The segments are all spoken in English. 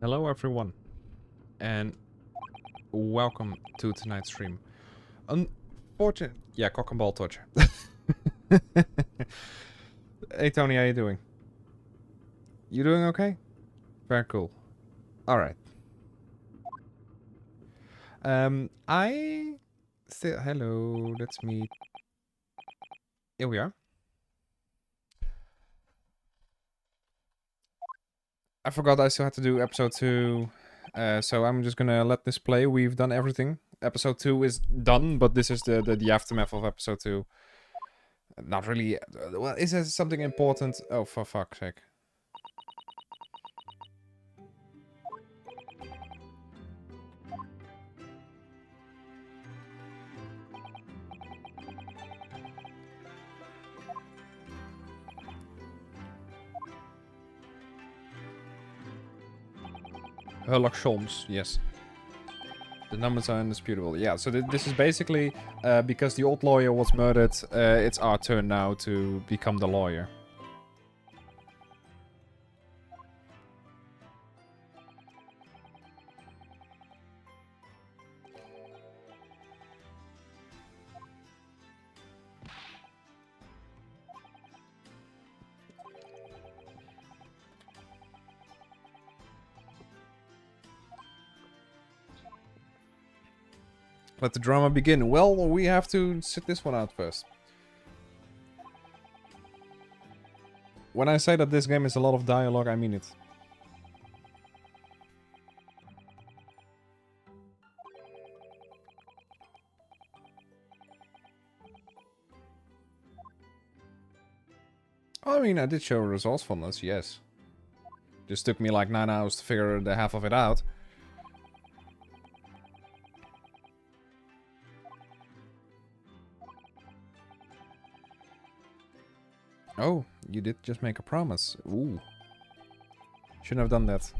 Hello everyone, and welcome to tonight's stream. Unfortunate, yeah, cock and ball torture. Hey Tony, how you doing? You doing okay? Very cool. All right. I still hello. That's me. Here we are. I forgot I still had to do episode 2, so I'm just gonna let this play. We've done everything. Episode 2 is done, but this is the aftermath of episode 2. Not really. Well, is there something important? Oh, for fuck's sake. Sherlock Holmes, yes. The numbers are indisputable. Yeah, so this is basically because the old lawyer was murdered, it's our turn now to become the lawyer. Let the drama begin. Well, we have to sit this one out first. When I say that this game is a lot of dialogue, I mean it. I mean, I did show resourcefulness, yes. Just took me like 9 hours to figure the half of it out. Oh, you did just make a promise. Ooh. Shouldn't have done that.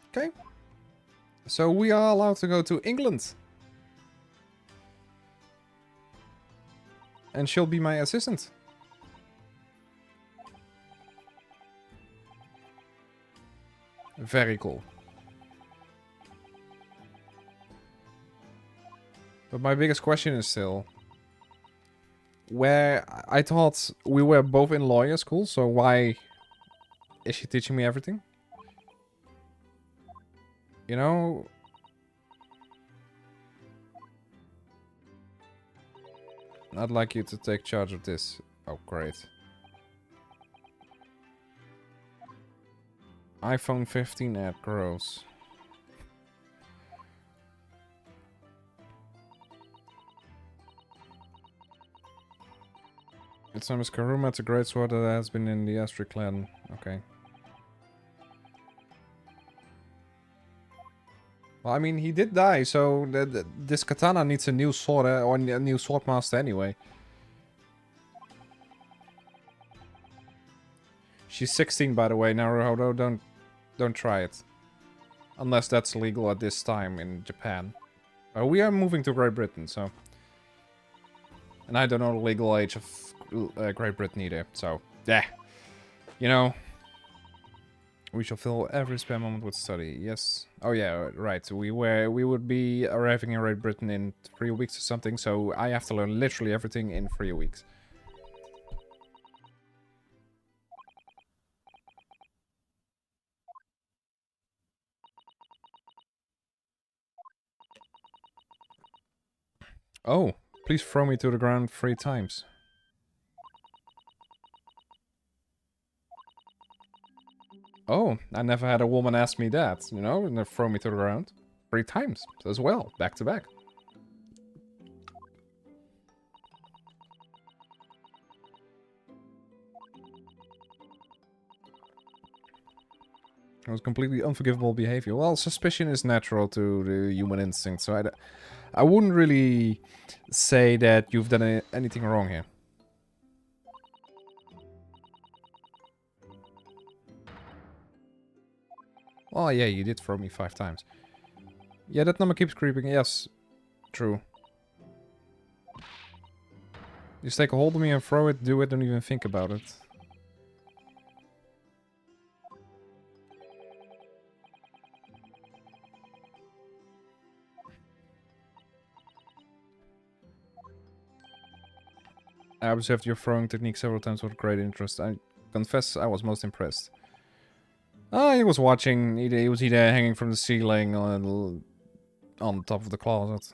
Okay. So we are allowed to go to England. And she'll be my assistant. Very cool. But my biggest question is still... Where... I thought we were both in lawyer school, so why is she teaching me everything? You know... I'd like you to take charge of this. Oh, great. iPhone 15 ad grows. Its name is Karuma. It's a great sword that has been in the Astri clan. Okay. Well, I mean, he did die, so this katana needs a new sword, or a new swordmaster anyway. She's 16, by the way. Naruhodo, don't try it. Unless that's legal at this time in Japan. We are moving to Great Britain, so... And I don't know the legal age of Great Britain either, so... Yeah. You know... We shall fill every spare moment with study. Yes. Oh yeah, right. We would be arriving in Great Britain in 3 weeks or something, so I have to learn literally everything in 3 weeks. Oh, please throw me to the ground 3 times. Oh, I never had a woman ask me that, you know, and throw me to the ground 3 times as well, back to back. It was completely unforgivable behavior. Well, suspicion is natural to the human instinct, so I wouldn't really say that you've done anything wrong here. Oh yeah, you did throw me 5 times. Yeah, that number keeps creeping. Yes, true. Just take a hold of me and throw it, do it, don't even think about it. I observed your throwing technique several times with great interest. I confess I was most impressed. He was watching. He was either hanging from the ceiling on top of the closet.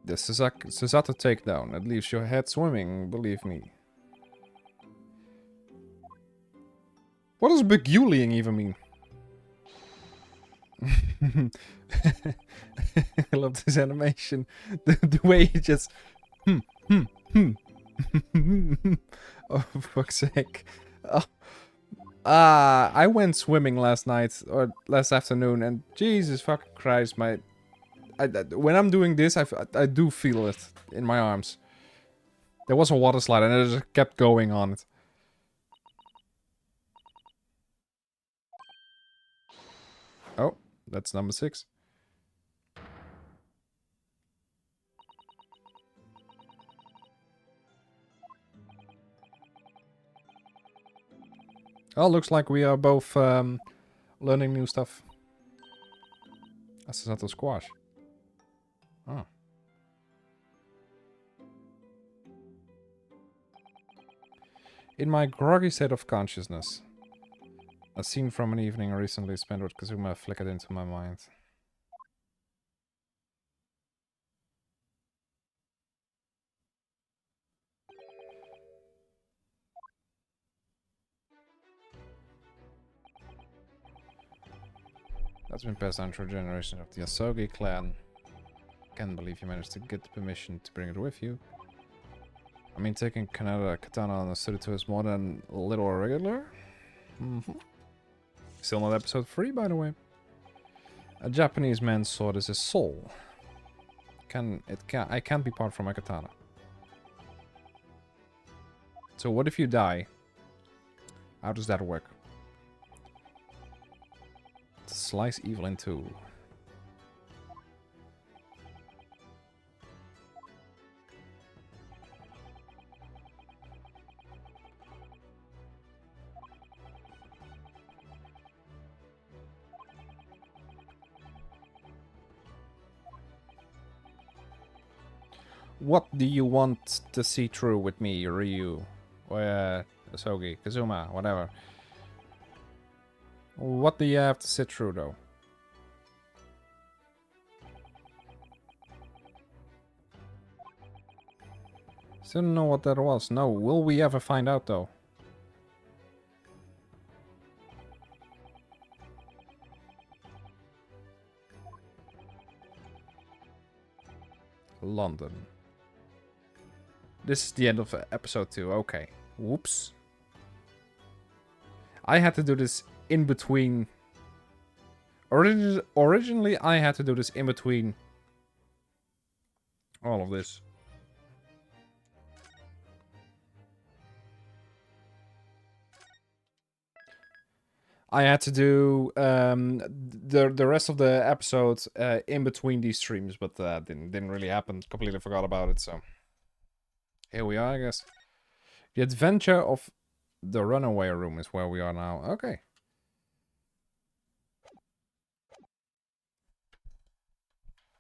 The Susato takedown. It leaves your head swimming, believe me. What does beguiling even mean? I love this animation. The way he just... Oh, for fuck's sake. Oh. I went swimming last night, or last afternoon, and Jesus fucking Christ, when I'm doing this, I do feel it in my arms. There was a water slide, and it just kept going on it. Oh, that's number 6. Oh, looks like we are both learning new stuff. That's a squash. Oh. In my groggy state of consciousness, a scene from an evening recently spent with Kazuma flickered into my mind. That's been passed down through generations of the Asogi clan. Can't believe you managed to get the permission to bring it with you. I mean, taking katana on a Suruto is more than a little irregular. Still not episode 3, by the way. A Japanese man's sword is his soul. I can't be part from my katana. So what if you die? How does that work? To slice evil in two. What do you want to see through with me, Ryu? Or, Asogi, Kazuma, whatever. What do you have to sit through, though? Still don't know what that was. No, will we ever find out, though? London. This is the end of episode 2. Okay. Whoops. I had to do this in between. Originally, I had to do this in between all of this. I had to do the rest of the episodes in between these streams, but that didn't really happen. Completely forgot about it, so here we are, I guess. The Adventure of the Runaway Room is where we are now. Okay.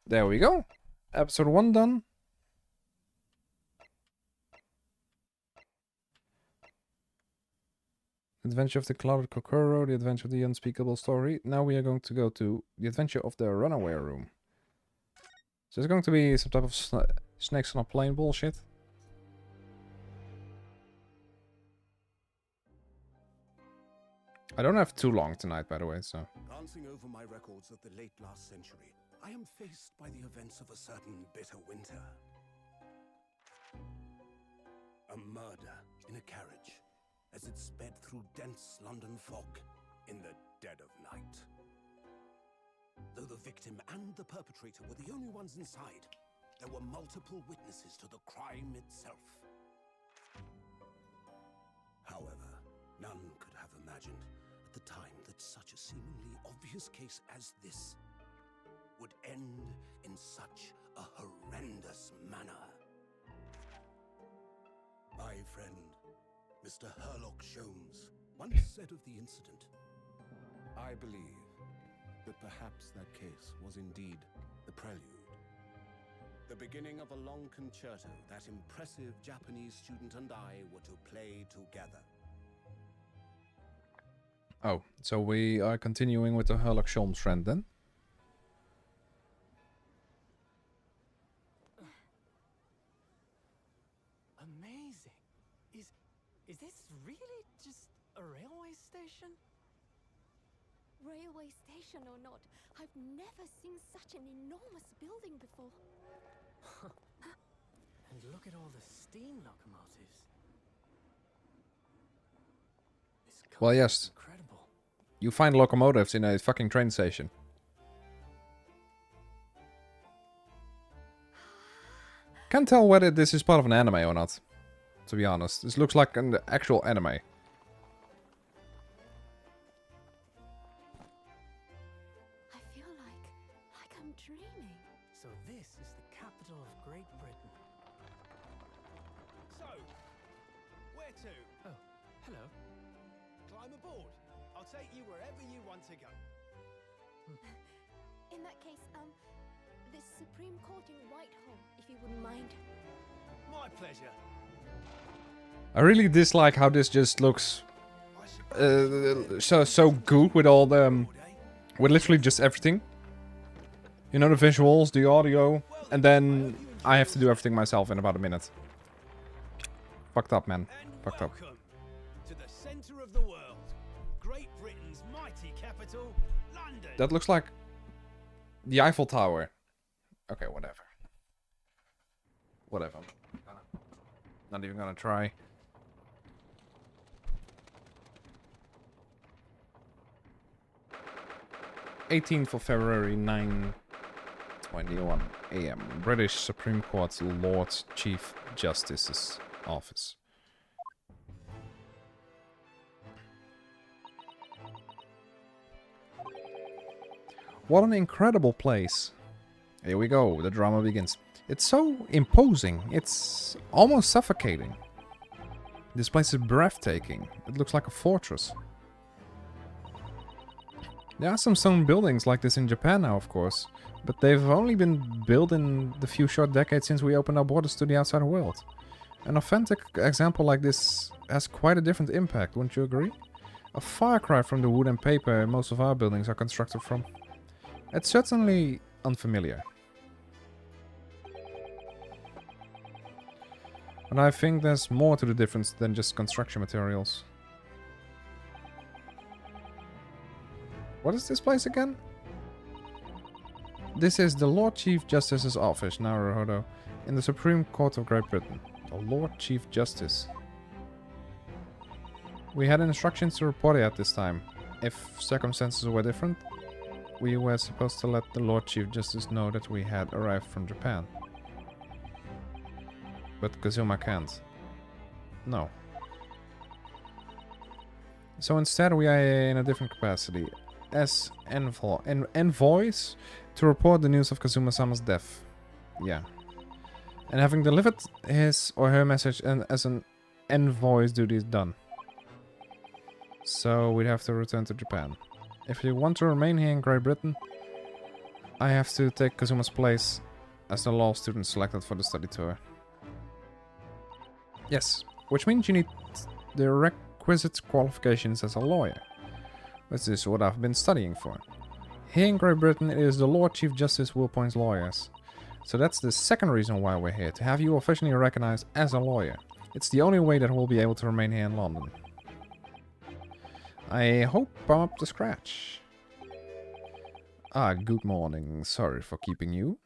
There we go. Episode 1 done. Adventure of the Clouded Kokoro, The Adventure of the Unspeakable Story. Now we are going to go to The Adventure of the Runaway Room. So it's going to be some type of snakes on a plane bullshit. I don't have too long tonight, by the way, so... Glancing over my records of the late last century, I am faced by the events of a certain bitter winter. A murder in a carriage as it sped through dense London fog in the dead of night. Though the victim and the perpetrator were the only ones inside, there were multiple witnesses to the crime itself. None could have imagined at the time that such a seemingly obvious case as this would end in such a horrendous manner. My friend, Mr. Herlock Sholmes, once said of the incident, I believe that perhaps that case was indeed the prelude. The beginning of a long concerto that impressive Japanese student and I were to play together. Oh, so we are continuing with the Herlock Sholmes friend then? Amazing. Is this really just a railway station? Railway station or not, I've never seen such an enormous building before. And look at all the steam locomotives. This Well, company's yes. incredible. You find locomotives in a fucking train station. Can't tell whether this is part of an anime or not, to be honest. This looks like an actual anime. I feel like I'm dreaming. So this is the capital of Great Britain. So, where to? Oh, hello. Climb aboard. I'll take you wherever you want to go. In that case, the Supreme Court in Whitehall, if you wouldn't mind. My pleasure. I really dislike how this just looks so good with all the with literally just everything. You know, the visuals, the audio, and then I have to do everything myself in about a minute. Fucked up, man. And Fucked up. welcome to the center of the world, Great Britain's mighty capital, London. That looks like the Eiffel Tower. Okay, whatever. Whatever. Not even gonna try. '18th of February, 9:21 a.m. British Supreme Court's Lord Chief Justice's office. What an incredible place. Here we go, the drama begins. It's so imposing, it's almost suffocating. This place is breathtaking. It looks like a fortress. There are some stone buildings like this in Japan now, of course, but they've only been built in the few short decades since we opened our borders to the outside world. An authentic example like this has quite a different impact, wouldn't you agree? A far cry from the wood and paper most of our buildings are constructed from. It's certainly unfamiliar. And I think there's more to the difference than just construction materials. What is this place again? This is the Lord Chief Justice's office, Naruhodo, in the Supreme Court of Great Britain. The Lord Chief Justice. We had instructions to report it at this time. If circumstances were different, we were supposed to let the Lord Chief Justice know that we had arrived from Japan. But Kazuma can't. No. So instead we are in a different capacity. As envoys to report the news of Kazuma-sama's death. Yeah. And having delivered his or her message and as an envoy's duty is done. So we'd have to return to Japan. If you want to remain here in Great Britain, I have to take Kazuma's place as the law student selected for the study tour. Yes, which means you need the requisite qualifications as a lawyer. Which is what I've been studying for. Here in Great Britain, it is the Lord Chief Justice who appoints lawyers. So that's the second reason why we're here, to have you officially recognized as a lawyer. It's the only way that we'll be able to remain here in London. I hope I'm up to scratch. Ah, good morning. Sorry for keeping you.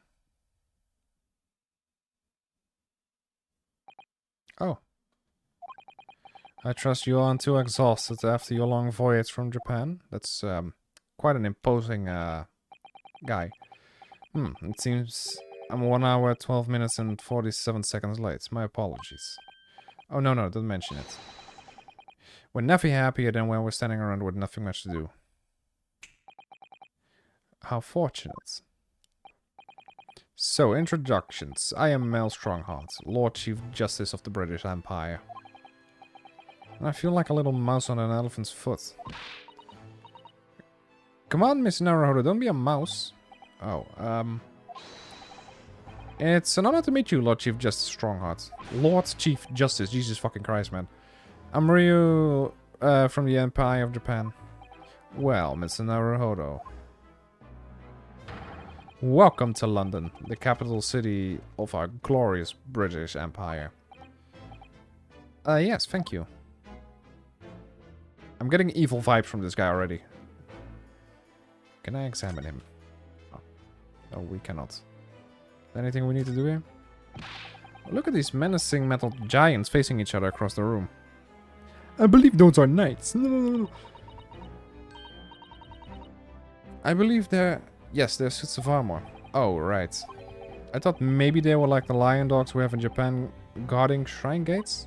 Oh. I trust you aren't too exhausted after your long voyage from Japan. That's quite an imposing guy. It seems I'm 1 hour, 12 minutes and 47 seconds late. My apologies. Oh, no, don't mention it. We're never happier than when we're standing around with nothing much to do. How fortunate. So, introductions. I am Mel Strongheart, Lord Chief Justice of the British Empire. And I feel like a little mouse on an elephant's foot. Come on, Miss Naruhodo, don't be a mouse. Oh, It's an honor to meet you, Lord Chief Justice Strongheart. Lord Chief Justice, Jesus fucking Christ, man. I'm Ryu, from the Empire of Japan. Well, Mr. Naruhodo. Welcome to London, the capital city of our glorious British Empire. Yes, thank you. I'm getting evil vibes from this guy already. Can I examine him? Oh, no, we cannot. Anything we need to do here? Oh, look at these menacing metal giants facing each other across the room. I believe those are knights. No. I believe they're... Yes, they're suits of armor. Oh, right. I thought maybe they were like the lion dogs we have in Japan guarding shrine gates?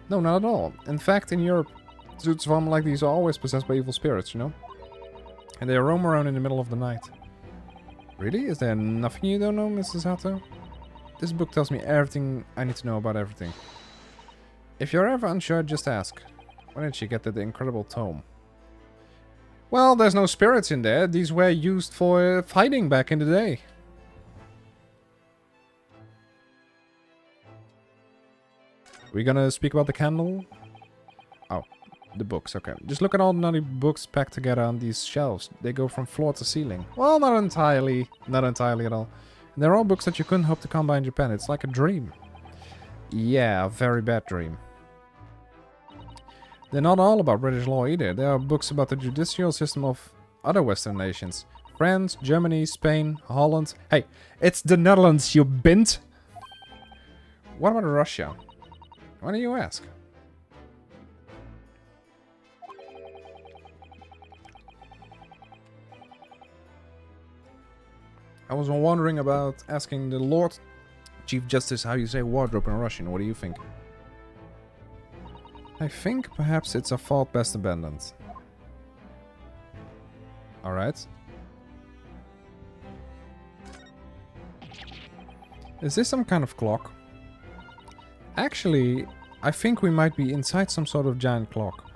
No, not at all. In fact, in Europe, suits of armor like these are always possessed by evil spirits, you know? And they roam around in the middle of the night. Really? Is there nothing you don't know, Mrs. Hato? This book tells me everything I need to know about everything. If you're ever unsure, just ask. When did she get that incredible tome? Well, there's no spirits in there. These were used for fighting back in the day. We gonna speak about the candle? Oh, the books, okay. Just look at all the naughty books packed together on these shelves. They go from floor to ceiling. Well, not entirely. Not entirely at all. And they're all books that you couldn't hope to come by in Japan. It's like a dream. Yeah, a very bad dream. They're not all about British law either. There are books about the judicial system of other Western nations. France, Germany, Spain, Holland. Hey, it's the Netherlands, you bint! What about Russia? Why do you ask? I was wondering about asking the Lord Chief Justice how you say wardrobe in Russian. What do you think? I think perhaps it's a fault best abandoned. Alright. Is this some kind of clock? Actually, I think we might be inside some sort of giant clock.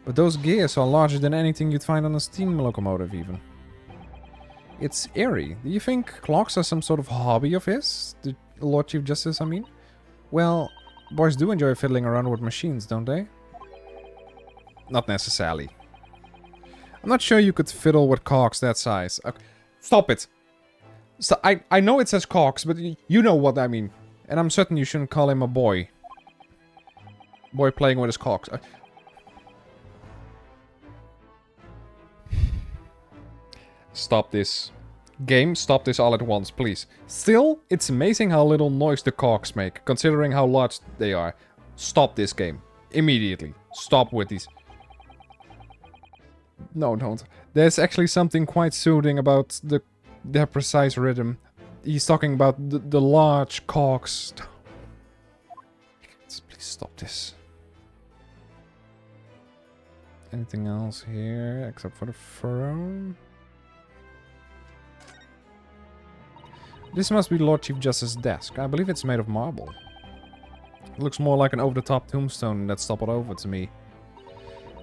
But those gears are larger than anything you'd find on a steam locomotive even. It's eerie. Do you think clocks are some sort of hobby of his? The Lord Chief Justice, I mean? Well, boys do enjoy fiddling around with machines, don't they? Not necessarily. I'm not sure you could fiddle with cocks that size. Stop it! So, I know it says cocks, but you know what I mean. And I'm certain you shouldn't call him a boy. Boy playing with his cocks. Stop this. Game, stop this all at once, please. Still, it's amazing how little noise the cocks make, considering how large they are. Stop this game. Immediately. Stop with these. No, don't. There's actually something quite soothing about their precise rhythm. He's talking about the large cocks. Please stop this. Anything else here except for the throne? This must be Lord Chief Justice's desk. I believe it's made of marble. It looks more like an over-the-top tombstone that's toppled over to me.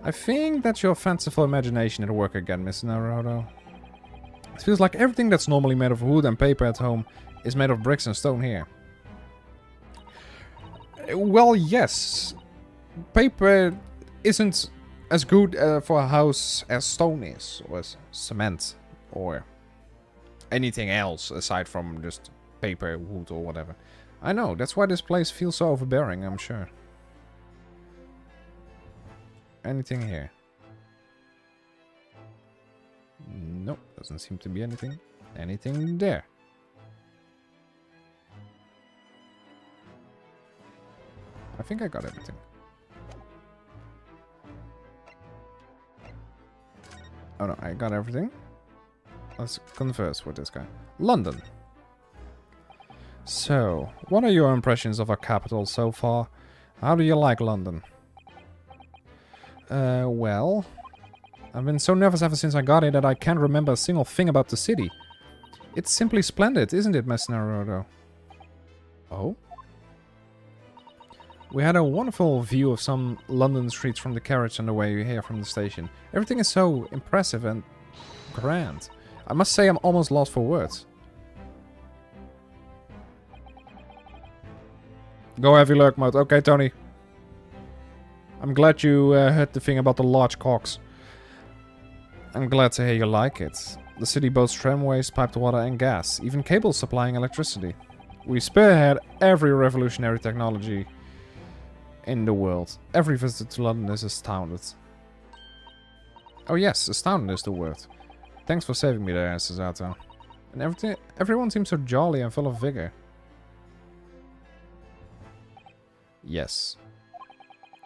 I think that's your fanciful imagination at work again, Mr. Naruhodo. It feels like everything that's normally made of wood and paper at home is made of bricks and stone here. Well, yes. Paper isn't as good for a house as stone is, or as cement, or anything else aside from just paper, wood, or whatever. I know, that's why this place feels so overbearing, I'm sure. Anything here? Nope, doesn't seem to be anything. Anything there? I think I got everything. Oh no, I got everything. Let's converse with this guy. London. So, what are your impressions of our capital so far? How do you like London? Well... I've been so nervous ever since I got here that I can't remember a single thing about the city. It's simply splendid, isn't it, Master Naruto? Oh? We had a wonderful view of some London streets from the carriage on the way here from the station. Everything is so impressive and grand. I must say I'm almost lost for words. Go heavy lurk mode. Okay, Tony. I'm glad you heard the thing about the large cocks. I'm glad to hear you like it. The city boasts tramways, piped water and gas, even cables supplying electricity. We spearhead every revolutionary technology in the world. Every visitor to London is astounded. Oh yes, astounded is the word. Thanks for saving me there, Susato. And everyone seems so jolly and full of vigor. Yes.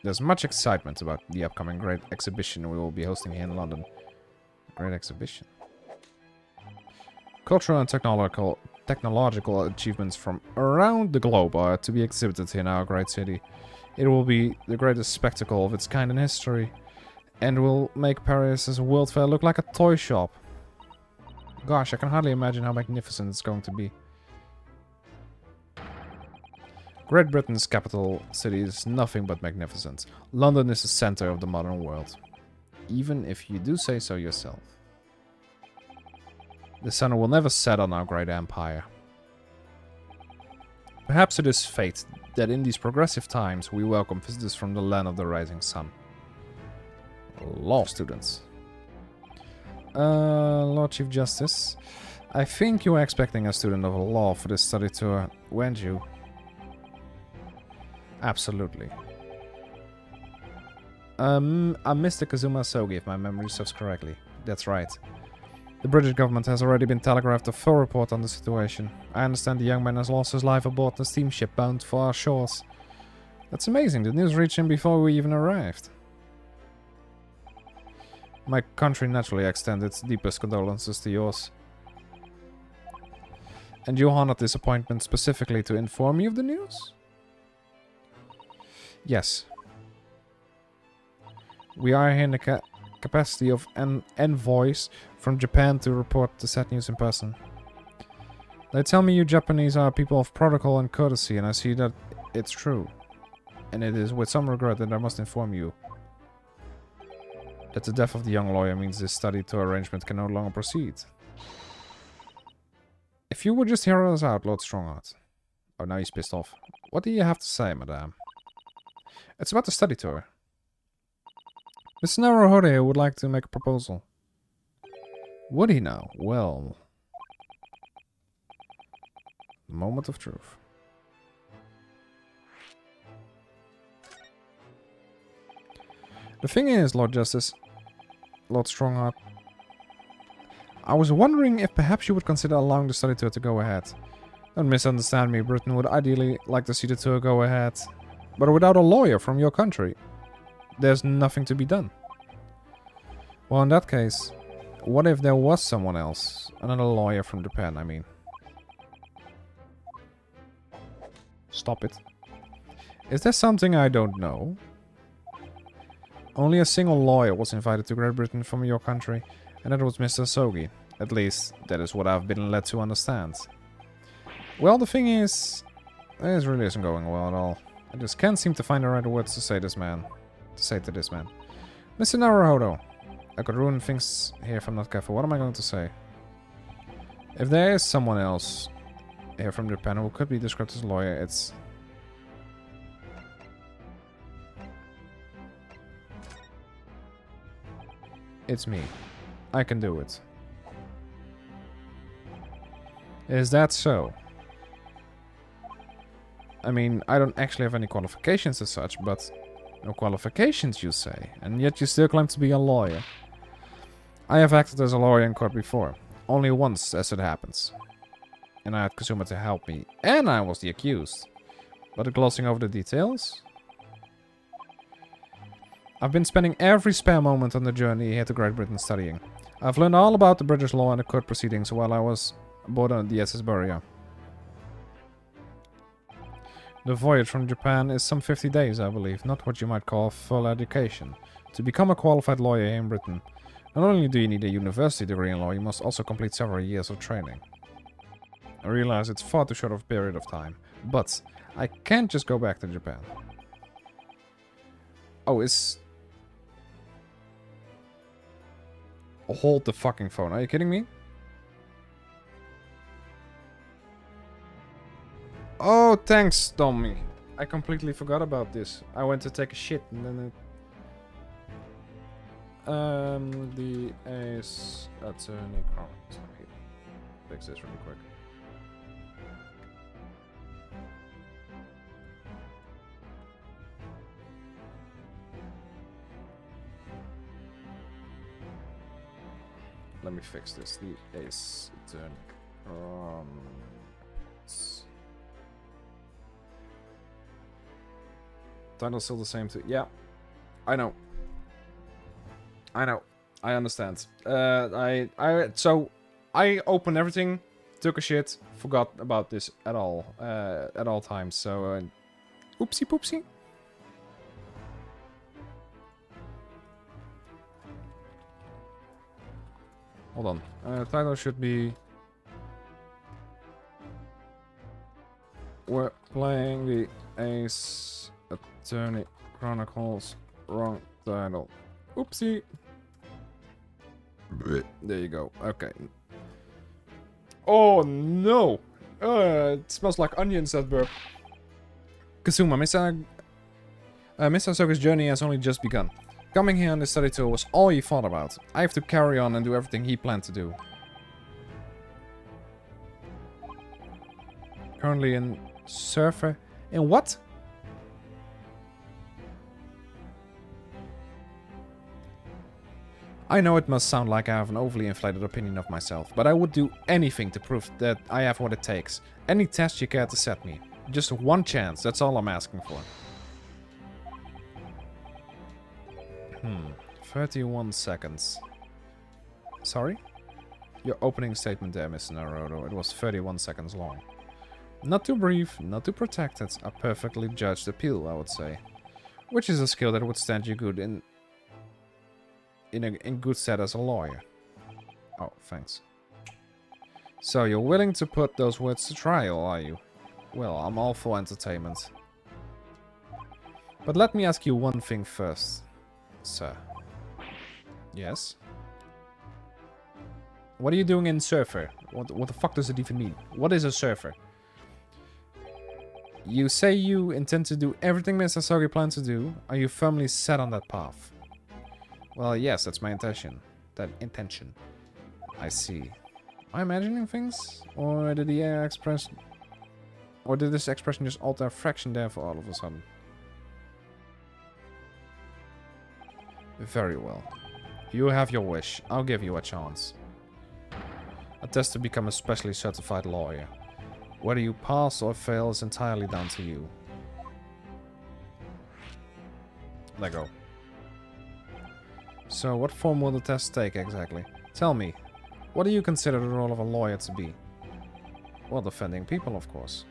There's much excitement about the upcoming great exhibition we will be hosting here in London. Great exhibition. Cultural and technological achievements from around the globe are to be exhibited here in our great city. It will be the greatest spectacle of its kind in history, and will make Paris' World Fair look like a toy shop. Gosh, I can hardly imagine how magnificent it's going to be. Great Britain's capital city is nothing but magnificent. London is the center of the modern world. Even if you do say so yourself. The sun will never set on our great empire. Perhaps it is fate that in these progressive times we welcome visitors from the land of the rising sun. Law students. Lord Chief Justice, I think you were expecting a student of law for this study tour, weren't you? Absolutely. I'm Mr. Kazuma Sogi, if my memory serves correctly. That's right. The British government has already been telegraphed a full report on the situation. I understand the young man has lost his life aboard the steamship bound for our shores. That's amazing, the news reached him before we even arrived. My country naturally extends its deepest condolences to yours. And you honored this appointment specifically to inform me of the news? Yes. We are here in the capacity of an envoys from Japan to report the sad news in person. They tell me you Japanese are people of protocol and courtesy, and I see that it's true. And it is with some regret that I must inform you that the death of the young lawyer means this study tour arrangement can no longer proceed. If you would just hear us out, Lord Strongheart. Oh, now he's pissed off. What do you have to say, madame? It's about the study tour. Mr. Naruhodo would like to make a proposal. Would he now? Well... The moment of truth. The thing is, Lord Justice... Lord Strongheart... I was wondering if perhaps you would consider allowing the study tour to go ahead. Don't misunderstand me, Britain would ideally like to see the tour go ahead. But without a lawyer from your country, there's nothing to be done. Well, in that case, what if there was someone else? Another lawyer from Japan, I mean. Stop it. Is there something I don't know? Only a single lawyer was invited to Great Britain from your country, and that was Mr. Sogi. At least, that is what I've been led to understand. Well, the thing is, this really isn't going well at all. I just can't seem to find the right words to say to this man. Mr. Naruhodo, I could ruin things here if I'm not careful. What am I going to say? If there is someone else here from Japan who could be described as a lawyer, it's... It's me. I can do it. Is that so? I mean, I don't actually have any qualifications as such, but... No qualifications, you say, and yet you still claim to be a lawyer. I have acted as a lawyer in court before. Only once, as it happens. And I had Kazuma to help me, and I was the accused. But glossing over the details? I've been spending every spare moment on the journey here to Great Britain studying. I've learned all about the British law and the court proceedings while I was aboard the SS Buria. The voyage from Japan is some 50 days, I believe, not what you might call full education. To become a qualified lawyer here in Britain, not only do you need a university degree in law, you must also complete several years of training. I realize it's far too short of a period of time, but I can't just go back to Japan. Oh, hold the fucking phone. Are you kidding me? Oh, thanks, Tommy. I completely forgot about this. I went to take a shit and then it... The Ace Attorney Chronicles. Let me fix this really quick. Let me fix this. The Ace Attorney Chronicles. Title's still the same too. Yeah, I know. I understand. So I opened everything, took a shit, forgot about this at all times. So, oopsie poopsie. Hold on. Title should be. We're playing the Ace Attorney Chronicles. Wrong title. Oopsie. There you go. Okay. Oh no! It smells like onions, that burp. Kazuma, Mr. Soga's journey has only just begun. Coming here on the study tour was all he thought about. I have to carry on and do everything he planned to do. Currently in surfer. In what? I know it must sound like I have an overly inflated opinion of myself, but I would do anything to prove that I have what it takes. Any test you care to set me. Just one chance, that's all I'm asking for. 31 seconds. Sorry? Your opening statement there, Mr. Naruto, it was 31 seconds long. Not too brief, not too protected, a perfectly judged appeal, I would say. Which is a skill that would stand you good in good stead as a lawyer. Oh, thanks. So you're willing to put those words to trial, are you? Well, I'm all for entertainment. But let me ask you one thing first, sir. Yes? What are you doing in Surfer? What the fuck does it even mean? What is a Surfer? You say you intend to do everything Mr. Sogi plans to do. Are you firmly set on that path? Well, yes, that's my intention. I see. Am I imagining things? Or did the express... Or did this expression just alter a fraction there for all of a sudden? Very well. You have your wish. I'll give you a chance. A test to become a specially certified lawyer. Whether you pass or fail is entirely down to you. Let go. So, what form will the test take exactly? Tell me, what do you consider the role of a lawyer to be? Well, defending people, of course.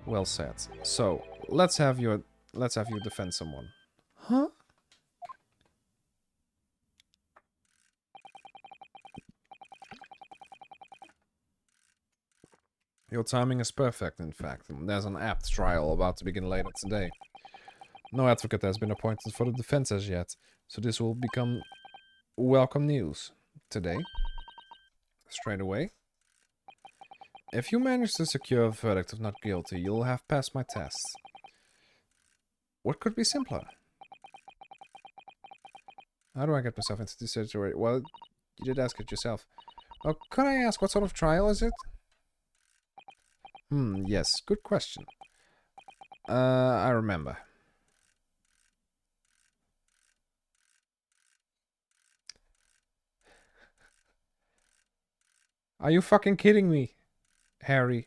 Well said. So, let's have you defend someone. Huh? Your timing is perfect, in fact. There's an apt trial about to begin later today. No advocate has been appointed for the defense as yet, so this will become welcome news. Today? Straight away? If you manage to secure a verdict of not guilty, you'll have passed my test. What could be simpler? How do I get myself into this situation? Well, you did ask it yourself. Well, could I ask what sort of trial is it? Yes, good question. I remember. Are you fucking kidding me, Harry?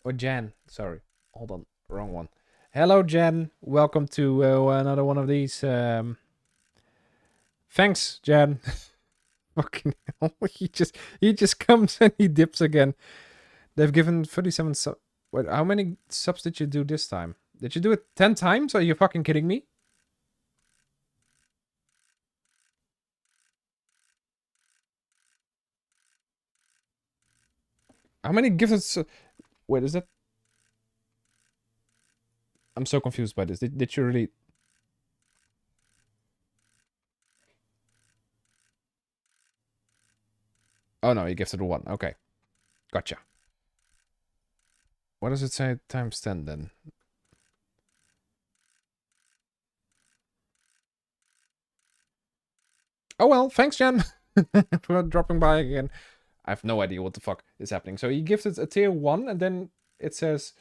Or Jan, sorry. Hold on, wrong one. Hello, Jan. Welcome to another one of these. Thanks, Jan. Fucking hell. He just comes and he dips again. They've given 37 Wait, how many subs did you do this time? Did you do it 10 times? Are you fucking kidding me? How many gifts? Wait, is that? I'm so confused by this. Did you really? Oh no, you gifted 1. Okay, gotcha. What does it say times 10 then? Oh well, thanks, Jen, for dropping by again. I have no idea what the fuck is happening. So he gifted a tier 1, and then it says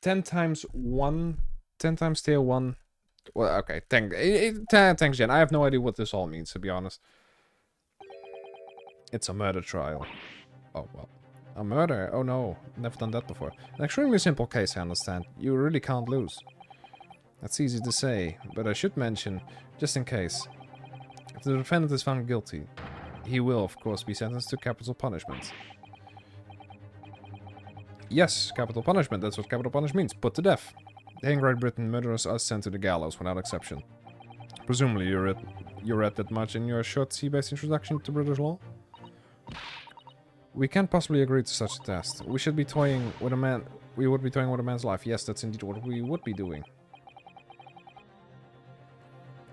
10 times 1, 10 times tier 1. Well, okay, thanks, Jen. I have no idea what this all means, to be honest. It's a murder trial. Oh, well. A murder? Oh no, never done that before. An extremely simple case, I understand. You really can't lose. That's easy to say, but I should mention, just in case, if the defendant is found guilty, he will, of course, be sentenced to capital punishment. Yes, capital punishment, that's what capital punishment means, put to death. In Great Britain, murderers are sent to the gallows without exception. Presumably you read that much in your short sea-based introduction to British law? We can't possibly agree to such a test. We should be toying with a man. We would be toying with a man's life. Yes, that's indeed what we would be doing.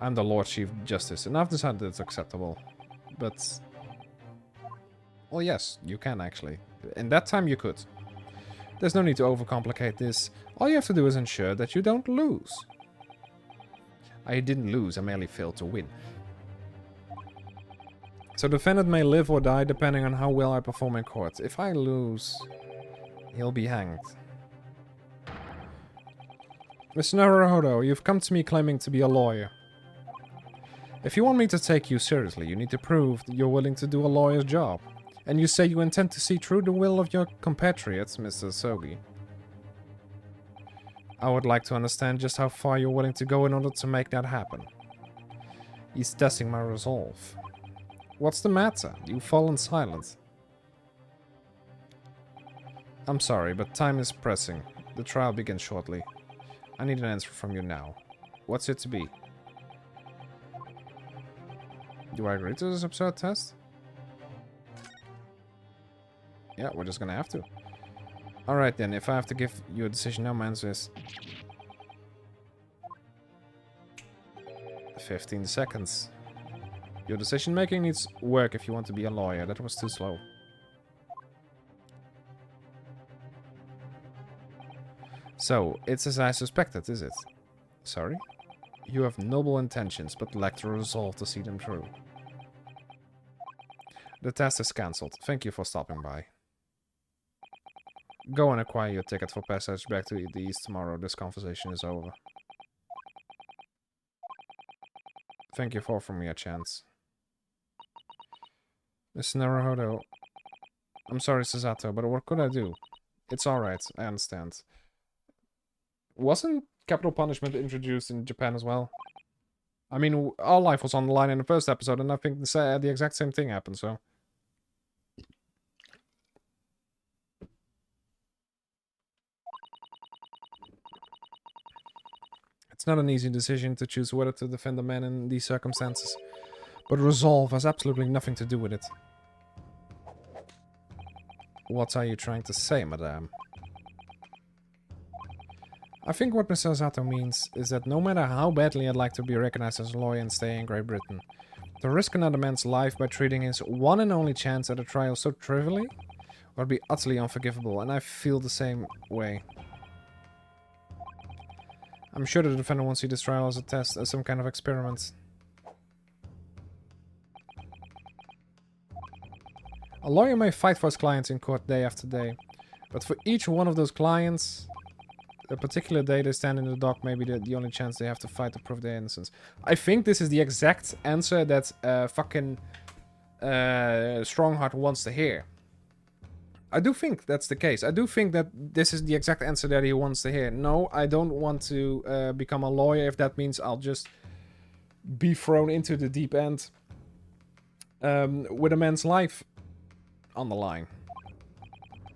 I'm the Lord Chief Justice, and I've decided it's acceptable. But... well, yes, you can actually. In that time you could. There's no need to overcomplicate this. All you have to do is ensure that you don't lose. I didn't lose, I merely failed to win. So the defendant may live or die depending on how well I perform in court. If I lose, he'll be hanged. Mr. Naruhodo, you've come to me claiming to be a lawyer. If you want me to take you seriously, you need to prove that you're willing to do a lawyer's job. And you say you intend to see through the will of your compatriots, Mr. Sogi. I would like to understand just how far you're willing to go in order to make that happen. He's testing my resolve. What's the matter? You've fallen silent. I'm sorry, but time is pressing. The trial begins shortly. I need an answer from you now. What's it to be? Do I agree to this absurd test? Yeah, we're just gonna have to. Alright then, if I have to give you a decision now, my answer is... 15 seconds. Your decision making needs work if you want to be a lawyer. That was too slow. So, it's as I suspected, is it? Sorry? You have noble intentions, but lack the resolve to see them through. The test is cancelled. Thank you for stopping by. Go and acquire your ticket for passage back to the east tomorrow. This conversation is over. Thank you for offering me a chance. Mr. Naruhodo, I'm sorry, Sasato, but what could I do? It's alright, I understand. Wasn't capital punishment introduced in Japan as well? I mean, our life was on the line in the first episode, and I think the exact same thing happened, so... It's not an easy decision to choose whether to defend a man in these circumstances, but resolve has absolutely nothing to do with it. What are you trying to say, madame? I think what Mr. Sato means is that no matter how badly I'd like to be recognized as a lawyer and stay in Great Britain, to risk another man's life by treating his one and only chance at a trial so trivially would be utterly unforgivable, and I feel the same way. I'm sure the defendant won't see this trial as a test, as some kind of experiment. A lawyer may fight for his clients in court day after day, but for each one of those clients, a particular day they stand in the dock may be the only chance they have to fight to prove their innocence. I think this is the exact answer that fucking Strongheart wants to hear. I do think that's the case. I do think that this is the exact answer that he wants to hear. No, I don't want to become a lawyer if that means I'll just be thrown into the deep end with a man's life on the line.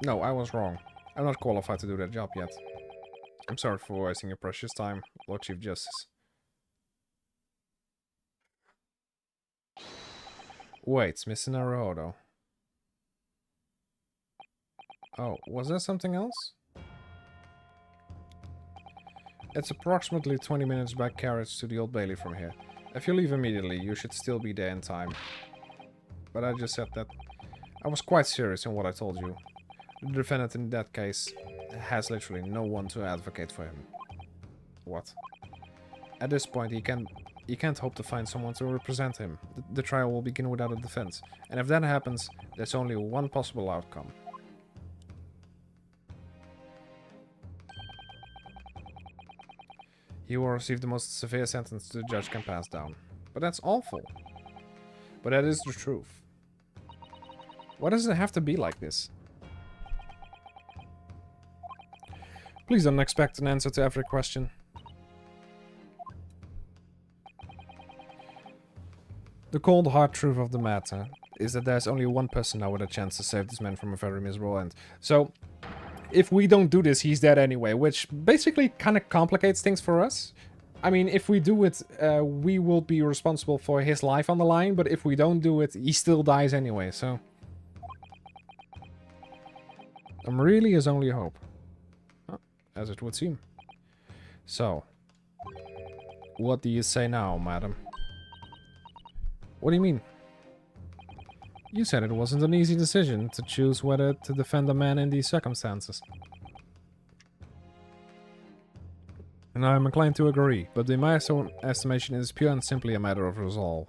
No, I was wrong. I'm not qualified to do that job yet. I'm sorry for wasting your precious time, Lord Chief Justice. Wait, Mr. Naruhodo. Oh, was there something else? It's approximately 20 minutes by carriage to the Old Bailey from here. If you leave immediately, you should still be there in time. But I just said that. I was quite serious in what I told you. The defendant in that case has literally no one to advocate for him. What? At this point, he can't hope to find someone to represent him. The trial will begin without a defense. And if that happens, there's only one possible outcome. He will receive the most severe sentence the judge can pass down. But that's awful. But that is the truth. Why does it have to be like this? Please don't expect an answer to every question. The cold hard truth of the matter is that there's only one person now with a chance to save this man from a very miserable end. So, if we don't do this, he's dead anyway, which basically kind of complicates things for us. I mean, if we do it, we will be responsible for his life on the line, but if we don't do it, he still dies anyway, so... really his only hope. As it would seem. So, what do you say now, madam? What do you mean? You said it wasn't an easy decision to choose whether to defend a man in these circumstances. And I'm inclined to agree, but in my estimation it is pure and simply a matter of resolve.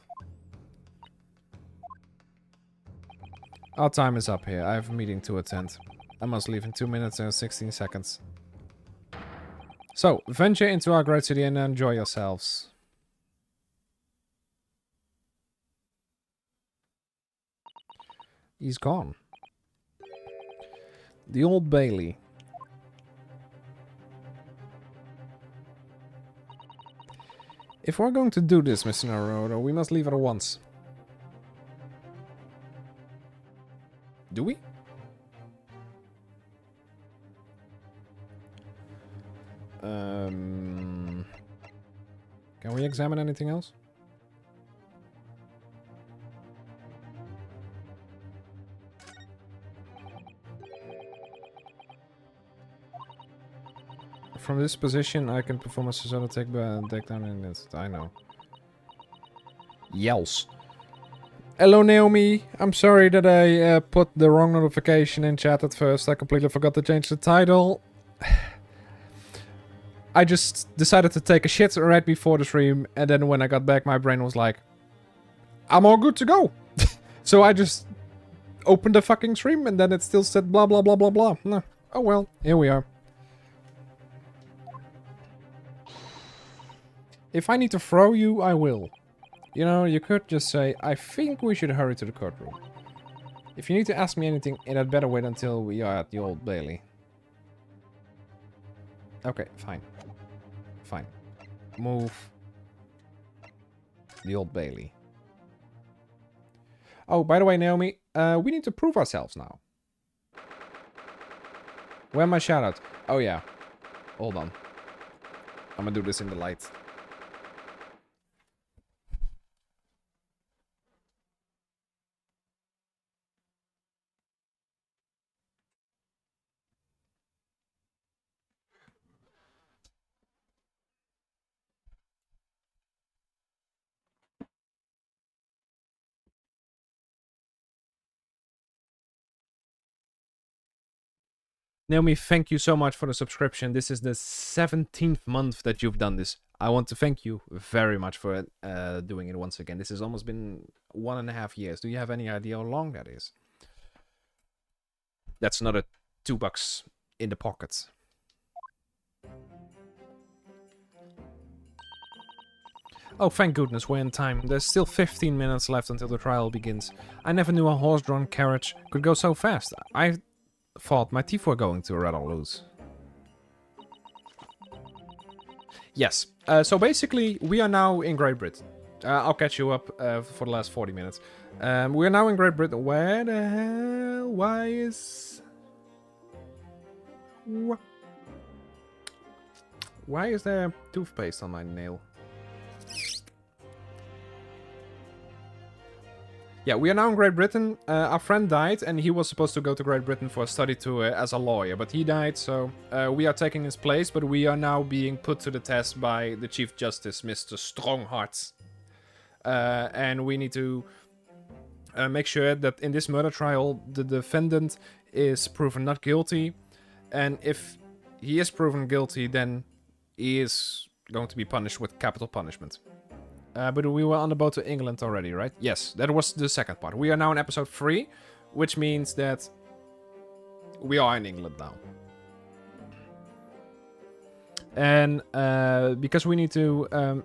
Our time is up here. I have a meeting to attend. I must leave in 2 minutes and 16 seconds. So, venture into our great city and enjoy yourselves. He's gone. The Old Bailey. If we're going to do this, Mr. Naruto, we must leave at once. Do we? Can we examine anything else? From this position, I can perform a Susanna takedown in it. I know. Yells. Hello, Naomi. I'm sorry that I put the wrong notification in chat at first. I completely forgot to change the title. I just decided to take a shit right before the stream, and then when I got back, my brain was like, I'm all good to go. So I just opened the fucking stream, and then it still said blah blah blah blah blah. No. Oh well, here we are. If I need to throw you, I will. You know, you could just say, I think we should hurry to the courtroom. If you need to ask me anything, it had better wait until we are at the Old Bailey. Okay, fine. Fine. Move. The Old Bailey. Oh, by the way, Naomi, we need to prove ourselves now. Where my shoutout? Oh, yeah. Hold on. I'm gonna do this in the light. Naomi, thank you so much for the subscription. This is the 17th month that you've done this. I want to thank you very much for doing it once again. This has almost been 1.5 years. Do you have any idea how long that is? That's another $2 in the pocket. Oh, thank goodness, we're in time. There's still 15 minutes left until the trial begins. I never knew a horse-drawn carriage could go so fast. I thought my teeth were going to rattle loose. Yes, so basically we are now in Great Britain. I'll catch you up for the last 40 minutes. We're now in Great Britain. Where the hell? Why is... Why is there toothpaste on my nail? Yeah, we are now in Great Britain. Our friend died, and he was supposed to go to Great Britain for a study tour as a lawyer, but he died, so we are taking his place, but we are now being put to the test by the Chief Justice, Mr. Strongheart. And we need to make sure that in this murder trial, the defendant is proven not guilty, and if he is proven guilty, then he is going to be punished with capital punishment. But we were on the boat to England already, right? Yes, that was the second part. We are now in episode 3, which means that we are in England now. And because we need to...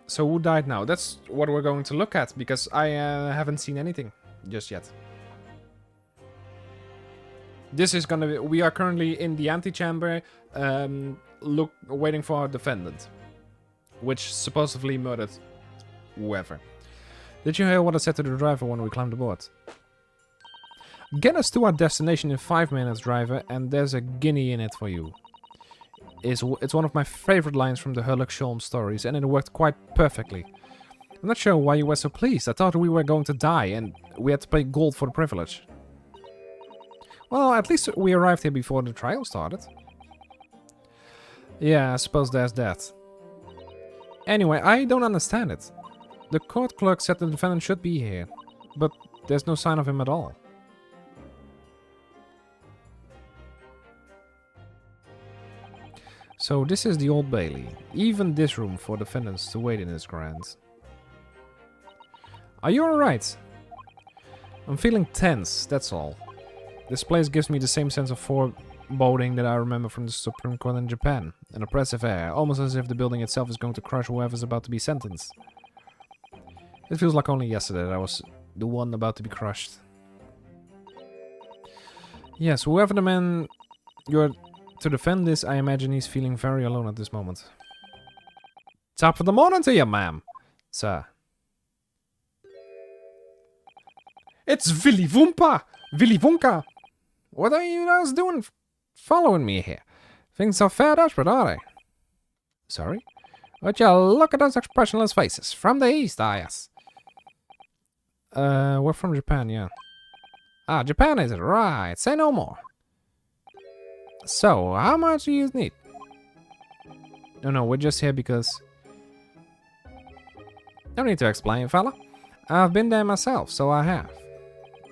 so who died now? That's what we're going to look at, because I haven't seen anything just yet. This is gonna be... We are currently in the antechamber, waiting for our defendant, which supposedly murdered whoever. Did you hear what I said to the driver when we climbed aboard? Get us to our destination in 5 minutes, driver, and there's a guinea in it for you. It's one of my favorite lines from the Sherlock Holmes stories, and it worked quite perfectly. I'm not sure why you were so pleased. I thought we were going to die, and we had to pay gold for the privilege. Well, at least we arrived here before the trial started. Yeah, I suppose there's that. Anyway, I don't understand it. The court clerk said the defendant should be here, but there's no sign of him at all. So this is the Old Bailey. Even this room for defendants to wait in is grand. Are you alright? I'm feeling tense, that's all. This place gives me the same sense of foreboding that I remember from the Supreme Court in Japan. An oppressive air, almost as if the building itself is going to crush whoever's about to be sentenced. It feels like only yesterday that I was the one about to be crushed. Yes, whoever the man you're to defend this, I imagine he's feeling very alone at this moment. Top of the morning to you, ma'am. Sir. It's Willy Wonka! Willy Wonka! What are you guys doing following me here? Things are fair desperate, are they? Sorry? Would you look at those expressionless faces? From the east, yes. We're from Japan, yeah. Ah, Japan is it? Right. Say no more. So, how much do you need? No, we're just here because... No need to explain, fella. I've been there myself, so I have.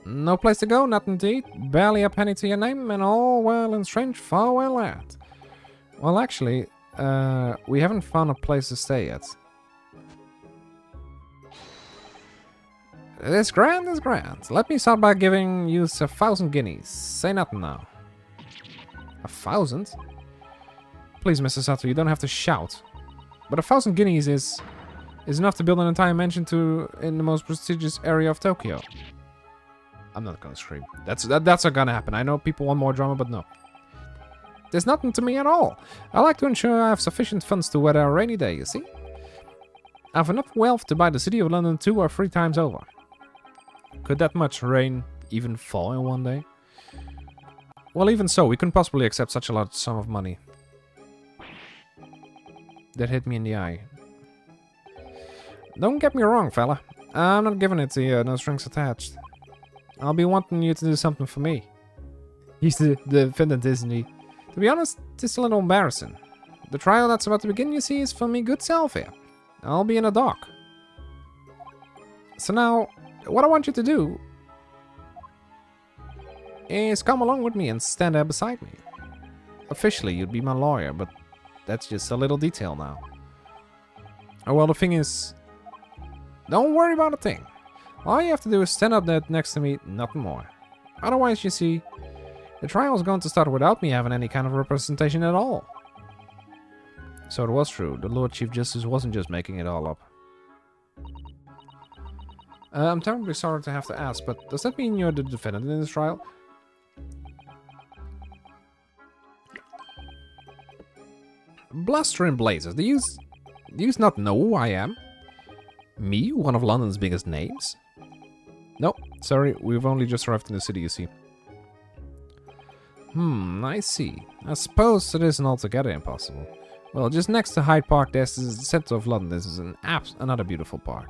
No place to go, nothing to eat, barely a penny to your name, and all well and strange, far away land. Well, actually, we haven't found a place to stay yet. It's grand, it's grand. Let me start by giving you 1,000 guineas. Say nothing now. 1,000? Please, Mr. Sato, you don't have to shout. But 1,000 guineas is enough to build an entire mansion in the most prestigious area of Tokyo. I'm not gonna scream. That's not gonna happen. I know people want more drama, but no. There's nothing to me at all. I like to ensure I have sufficient funds to weather a rainy day, you see? I have enough wealth to buy the city of London 2 or 3 times over. Could that much rain even fall in one day? Well, even so, we couldn't possibly accept such a large sum of money. That hit me in the eye. Don't get me wrong, fella. I'm not giving it to you, no strings attached. I'll be wanting you to do something for me. He's the defendant, isn't he? To be honest, it's a little embarrassing. The trial that's about to begin, you see, is for me good self here. I'll be in a dock. So now, what I want you to do is come along with me and stand there beside me. Officially, you'd be my lawyer, but that's just a little detail now. Oh, well, the thing is, don't worry about a thing. All you have to do is stand up there next to me, nothing more. Otherwise, you see, the trial is going to start without me having any kind of representation at all. So it was true, the Lord Chief Justice wasn't just making it all up. I'm terribly sorry to have to ask, but does that mean you're the defendant in this trial? Bluster and blazes, do you not know who I am? Me, one of London's biggest names? No, sorry, we've only just arrived in the city, you see. I see. I suppose it isn't altogether impossible. Well, just next to Hyde Park, there's the center of London. This is another beautiful park.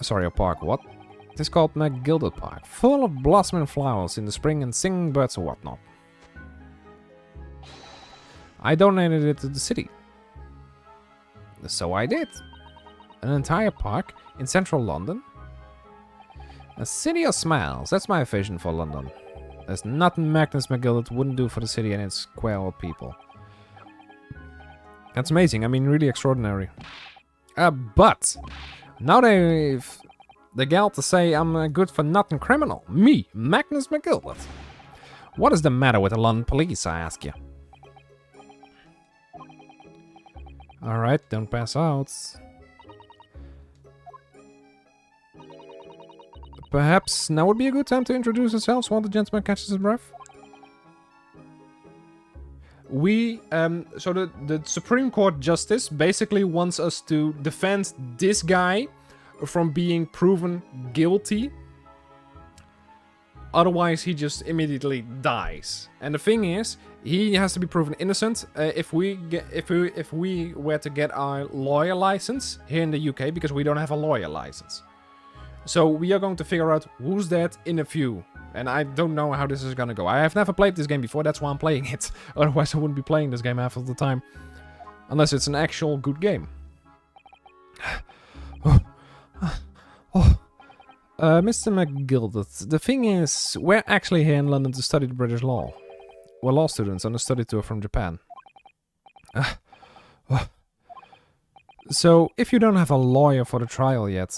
Sorry, a park, what? It is called McGilded Park, full of blossoming flowers in the spring and singing birds and whatnot. I donated it to the city. So I did. An entire park in central London. A city of smiles, that's my vision for London. There's nothing Magnus McGilded wouldn't do for the city and its square old people. That's amazing, I mean really extraordinary. But now they've the gall to say I'm a good-for-nothing criminal. Me, Magnus McGilded. What is the matter with the London police, I ask you? Alright, don't pass out. Perhaps now would be a good time to introduce ourselves while the gentleman catches his breath. So the Supreme Court Justice basically wants us to defend this guy from being proven guilty. Otherwise, he just immediately dies. And the thing is, he has to be proven innocent. If we were to get our lawyer license here in the UK, because we don't have a lawyer license. So we are going to figure out who's dead in a few. And I don't know how this is gonna go. I have never played this game before, that's why I'm playing it. Otherwise I wouldn't be playing this game half of the time. Unless it's an actual good game. Mr. McGilded, the thing is, we're actually here in London to study the British law. We're law students on a study tour from Japan. So, if you don't have a lawyer for the trial yet,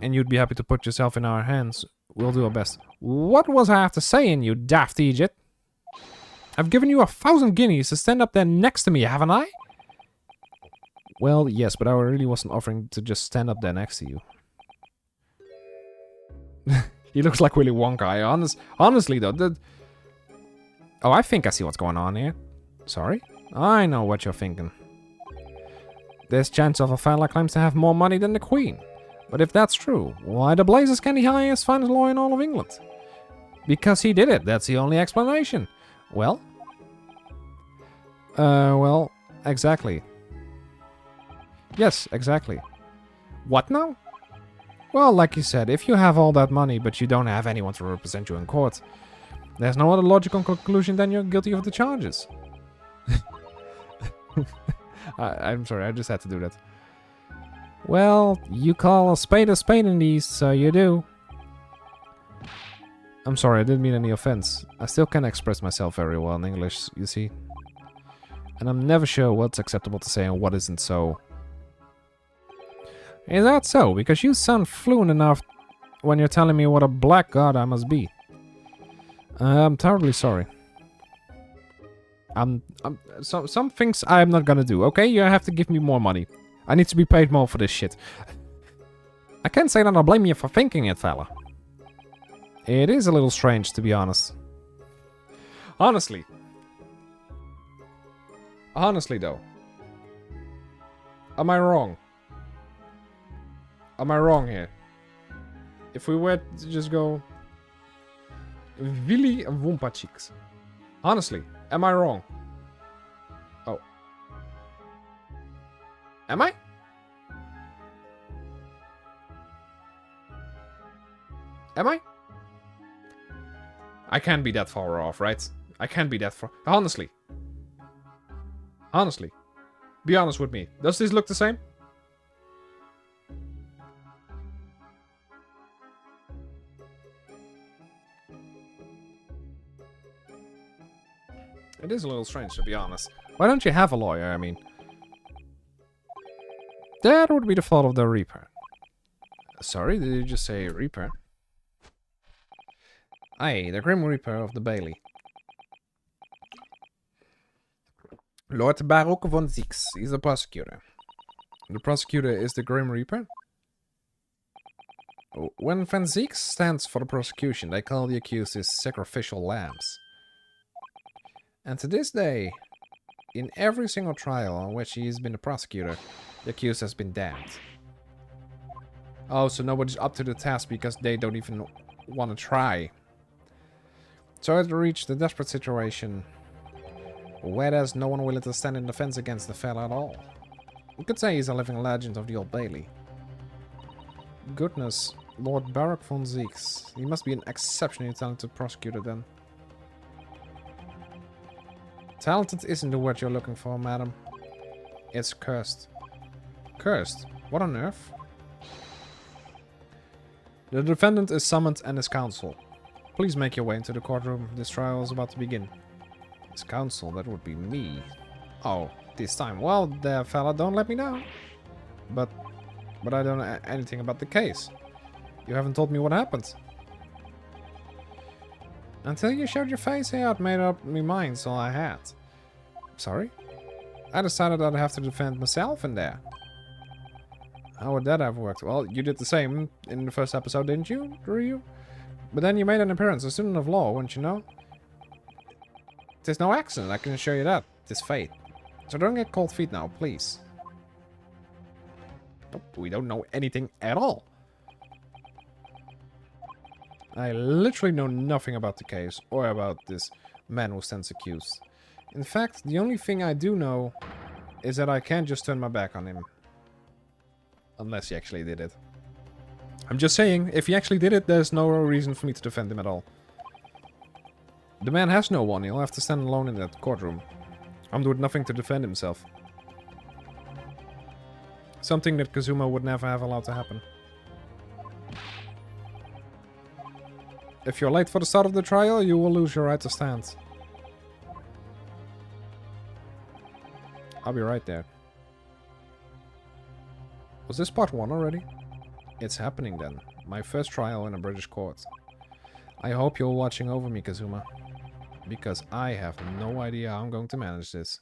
and you'd be happy to put yourself in our hands, we'll do our best. What was I have to say in you, daft Egypt? I've given you 1,000 guineas to stand up there next to me, haven't I? Well, yes, but I really wasn't offering to just stand up there next to you. He looks like Willy Wonka. Honestly, though, oh, I think I see what's going on here. Sorry? I know what you're thinking. There's chance of a fella claims to have more money than the Queen. But if that's true, why the blazes can he hire as finest lawyer in all of England? Because he did it, that's the only explanation. Well? Well, exactly. Yes, exactly. What now? Well, like you said, if you have all that money, but you don't have anyone to represent you in court, there's no other logical conclusion than you're guilty of the charges. I'm sorry, I just had to do that. Well, you call a spade in these, so you do. I'm sorry, I didn't mean any offense. I still can't express myself very well in English, you see. And I'm never sure what's acceptable to say and what isn't, so... Is that so? Because you sound fluent enough when you're telling me what a blackguard I must be. I'm terribly sorry. Some things I'm not gonna do, okay? You have to give me more money. I need to be paid more for this shit. I can't say that I'll blame you for thinking it, fella. It is a little strange, to be honest. Honestly. Honestly, though. Am I wrong? Am I wrong here? If we were to just go... Willy Wumpa-cheeks. Honestly, am I wrong? Oh. Am I? Am I? I can't be that far off, right? I can't be that far... Honestly. Honestly. Be honest with me. Does this look the same? It is a little strange, to be honest. Why don't you have a lawyer, I mean? That would be the fault of the Reaper. Sorry, did you just say Reaper? Aye, the Grim Reaper of the Bailey. Lord Baroque von Zix is the prosecutor. The prosecutor is the Grim Reaper? When Van Zix stands for the prosecution, they call the accused his sacrificial lambs. And to this day, in every single trial on which he has been the prosecutor, the accused has been damned. Oh, so nobody's up to the task because they don't even want to try. So it reached a desperate situation where there's no one willing to stand in defense against the fella at all. You could say he's a living legend of the Old Bailey. Goodness, Lord Barak von Zeeks. He must be an exceptionally talented prosecutor then. Talented isn't the word you're looking for, madam. It's cursed. Cursed? What on earth? The defendant is summoned and his counsel. Please make your way into the courtroom. This trial is about to begin. His counsel, that would be me. Oh, this time. Well, there, fella, don't let me down. But I don't know anything about the case. You haven't told me what happened. Until you showed your face here, I'd made up my mind, so I had. Sorry? I decided I'd have to defend myself in there. How would that have worked? Well, you did the same in the first episode, didn't you? Drew you? But then you made an appearance, a student of law, wouldn't you know? There's no accident, I can assure you that. It's fate. So don't get cold feet now, please. Nope, we don't know anything at all. I literally know nothing about the case, or about this man who stands accused. In fact, the only thing I do know is that I can't just turn my back on him. Unless he actually did it. I'm just saying, if he actually did it, there's no reason for me to defend him at all. The man has no one, he'll have to stand alone in that courtroom. Armed with nothing to defend himself. Something that Kazuma would never have allowed to happen. If you're late for the start of the trial, you will lose your right to stand. I'll be right there. Was this part 1 already? It's happening then. My first trial in a British court. I hope you're watching over me, Kazuma. Because I have no idea how I'm going to manage this.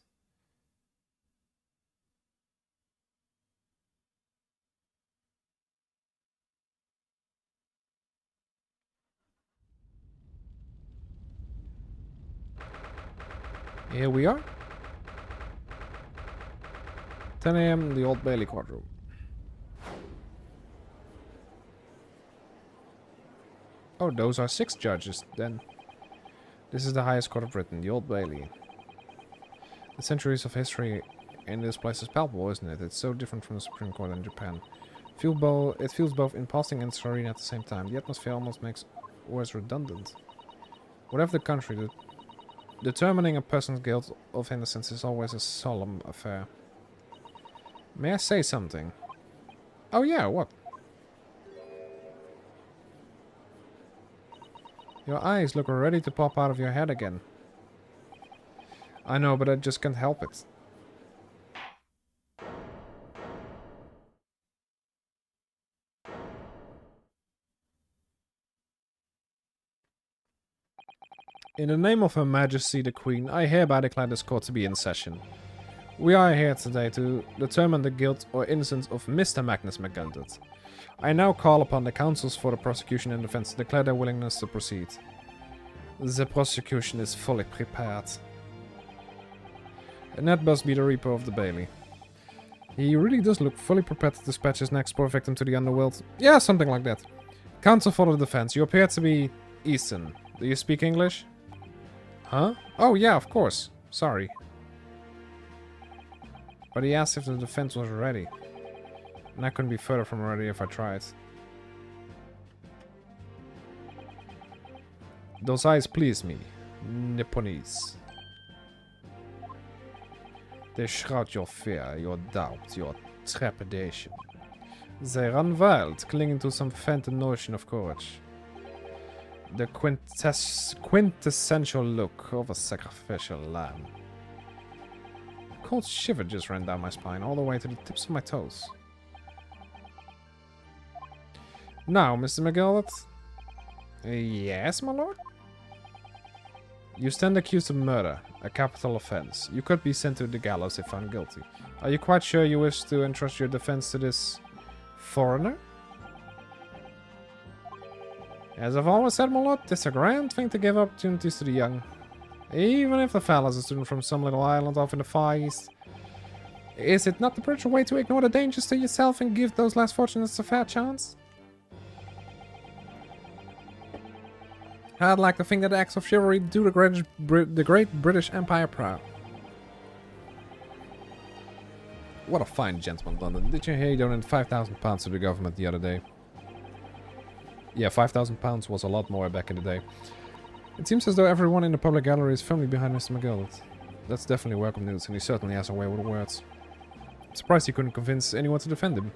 Here we are. 10 AM, the Old Bailey courtroom. Oh, those are 6 judges, then. This is the highest court of Britain, the Old Bailey. The centuries of history in this place is palpable, isn't it? It's so different from the Supreme Court in Japan. It feels both imposing and serene at the same time. The atmosphere almost makes words redundant. Whatever the country, determining a person's guilt of innocence is always a solemn affair. May I say something? Oh yeah, what? Your eyes look ready to pop out of your head again. I know, but I just can't help it. In the name of Her Majesty the Queen, I hereby declare this court to be in session. We are here today to determine the guilt or innocence of Mr. Magnus McGildet. I now call upon the counsels for the prosecution and defense to declare their willingness to proceed. The prosecution is fully prepared. And that must be the Reaper of the Bailey. He really does look fully prepared to dispatch his next poor victim to the underworld. Yeah, something like that. Counsel for the defense, you appear to be Eastern. Do you speak English? Huh? Oh yeah, of course. Sorry. But he asked if the defense was ready. And I couldn't be further from ready if I tried. Those eyes please me. Nipponese. They shroud your fear, your doubt, your trepidation. They run wild, clinging to some phantom notion of courage. The quintessential look of a sacrificial lamb. A cold shiver just ran down my spine, all the way to the tips of my toes. Now, Mr. McGillet. Yes, my lord? You stand accused of murder, a capital offense. You could be sent to the gallows if found guilty. Are you quite sure you wish to entrust your defense to this foreigner? As I've always said, my lord, it's a grand thing to give opportunities to the young. Even if the fella's a student from some little island off in the Far East. Is it not the spiritual way to ignore the dangers to yourself and give those less fortunate a fair chance? I'd like to think that acts of chivalry do the great British Empire proud. What a fine gentleman, London. Did you hear he donated £5,000 to the government the other day? Yeah, £5,000 was a lot more back in the day. It seems as though everyone in the public gallery is firmly behind Mr. McGill. That's definitely welcome news, and he certainly has a way with words. I'm surprised he couldn't convince anyone to defend him.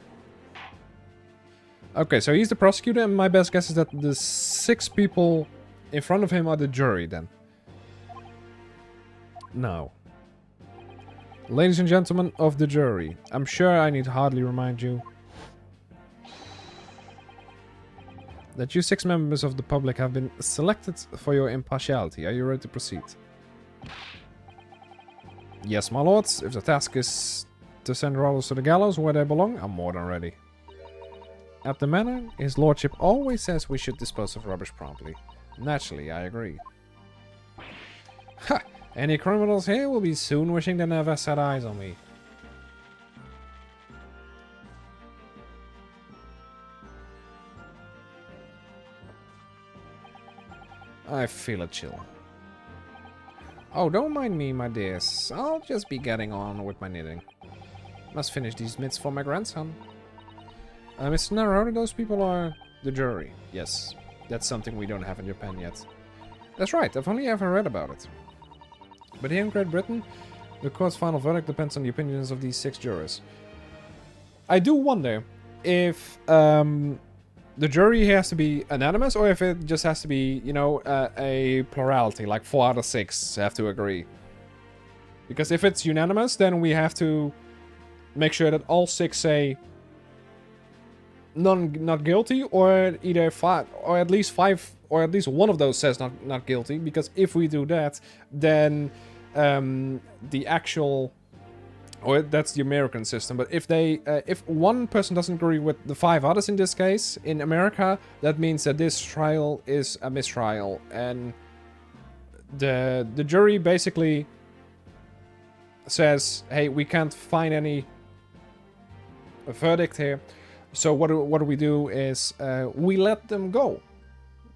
Okay, so he's the prosecutor, and my best guess is that the 6 people in front of him are the jury, then. Now, ladies and gentlemen of the jury, I'm sure I need hardly remind you that you 6 members of the public have been selected for your impartiality. Are you ready to proceed? Yes, my lords. If the task is to send robbers to the gallows where they belong, I'm more than ready. At the manor, his lordship always says we should dispose of rubbish promptly. Naturally, I agree. Ha! Any criminals here will be soon wishing they never set eyes on me. I feel a chill. Oh, don't mind me, my dears. I'll just be getting on with my knitting. Must finish these mitts for my grandson. Mr. Naruto, those people are the jury. Yes, that's something we don't have in Japan yet. That's right, I've only ever read about it. But here in Great Britain, the court's final verdict depends on the opinions of these 6 jurors. I do wonder if the jury has to be unanimous, or if it just has to be, you know, a plurality, like 4 out of 6 have to agree. Because if it's unanimous, then we have to make sure that all 6 say not guilty, or either 5, or at least 5, or at least one of those says not guilty. Because if we do that, then the actual, or that's the American system. But if they, if one person doesn't agree with the 5 others in this case in America, that means that this trial is a mistrial, and the jury basically says, "Hey, we can't find any verdict here." So what do we do is we let them go.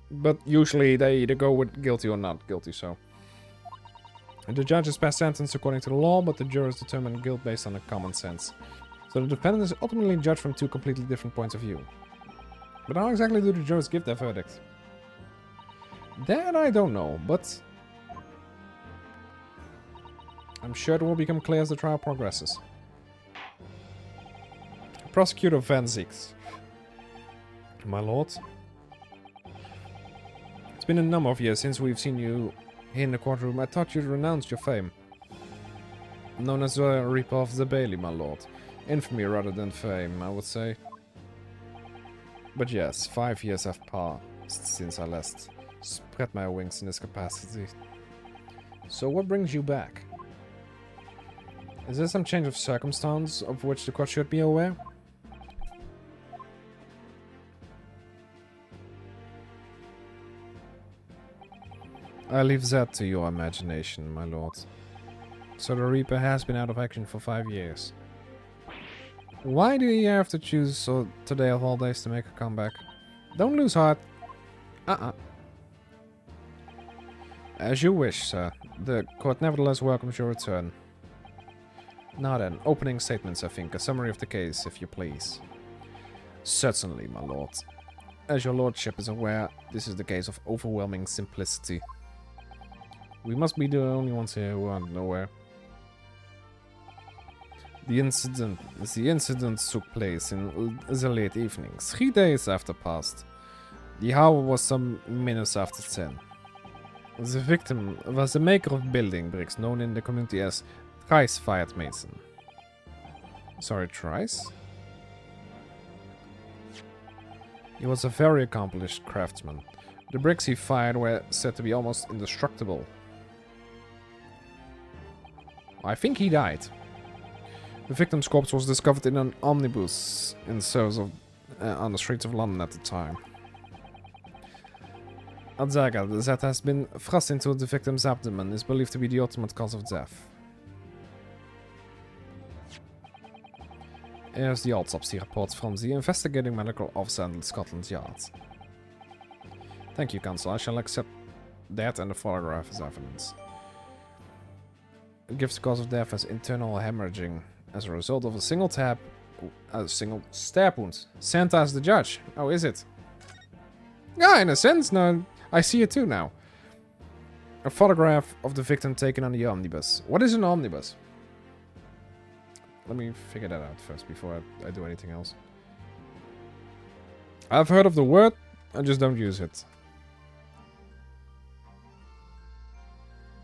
But usually they either go with guilty or not guilty, so. The judges pass sentence according to the law, but the jurors determine guilt based on a common sense. So the defendant is ultimately judged from 2 completely different points of view. But how exactly do the jurors give their verdict? That I don't know, but I'm sure it will become clear as the trial progresses. Prosecutor Van Zieks. My lord. It's been a number of years since we've seen you here in the courtroom. I thought you'd renounced your fame. Known as the Reaper of the Bailey, my lord. Infamy rather than fame, I would say. But yes, 5 years have passed since I last spread my wings in this capacity. So what brings you back? Is there some change of circumstance of which the court should be aware? I leave that to your imagination, my lord. So the Reaper has been out of action for 5 years. Why do you have to choose today of all days to make a comeback? Don't lose heart. As you wish, sir. The court nevertheless welcomes your return. Now then, opening statements, I think. A summary of the case, if you please. Certainly, my lord. As your lordship is aware, this is the case of overwhelming simplicity. We must be the only ones here who aren't aware. The incident took place in the late evening, 3 days after past. The hour was some minutes after 10. The victim was a maker of building bricks known in the community as Thrice-Fired Mason. Sorry, Thrice? He was a very accomplished craftsman. The bricks he fired were said to be almost indestructible. I think he died. The victim's corpse was discovered in an omnibus in the service of, on the streets of London at the time. A dagger that has been thrust into the victim's abdomen is believed to be the ultimate cause of death. Here's the autopsy report from the investigating medical officer at Scotland Yard. Thank you, Counsel. I shall accept that and the photograph as evidence. It gives the cause of death as internal hemorrhaging as a result of a single stab wound. Santa is the judge. Oh, is it? Yeah, in a sense, no. I see it too now. A photograph of the victim taken on the omnibus. What is an omnibus? Let me figure that out first before I do anything else. I've heard of the word, I just don't use it.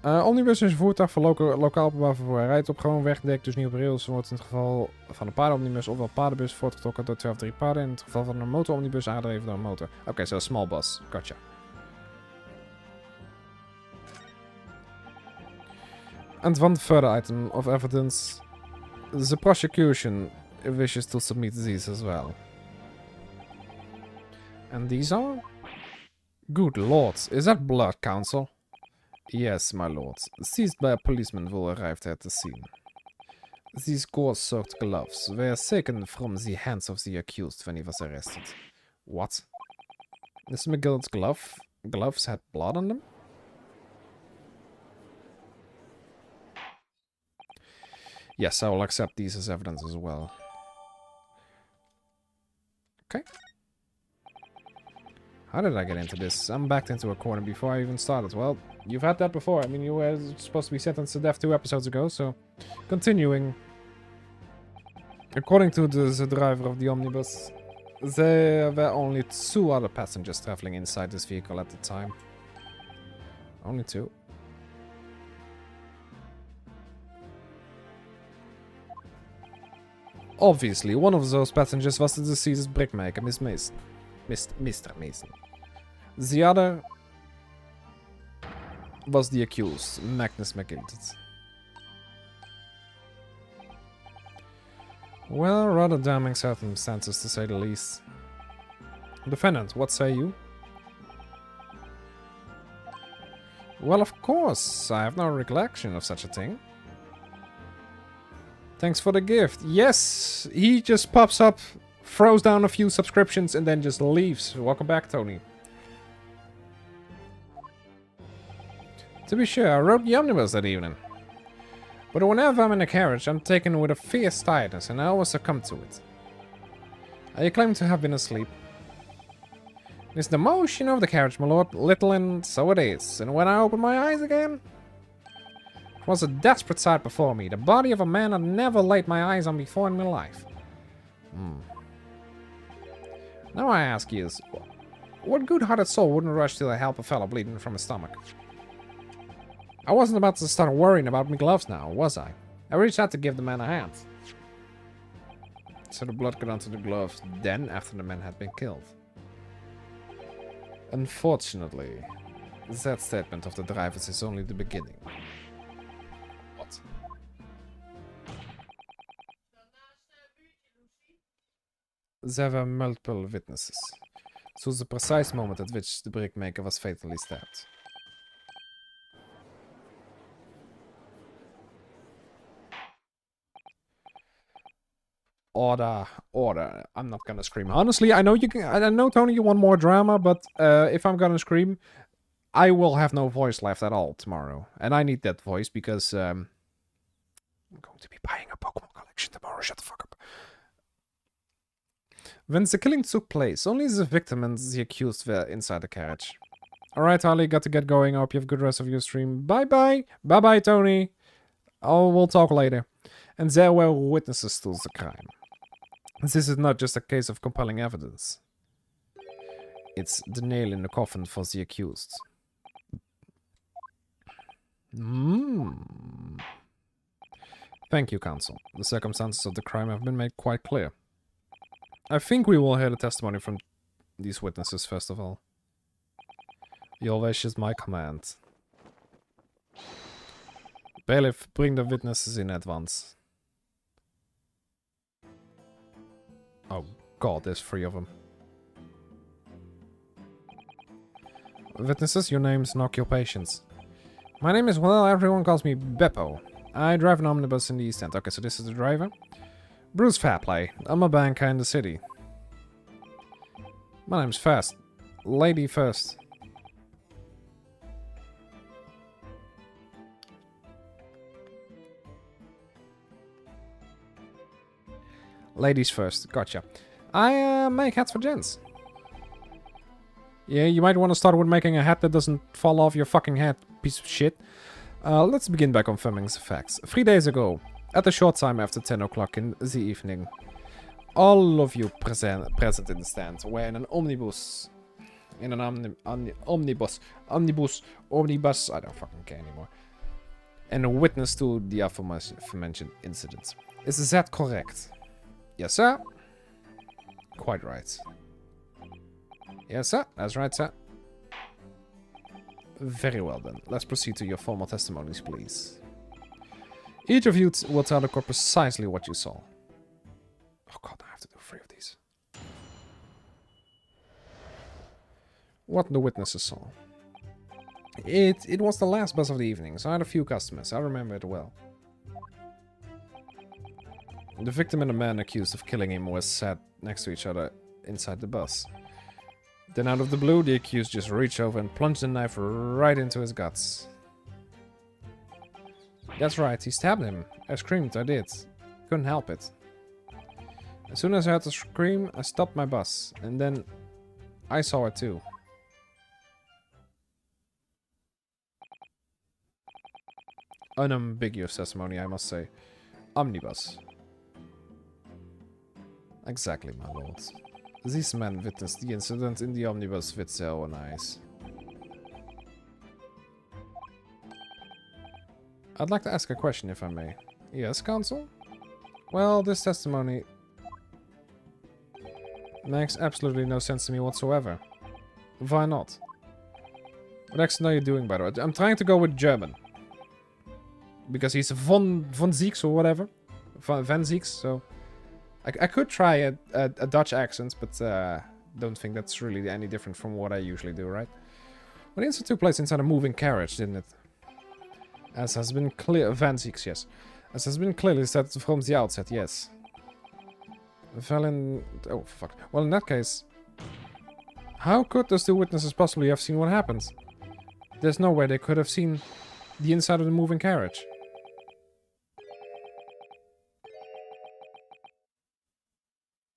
Omnibus is een voertuig voor lokaal openbaar vervoer. Hij rijdt op gewoon wegdek, dus niet op rails. Wordt in het geval van een paardenomnibus ofwel paardenbus voortgetrokken door 2 of 3 paarden. In het geval van een motoromnibus aangedreven door een motor. Oké, so a small bus. Gotcha. And one further item of evidence. The prosecution wishes to submit these as well. And these are? Good lord, is that blood, Counsel? Yes, my lord. Seized by a policeman who arrived at the scene. These gore-soaked gloves were taken from the hands of the accused when he was arrested. What? Miss McGill's gloves had blood on them? Yes, I will accept these as evidence as well. Okay. How did I get into this? I'm backed into a corner before I even started. Well, you've had that before. I mean, you were supposed to be sentenced to death 2 episodes ago, so... Continuing. According to the driver of the omnibus, there were only 2 other passengers traveling inside this vehicle at the time. Only 2. Obviously, one of those passengers was the deceased brickmaker, Miss Mason. Mr. Mason. The other was the accused, Magnus McGinty. Well, rather damning circumstances to say the least. Defendant, what say you? Well, of course, I have no recollection of such a thing. Thanks for the gift. Yes, he just pops up, throws down a few subscriptions, and then just leaves. Welcome back, Tony. To be sure, I rode the omnibus that evening. But whenever I'm in a carriage, I'm taken with a fierce tiredness, and I always succumb to it. I claim to have been asleep. It's the motion of the carriage, my lord, little, and so it is. And when I opened my eyes again, it was a desperate sight before me. The body of a man I'd never laid my eyes on before in my life. Now I ask you, what good-hearted soul wouldn't rush to help a fellow bleeding from his stomach? I wasn't about to start worrying about my gloves now, was I? I reached out to give the man a hand. So the blood got onto the gloves then, after the man had been killed. Unfortunately, that statement of the drivers is only the beginning. What? There were multiple witnesses. So the precise moment at which the brickmaker was fatally stabbed. Order. I'm not gonna scream. Honestly, I know you can. I know, Tony, you want more drama, but if I'm gonna scream, I will have no voice left at all tomorrow, and I need that voice because I'm going to be buying a Pokemon collection tomorrow. Shut the fuck up. When the killing took place, only the victim and the accused were inside the carriage. All right, Harley, got to get going. I hope you have a good rest of your stream. Bye bye. Bye bye, Tony. Oh, we'll talk later. And there were witnesses to the crime. This is not just a case of compelling evidence. It's the nail in the coffin for the accused. Thank you, counsel. The circumstances of the crime have been made quite clear. I think we will hear the testimony from these witnesses first of all. Your wish is my command. Bailiff, bring the witnesses in at once. Oh god, there's 3 of them. Witnesses, your names and occupations. My name is, well, everyone calls me Beppo. I drive an omnibus in the East End. Okay, so this is the driver. Bruce Fairplay. I'm a banker in the city. My name's First. Lady First. Ladies first. Gotcha. I make hats for gents. Yeah, you might want to start with making a hat that doesn't fall off your fucking head, piece of shit. Let's begin by confirming the facts. 3 days ago, at a short time after 10 o'clock in the evening, all of you present in the stand were in an omnibus. In an omnibus, I don't fucking care anymore. And a witness to the aforementioned incident. Is that correct? Yes, sir. Quite right. Yes, sir. That's right, sir. Very well, then. Let's proceed to your formal testimonies, please. Each of you will tell the court precisely what you saw. Oh god, I have to do 3 of these. What the witnesses saw. It was the last bus of the evening, so I had a few customers. I remember it well. The victim and the man accused of killing him was sat next to each other inside the bus. Then out of the blue, the accused just reached over and plunged the knife right into his guts. That's right, he stabbed him. I screamed, I did. Couldn't help it. As soon as I heard the scream, I stopped my bus. And then I saw it too. Unambiguous testimony, I must say. Omnibus. Exactly, my lord. These men witnessed the incident in the omnibus with their own eyes. I'd like to ask a question, if I may. Yes, counsel? Well, this testimony makes absolutely no sense to me whatsoever. Why not? What accent are you doing, by the way? I'm trying to go with German. Because he's von Zieks or whatever. Van Zieks, so... I could try a Dutch accent, but don't think that's really any different from what I usually do, right? Well, the incident took place inside a moving carriage, didn't it? As has been clear... Van Zieks, yes. As has been clearly said from the outset, yes. Fell in... Oh, fuck. Well, in that case... How could those 2 witnesses possibly have seen what happened? There's no way they could have seen the inside of the moving carriage.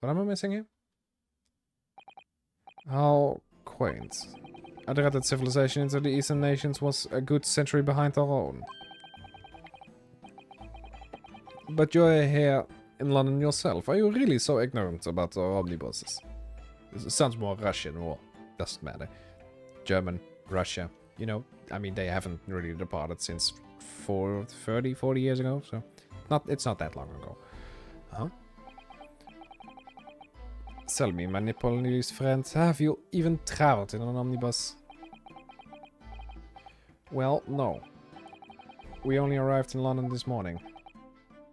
What am I missing here? How quaint. I read that civilization into the Eastern nations was a good century behind our own. But you're here in London yourself. Are you really so ignorant about our omnibuses? It sounds more Russian, or doesn't matter. German, Russia. You know, I mean, they haven't really departed since 40 years ago, so it's not that long ago. Huh? Tell me, my Nepalese friend, have you even traveled in an omnibus? Well, no. We only arrived in London this morning.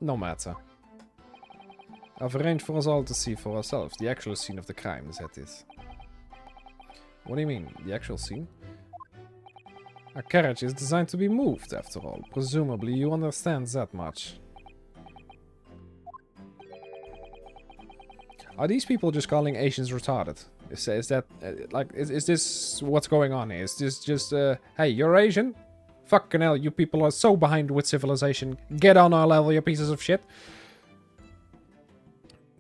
No matter. I've arranged for us all to see for ourselves the actual scene of the crime, that is. What do you mean, the actual scene? Our carriage is designed to be moved, after all. Presumably you understand that much. Are these people just calling Asians retarded? Is that, is this what's going on here? Is this just, hey, you're Asian? Fucking hell, you people are so behind with civilization. Get on our level, you pieces of shit.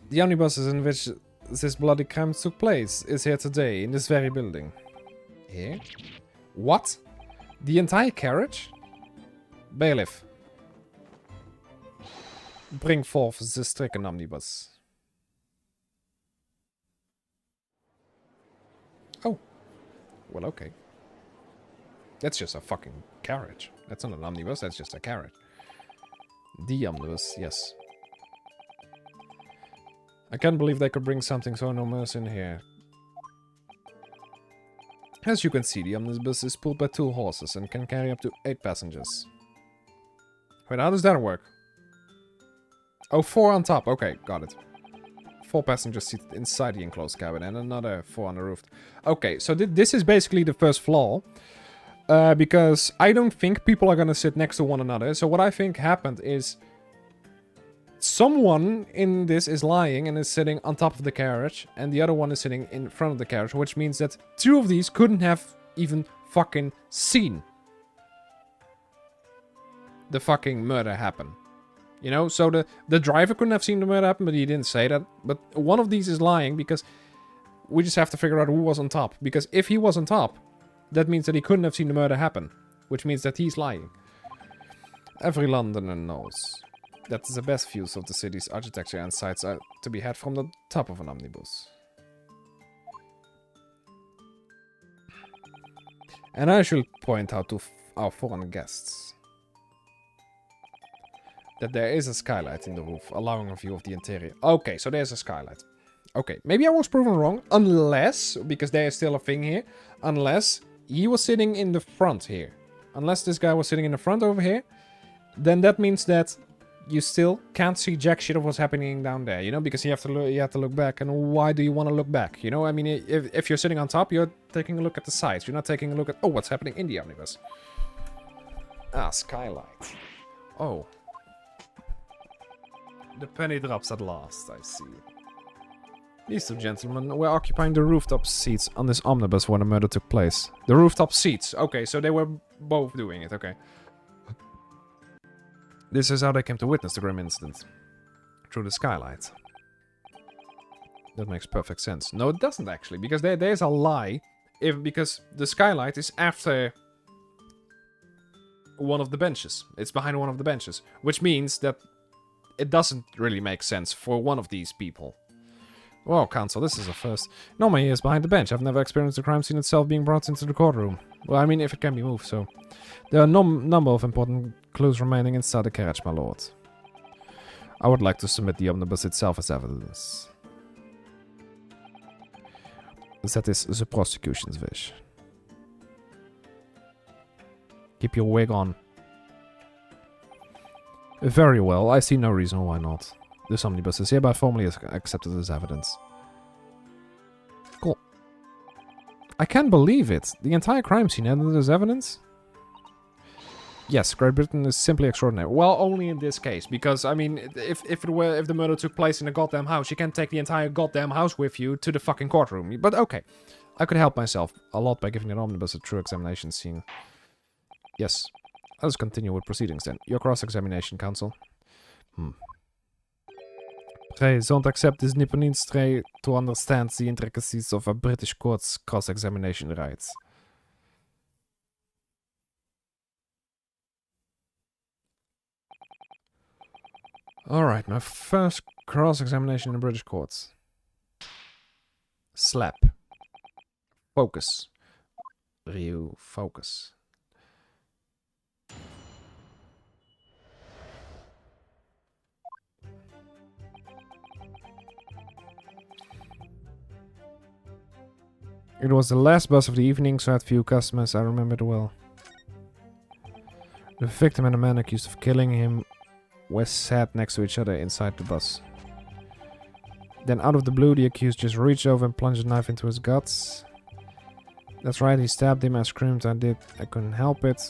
The omnibuses in which this bloody crime took place is here today, in this very building. Here? What? The entire carriage? Bailiff. Bring forth the stricken omnibus. Oh. Well, okay. That's just a fucking carriage. That's not an omnibus, that's just a carriage. The omnibus, yes. I can't believe they could bring something so enormous in here. As you can see, the omnibus is pulled by 2 horses and can carry up to 8 passengers. Wait, how does that work? Oh, 4 on top. Okay, got it. 4 passengers seated inside the enclosed cabin and another 4 on the roof. Okay, so this is basically the first flaw. Because I don't think people are gonna sit next to one another. So what I think happened is... someone in this is lying and is sitting on top of the carriage. And the other one is sitting in front of the carriage. Which means that 2 of these couldn't have even fucking seen the fucking murder happen. You know, so the driver couldn't have seen the murder happen, but he didn't say that. But one of these is lying because we just have to figure out who was on top. Because if he was on top, that means that he couldn't have seen the murder happen. Which means that he's lying. Every Londoner knows that the best views of the city's architecture and sights are to be had from the top of an omnibus. And I should point out to our foreign guests that there is a skylight in the roof, allowing a view of the interior. Okay, so there's a skylight. Okay, maybe I was proven wrong, unless, because there is still a thing here, unless he was sitting in the front here. Unless this guy was sitting in the front over here, then that means that you still can't see jack shit of what's happening down there, you know, because you have to look back. And why do you want to look back? You know, I mean, if you're sitting on top, you're taking a look at the sides. You're not taking a look at, oh, what's happening in the omnibus. Ah, skylight. Oh. The penny drops at last, I see. These two gentlemen were occupying the rooftop seats on this omnibus when the murder took place. The rooftop seats. Okay, so they were both doing it, okay. This is how they came to witness the grim incident. Through the skylight. That makes perfect sense. No, it doesn't actually, because there's a lie. Because the skylight is after one of the benches. It's behind one of the benches. Which means that it doesn't really make sense for one of these people. Well, counsel, this is a first. Normally he is behind the bench. I've never experienced the crime scene itself being brought into the courtroom. Well, I mean, if it can be moved, so... There are a number of important clues remaining inside the carriage, my lord. I would like to submit the omnibus itself as evidence. That is the prosecution's wish. Keep your wig on. Very well, I see no reason why not. This omnibus is hereby formally accepted as evidence. Cool. I can't believe it. The entire crime scene ended as evidence? Yes, Great Britain is simply extraordinary. Well, only in this case, because I mean, if the murder took place in a goddamn house, you can't take the entire goddamn house with you to the fucking courtroom. But okay, I could help myself a lot by giving an omnibus a true examination scene. Yes, let's continue with proceedings then. Your cross-examination, counsel. Pray, don't accept this Nipponese tray to understand the intricacies of a British court's cross-examination rights. Alright, my first cross-examination in the British courts. Slap. Focus. Ryu, focus. It was the last bus of the evening, so I had few customers. I remember it well. The victim and the man accused of killing him were sat next to each other inside the bus. Then out of the blue, the accused just reached over and plunged a knife into his guts. That's right, he stabbed him. I screamed. I couldn't help it.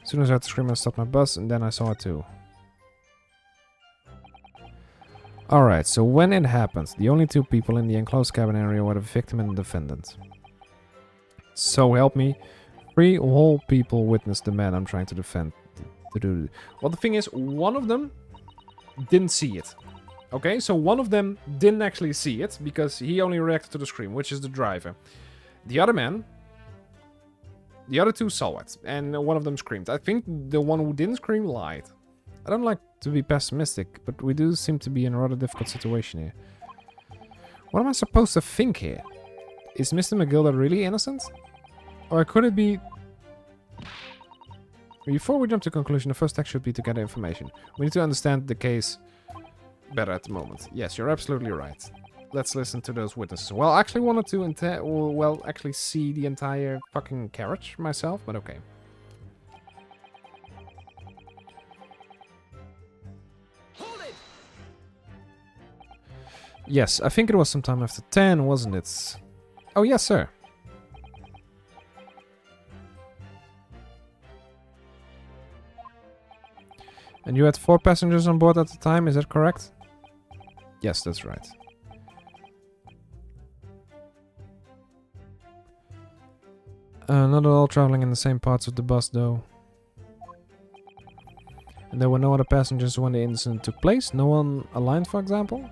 As soon as I heard the scream, I stopped my bus, and then I saw it too. Alright, so when it happened, the only two people in the enclosed cabin area were the victim and the defendant. So help me, 3 whole people witnessed the man I'm trying to defend. Well, the thing is, one of them didn't see it. Okay, so one of them didn't actually see it, because he only reacted to the scream, which is the driver. The other man, the other 2 saw it, and one of them screamed. I think the one who didn't scream lied. I don't like to be pessimistic, but we do seem to be in a rather difficult situation here. What am I supposed to think here? Is Mr. McGilda really innocent? Or could it be... Before we jump to conclusion, the first step should be to gather information. We need to understand the case better at the moment. Yes, you're absolutely right. Let's listen to those witnesses. Well, I actually wanted to actually see the entire fucking carriage myself, but okay. Hold it! Yes, I think it was sometime after 10, wasn't it? Oh, yes, sir. And you had 4 passengers on board at the time, is that correct? Yes, that's right. Not all traveling in the same parts of the bus, though. And There were no other passengers when the incident took place. No one aligned, for example.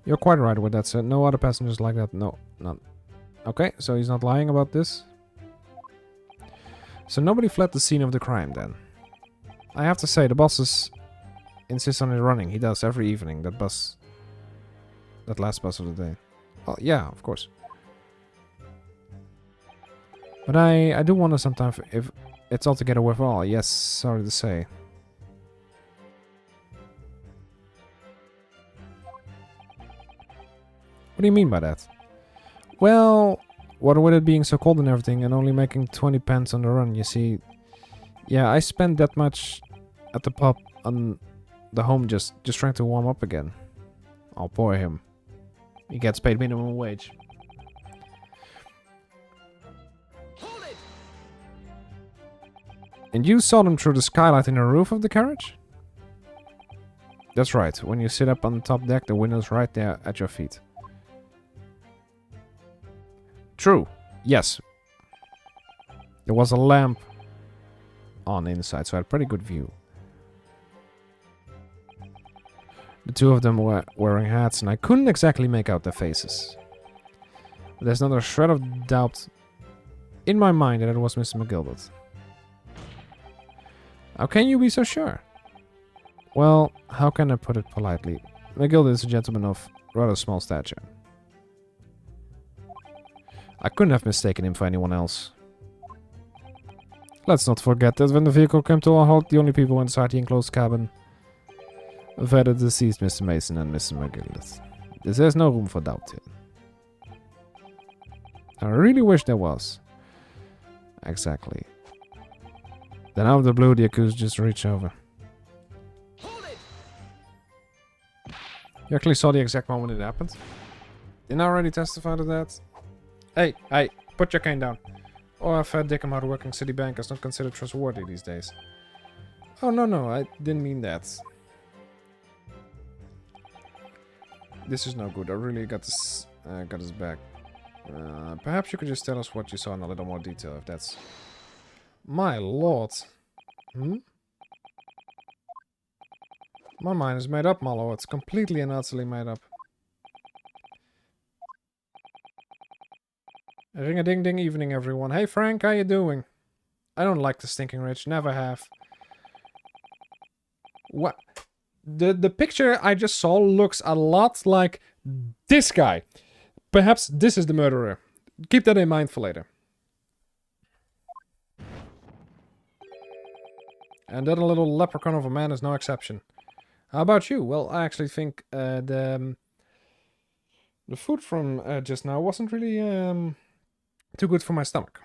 You're quite right with that, sir. No other passengers like that. No, none. Okay, so he's not lying about this. So nobody fled the scene of the crime then. I have to say, the bosses insist on it running. He does every evening. That bus. That last bus of the day. Well, yeah, of course. But I do wonder sometimes if it's altogether worthwhile. Yes, sorry to say. What do you mean by that? Well, what with it being so cold and everything and only making 20 pence on the run, you see. Yeah, I spent that much at the pub on the home just trying to warm up again. Oh, poor him. He gets paid minimum wage. Hold it! And you saw them through the skylight in the roof of the carriage? That's right. When you sit up on the top deck, the window's right there at your feet. True. Yes. There was a lamp on the inside, so I had a pretty good view. The two of them were wearing hats, and I couldn't exactly make out their faces. But there's not a shred of doubt in my mind that it was Mr. McGilbert. How can you be so sure? Well, how can I put it politely? McGilbert is a gentleman of rather small stature. I couldn't have mistaken him for anyone else. Let's not forget that when the vehicle came to a halt, the only people inside the enclosed cabin were the deceased Mr. Mason and Mr. McGillis. There's no room for doubt here. I really wish there was. Exactly. Then out of the blue, the accused just reached over. Hold it! You actually saw the exact moment it happened? Didn't I already testify to that? Hey, put your cane down. Or if Dickham hard-working city bank is not considered trustworthy these days. Oh, no, I didn't mean that. This is no good. I really got his back. Perhaps you could just tell us what you saw in a little more detail, if that's... My lord. My mind is made up, my lord. It's completely and utterly made up. Ring-a-ding-ding evening, everyone. Hey, Frank, how you doing? I don't like the stinking rich. Never have. What? The picture I just saw looks a lot like this guy. Perhaps this is the murderer. Keep that in mind for later. And that little leprechaun of a man is no exception. How about you? Well, I actually think the food from just now wasn't really too good for my stomach.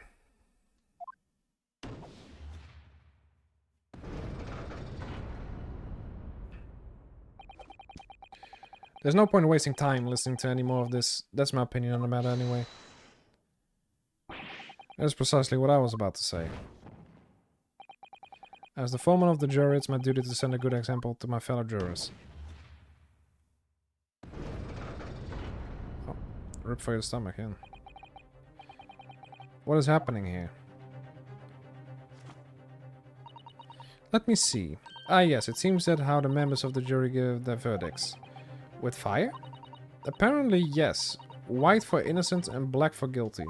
There's no point in wasting time listening to any more of this. That's my opinion on the matter anyway. That's precisely what I was about to say. As the foreman of the jury, it's my duty to send a good example to my fellow jurors. Oh, rip for your stomach, yeah. What is happening here? Let me see. Ah yes, it seems that how the members of the jury give their verdicts. With fire? Apparently yes. White for innocent and black for guilty.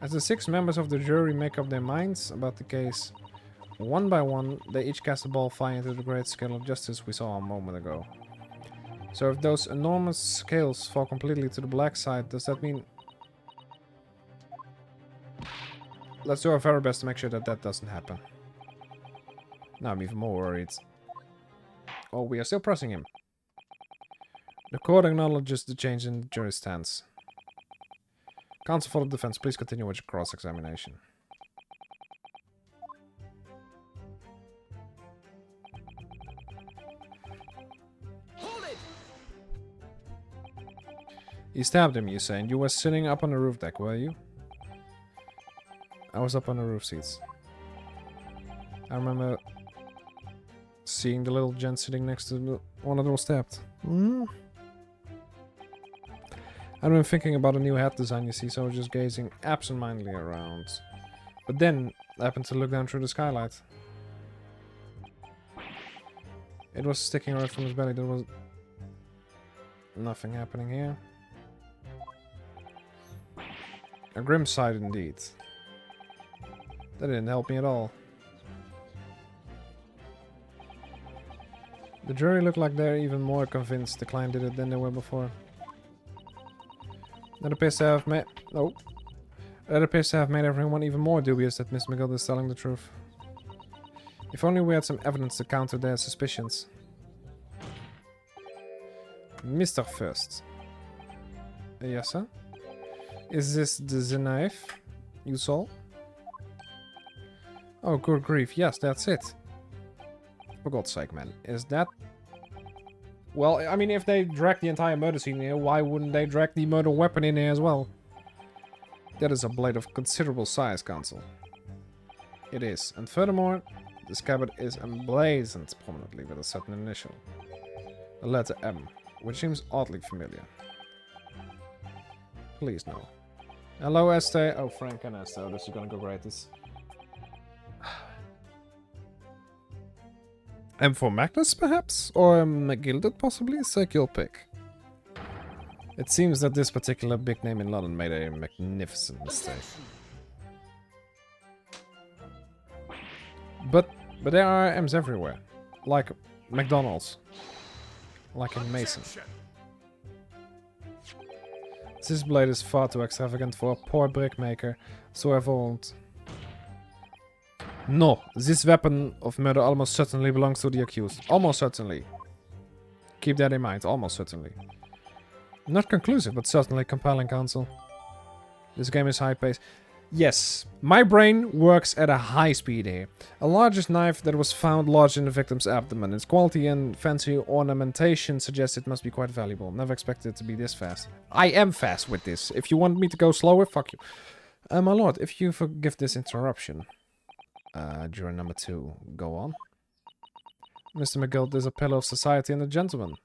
As the 6 members of the jury make up their minds about the case, one by one, they each cast a ball of fire into the great scale of justice we saw a moment ago. So if those enormous scales fall completely to the black side, does that mean... Let's do our very best to make sure that that doesn't happen. Now I'm even more worried. Oh, we are still pressing him. The court acknowledges the change in the jury's stance. Counsel for the defense, please continue with your cross-examination. Hold it! He stabbed him, you say, and you were sitting up on the roof deck, were you? I was up on the roof seats. I remember seeing the little gent sitting next to the one that was stabbed. I've been thinking about a new hat design, you see, so I was just gazing absentmindedly around. But then I happened to look down through the skylight. It was sticking right from his belly. There was nothing happening here. A grim sight indeed. That didn't help me at all. The jury looked like they're even more convinced the client did it than they were before. That appears to have made... Oh. That appears to have made everyone even more dubious that Miss McGill is telling the truth. If only we had some evidence to counter their suspicions. Mr. First. Yes, sir? Is this the knife you saw? Oh, good grief. Yes, that's it. For God's sake, man. Is that... Well, I mean, if they drag the entire murder scene here, why wouldn't they drag the murder weapon in here as well? That is a blade of considerable size, Counsel. It is. And furthermore, the scabbard is emblazoned prominently with a certain initial. The letter M, which seems oddly familiar. Please, no. Hello, Esther. Oh, Frank and Esther. This is gonna go great. This... M for Magnus, perhaps? Or McGilded, possibly? Take your pick. It seems that this particular big name in London made a magnificent mistake. But there are M's everywhere. Like McDonald's. Like in Mason. This blade is far too extravagant for a poor brickmaker, so I've owned. No, this weapon of murder almost certainly belongs to the accused. Almost certainly. Keep that in mind, almost certainly. Not conclusive, but certainly compelling, Counsel. This game is high-paced. Yes, my brain works at a high speed here. A largest knife that was found lodged in the victim's abdomen. Its quality and fancy ornamentation suggests it must be quite valuable. Never expected it to be this fast. I am fast with this. If you want me to go slower, fuck you. My lord, if you forgive this interruption. Juror number 2, go on. Mr. McGill is a pillar of society and a gentleman.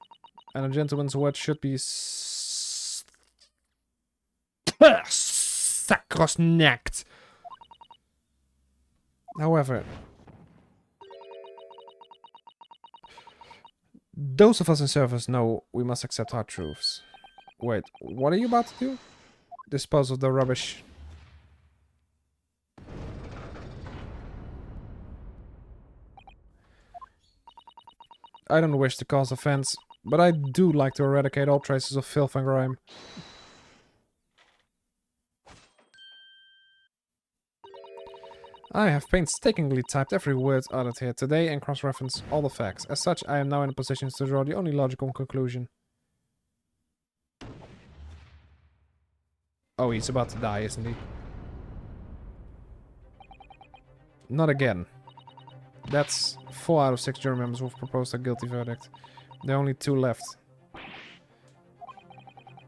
And a gentleman's word should be sacrosanct. However, those of us in service know we must accept hard truths. Wait, what are you about to do? Dispose of the rubbish. I don't wish to cause offense, but I do like to eradicate all traces of filth and grime. I have painstakingly typed every word uttered here today and cross-referenced all the facts. As such, I am now in a position to draw the only logical conclusion. Oh, he's about to die, isn't he? Not again. That's 4 out of 6 jury members who've proposed a guilty verdict. There are only 2 left.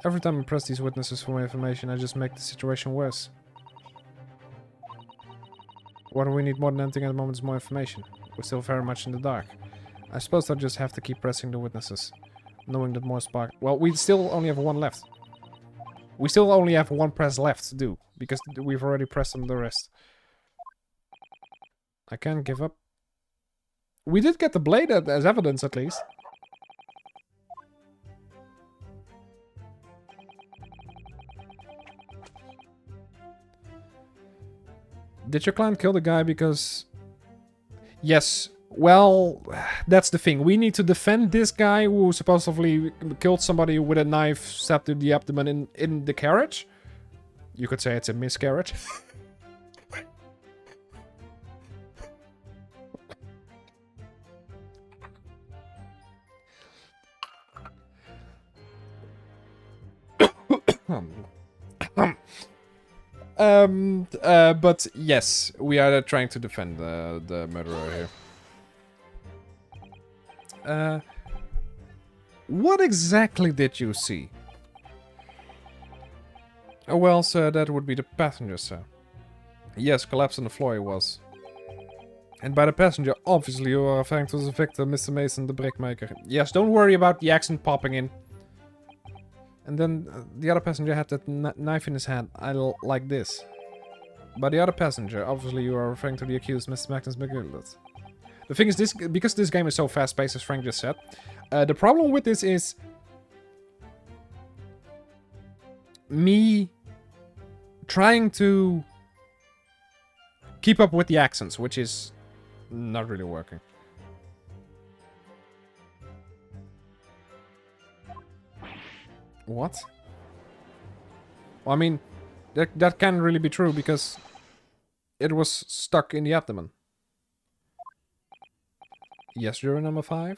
Every time I press these witnesses for more information, I just make the situation worse. What we need more than anything at the moment is more information. We're still very much in the dark. I suppose I'll just have to keep pressing the witnesses, knowing that more spark... Well, we still only have 1 left. We still only have 1 press left to do, because we've already pressed on the rest. I can't give up. We did get the blade as evidence, at least. Did your client kill the guy because... Yes. Well, that's the thing. We need to defend this guy who supposedly killed somebody with a knife stabbed to the abdomen in the carriage. You could say it's a miscarriage. But yes, we are trying to defend the murderer here. What exactly did you see? Oh well, sir, that would be the passenger, sir. Yes, collapsed on the floor he was. And by the passenger, obviously you are referring to the victim, Mr. Mason, the brickmaker. Yes, don't worry about the accent popping in. And then the other passenger had that knife in his hand, like this. By the other passenger, obviously you are referring to the accused, Mr. Magnus McGill. The thing is, because this game is so fast-paced, as Frank just said, the problem with this is me trying to keep up with the accents, which is not really working. What? Well, I mean, that can't really be true because it was stuck in the abdomen. Yes, juror number 5.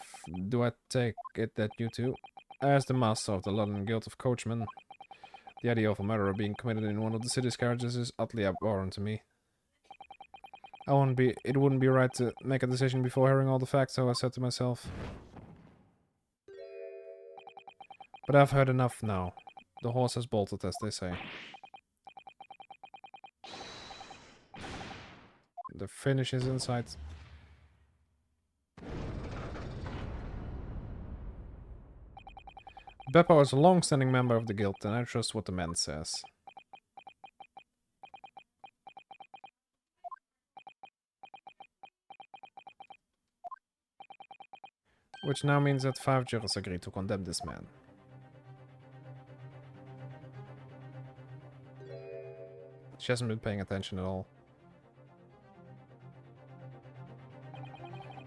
Do I take it that you two, as the master of the London Guild of Coachmen, the idea of a murder being committed in one of the city's carriages is utterly abhorrent to me. It wouldn't be right to make a decision before hearing all the facts, so I said to myself. But I've heard enough now. The horse has bolted, as they say. The finish is in sight. Beppo is a long-standing member of the guild, and I trust what the man says. Which now means that 5 jurors agree to condemn this man. She hasn't been paying attention at all.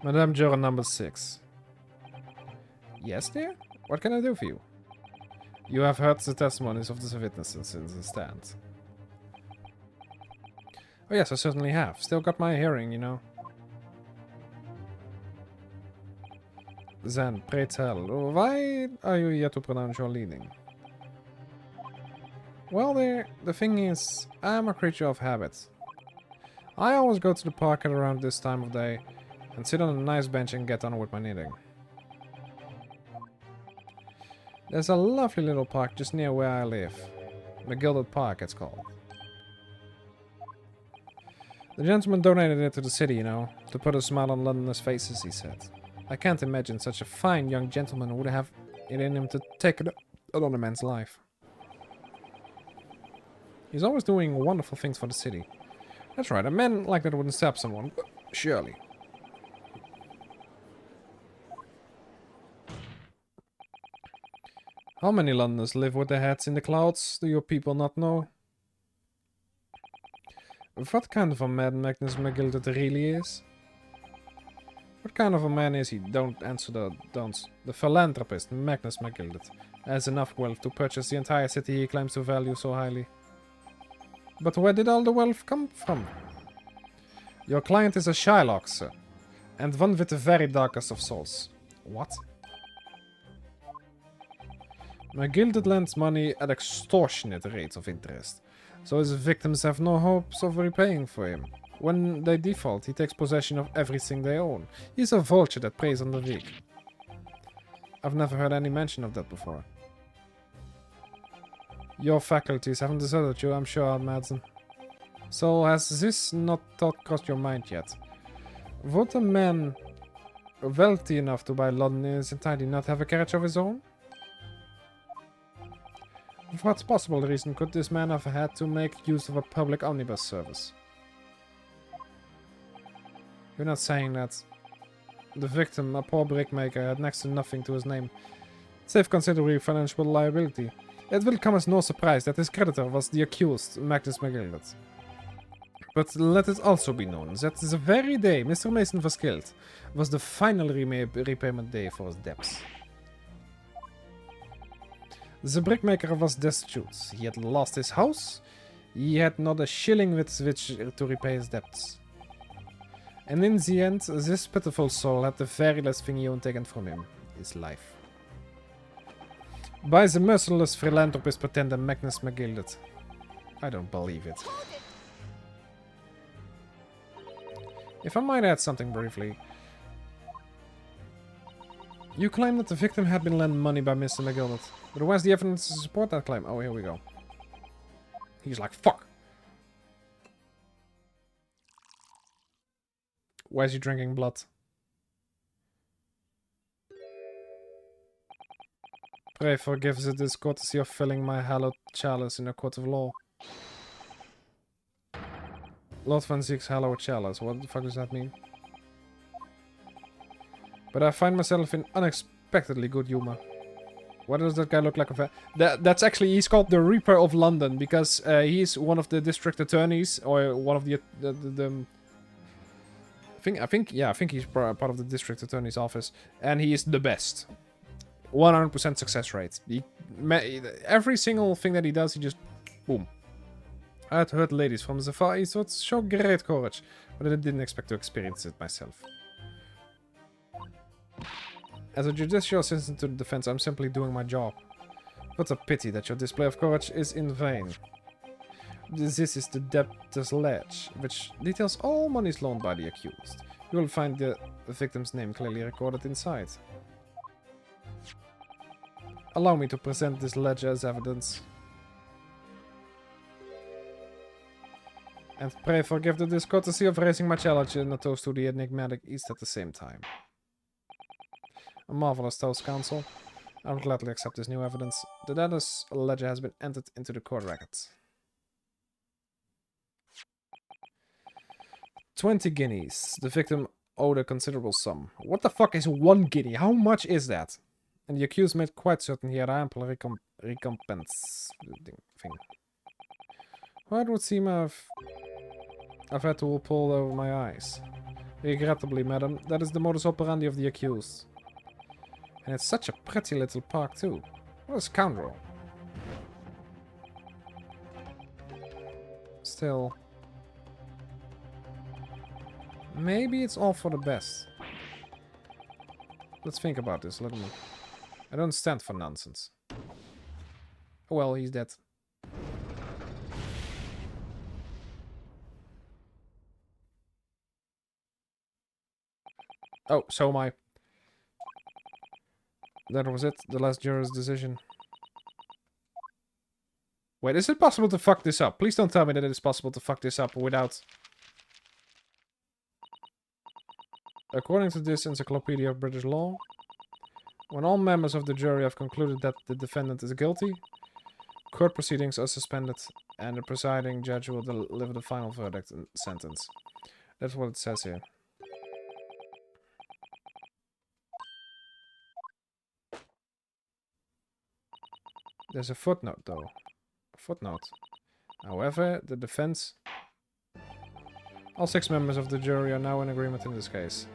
Madame Juror number 6. Yes, dear? What can I do for you? You have heard the testimonies of the witnesses in the stand. Oh yes, I certainly have. Still got my hearing, you know. Then, pray tell, why are you here to pronounce your leading? Well, the thing is, I'm a creature of habit. I always go to the park at around this time of day and sit on a nice bench and get on with my knitting. There's a lovely little park just near where I live. The Gilded Park, it's called. The gentleman donated it to the city, you know, to put a smile on Londoners' faces, he said. I can't imagine such a fine young gentleman would have it in him to take another man's life. He's always doing wonderful things for the city. That's right, a man like that wouldn't stab someone, surely. How many Londoners live with their heads in the clouds? Do your people not know? What kind of a man Magnus McGilded really is? What kind of a man is he? Don't answer the don'ts. The philanthropist, Magnus McGilded, has enough wealth to purchase the entire city he claims to value so highly. But where did all the wealth come from? Your client is a Shylock, sir, and one with the very darkest of souls. What? McGilded lends money at extortionate rates of interest, so his victims have no hopes of repaying for him. When they default, he takes possession of everything they own. He's a vulture that preys on the weak. I've never heard any mention of that before. Your faculties haven't deserted you, I'm sure, Madsen. So has this not thought crossed your mind yet? Would a man wealthy enough to buy London in its entirety not have a carriage of his own? For what possible reason could this man have had to make use of a public omnibus service? You're not saying that the victim, a poor brickmaker, had next to nothing to his name, save considerable financial liability. It will come as no surprise that his creditor was the accused, Magnus McGilded. But let it also be known that the very day Mr. Mason was killed was the final repayment day for his debts. The brickmaker was destitute. He had lost his house. He had not a shilling with which to repay his debts. And in the end, this pitiful soul had the very last thing he owned taken from him, his life. By the merciless philanthropist pretender Magnus McGilded. I don't believe it. If I might add something briefly. You claim that the victim had been lent money by Mr. McGilded. But where's the evidence to support that claim? Oh, here we go. He's like, fuck. Why is he drinking blood? Pray forgive the discourtesy of filling my hallowed chalice in a court of law. Lord Van Ziek's hallowed chalice. What the fuck does that mean? But I find myself in unexpectedly good humor. Why does that guy look like a that's actually, he's called the Reaper of London because he's one of the district attorneys, or one of the I think he's part of the district attorney's office, and he is the best. 100% success rate. Every single thing that he does, he just boom. I had heard ladies from the Far East would show great courage, but I didn't expect to experience it myself. As a judicial assistant to the defense, I'm simply doing my job. What a pity that your display of courage is in vain. This is the debtor's ledge, which details all monies loaned by the accused. You will find the victim's name clearly recorded inside. Allow me to present this ledger as evidence. And pray forgive the discourtesy of raising my challenge in a toast to the enigmatic East at the same time. A marvelous toast, counsel. I will gladly accept this new evidence. The debtor's ledger has been entered into the court records. 20 guineas. The victim owed a considerable sum. What the fuck is 1 guinea? How much is that? And the accused made quite certain he had ample recompense thing. Well, it would seem I've had to pull over my eyes. Regrettably, madam, that is the modus operandi of the accused. And it's such a pretty little park, too. What a scoundrel. Still. Maybe it's all for the best. Let's think about this a little bit. I don't stand for nonsense. Well, he's dead. Oh, so am I. That was it. The last juror's decision. Wait, is it possible to fuck this up? Please don't tell me that it is possible to fuck this up without... According to this encyclopedia of British law, when all members of the jury have concluded that the defendant is guilty, court proceedings are suspended and the presiding judge will deliver the final verdict and sentence. That's what it says here. There's a footnote, though. Footnote. However, the defense... All 6 members of the jury are now in agreement in this case.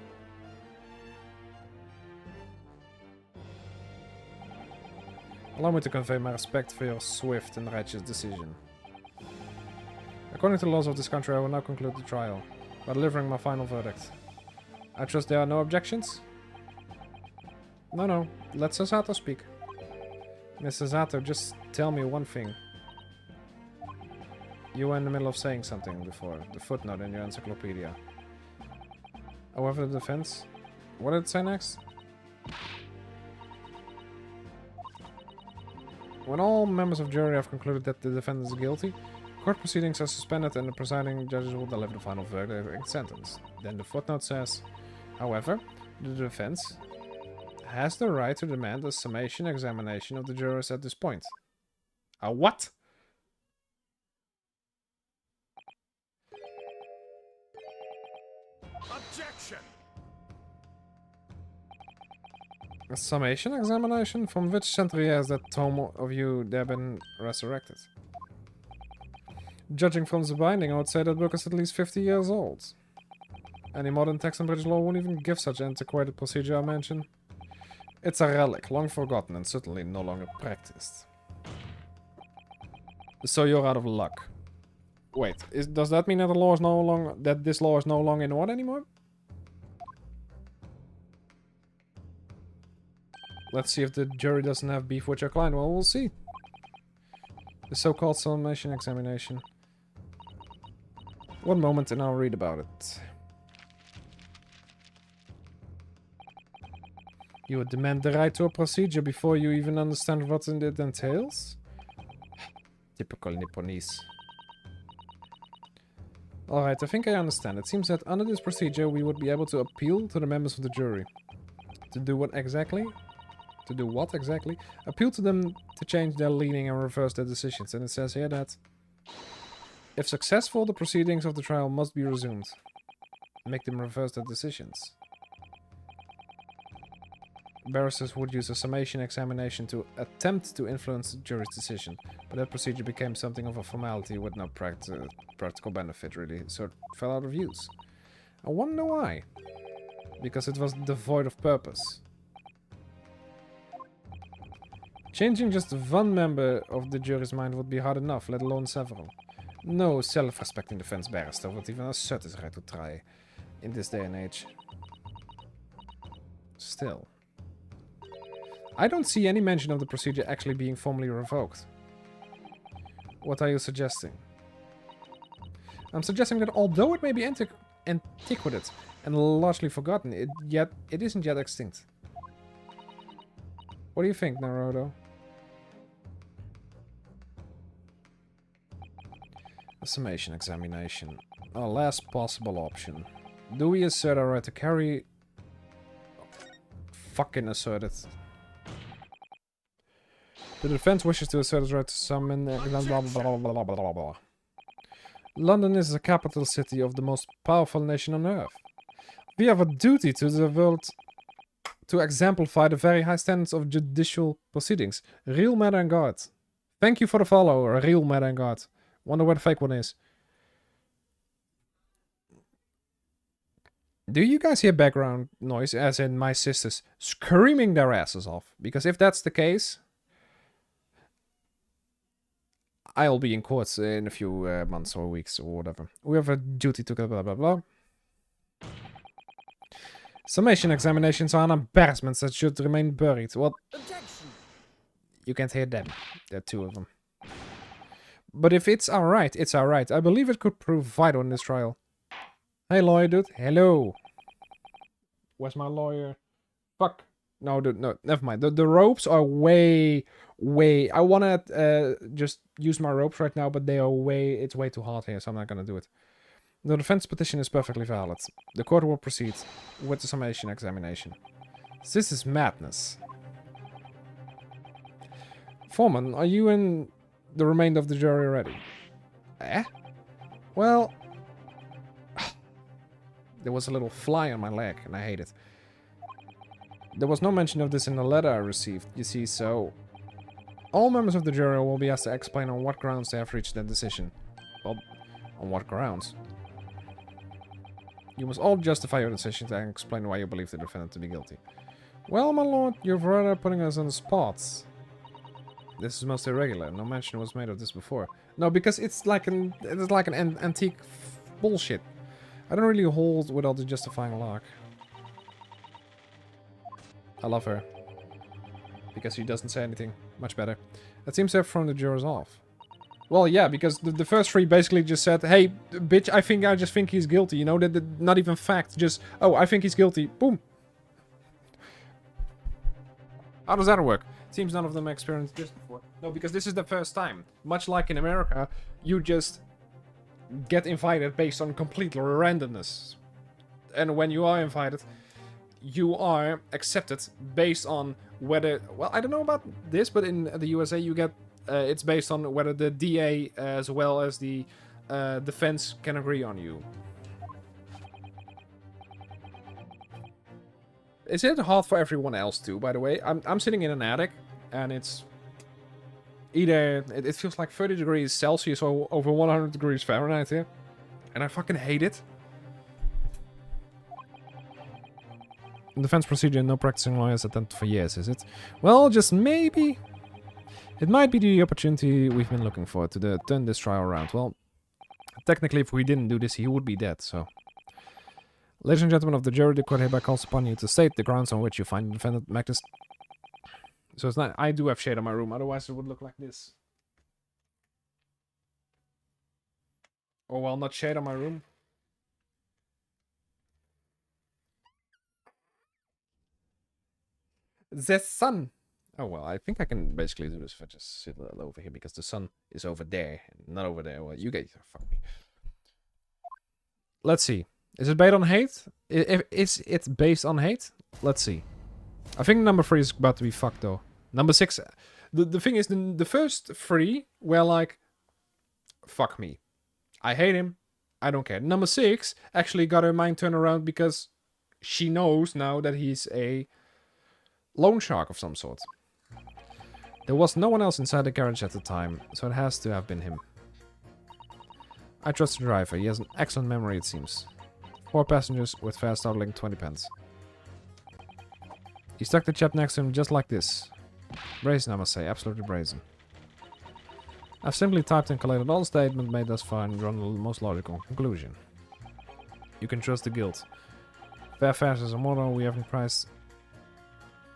Allow me to convey my respect for your swift and righteous decision. According to the laws of this country, I will now conclude the trial by delivering my final verdict. I trust there are no objections? No. Let Sasato speak. Mr. Zato, just tell me one thing. You were in the middle of saying something before, the footnote in your encyclopedia. However, the defense... What did it say next? When all members of the jury have concluded that the defendant is guilty, court proceedings are suspended and the presiding judges will deliver the final verdict and sentence. Then the footnote says, however, the defense has the right to demand a summation examination of the jurors at this point. A what? Objection! A summation examination? From which century has that tome of you there been resurrected? Judging from the binding, I would say that book is at least 50 years old. Any modern text in British law won't even give such antiquated procedure, I mention. It's a relic, long forgotten and certainly no longer practiced. So you're out of luck. Wait, does that mean that the law is no longer this law is no longer in order anymore? Let's see if the jury doesn't have beef with your client. Well, we'll see. The so-called summation examination. One moment and I'll read about it. You would demand the right to a procedure before you even understand what it entails? Typical Nipponese. Alright, I think I understand. It seems that under this procedure we would be able to appeal to the members of the jury. To do what exactly? To do what exactly? Appeal to them to change their leaning and reverse their decisions. And it says here that if successful, the proceedings of the trial must be resumed. Make them reverse their decisions. Barristers would use a summation examination to attempt to influence the jury's decision, but that procedure became something of a formality with no practical benefit, really, so it fell out of use. I wonder why. Because it was devoid of purpose. Changing just one member of the jury's mind would be hard enough, let alone several. No self-respecting defense barrister would even assert his right to try in this day and age. Still. I don't see any mention of the procedure actually being formally revoked. What are you suggesting? I'm suggesting that although it may be antiquated and largely forgotten, it isn't yet extinct. What do you think, Naruto? A summation examination. Our last possible option. Do we assert our right to carry... Fucking assert it. The defense wishes to assert its right to summon... Blah, blah, blah, blah, blah. London is the capital city of the most powerful nation on earth. We have a duty to the world to exemplify the very high standards of judicial proceedings. Real matter and God. Thank you for the follow, real matter and God. Wonder where the fake one is. Do you guys hear background noise, as in my sisters screaming their asses off? Because if that's the case, I'll be in court in a few months or weeks or whatever. We have a duty to blah blah blah. Summation examinations are an embarrassment that should remain buried. Well, Objection! you can't hear them. There are two of them. But if it's alright, it's alright. I believe it could prove vital in this trial. Hey, lawyer dude. Hello. Where's my lawyer? Fuck. No, no, never mind. The ropes are way... I want to just use my ropes right now, but they are way... It's way too hard here, so I'm not going to do it. The defense petition is perfectly valid. The court will proceed with the summation examination. This is madness. Foreman, are you in the remainder of the jury already? Eh? Well... There was a little fly on my leg, and I hate it. There was no mention of this in the letter I received, you see, so... All members of the jury will be asked to explain on what grounds they have reached their decision. Well, on what grounds? You must all justify your decisions and explain why you believe the defendant to be guilty. Well, my lord, you've rather putting us on the spot. This is most irregular. No mention was made of this before. No, because it's like an antique bullshit. I don't really hold with all the justifying luck. I love her. Because she doesn't say anything. Much better. That seems to have thrown the jurors off. Well, yeah, because the first three basically just said, hey, bitch, I just think he's guilty. You know, not even fact. Just, oh, I think he's guilty. Boom. How does that work? Seems none of them experienced this before. No, because this is the first time. Much like in America, you just get invited based on complete randomness. And when you are invited, you are accepted based on whether... Well, I don't know about this, but in the USA you get... it's based on whether the DA as well as the defense can agree on you. Is it hard for everyone else too, by the way? I'm sitting in an attic, and it's... Either... It feels like 30 degrees Celsius or over 100 degrees Fahrenheit here. And I fucking hate it. Defense procedure, no practicing lawyers attempted for years, is it? Well, just maybe... It might be the opportunity we've been looking for to turn this trial around. Well, technically, if we didn't do this, he would be dead, so... Ladies and gentlemen of the jury, the court hereby calls upon you to state the grounds on which you find the defendant Magnus. So it's not... I do have shade on my room, otherwise it would look like this. Or, well, not shade on my room. The sun! Oh, well, I think I can basically do this if I just sit over here, because the sun is over there, not over there. Well, you guys, fuck me. Let's see. Is it based on hate? Is it based on hate? Let's see. I think number 3 is about to be fucked, though. Number 6... The thing is, the first 3 were like... Fuck me. I hate him. I don't care. Number 6 actually got her mind turned around because she knows now that he's a... Loan shark of some sort. There was no one else inside the carriage at the time, so it has to have been him. I trust the driver. He has an excellent memory, it seems. 4 passengers with fares totaling 20 pence. He stuck the chap next to him just like this. Brazen, I must say. Absolutely brazen. I've simply typed and collated all the statements made thus far and drawn the most logical conclusion. You can trust the guild. Fair fares is a motto we haven't priced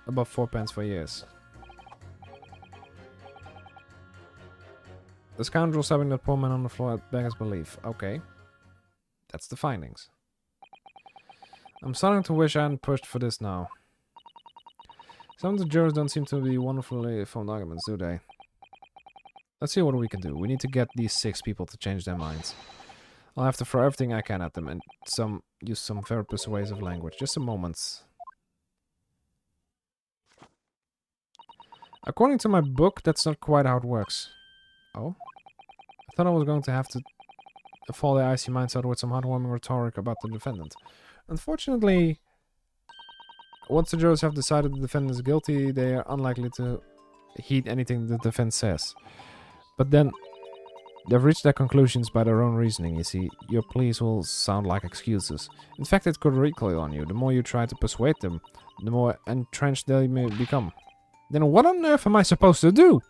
above 4 pence for years. The scoundrel stabbing that poor man on the floor at beggar's belief. Okay. That's the findings. I'm starting to wish I hadn't pushed for this now. Some of the jurors don't seem to be wonderfully formed arguments, do they? Let's see what we can do. We need to get these 6 people to change their minds. I'll have to throw everything I can at them and use some very persuasive language. Just a moment. According to my book, that's not quite how it works. Oh? I thought I was going to have to fall their icy minds out with some heartwarming rhetoric about the defendant. Unfortunately, once the jurors have decided the defendant is guilty, they are unlikely to heed anything the defense says. But then, they've reached their conclusions by their own reasoning, you see. Your pleas will sound like excuses. In fact, it could recoil on you. The more you try to persuade them, the more entrenched they may become. Then what on earth am I supposed to do?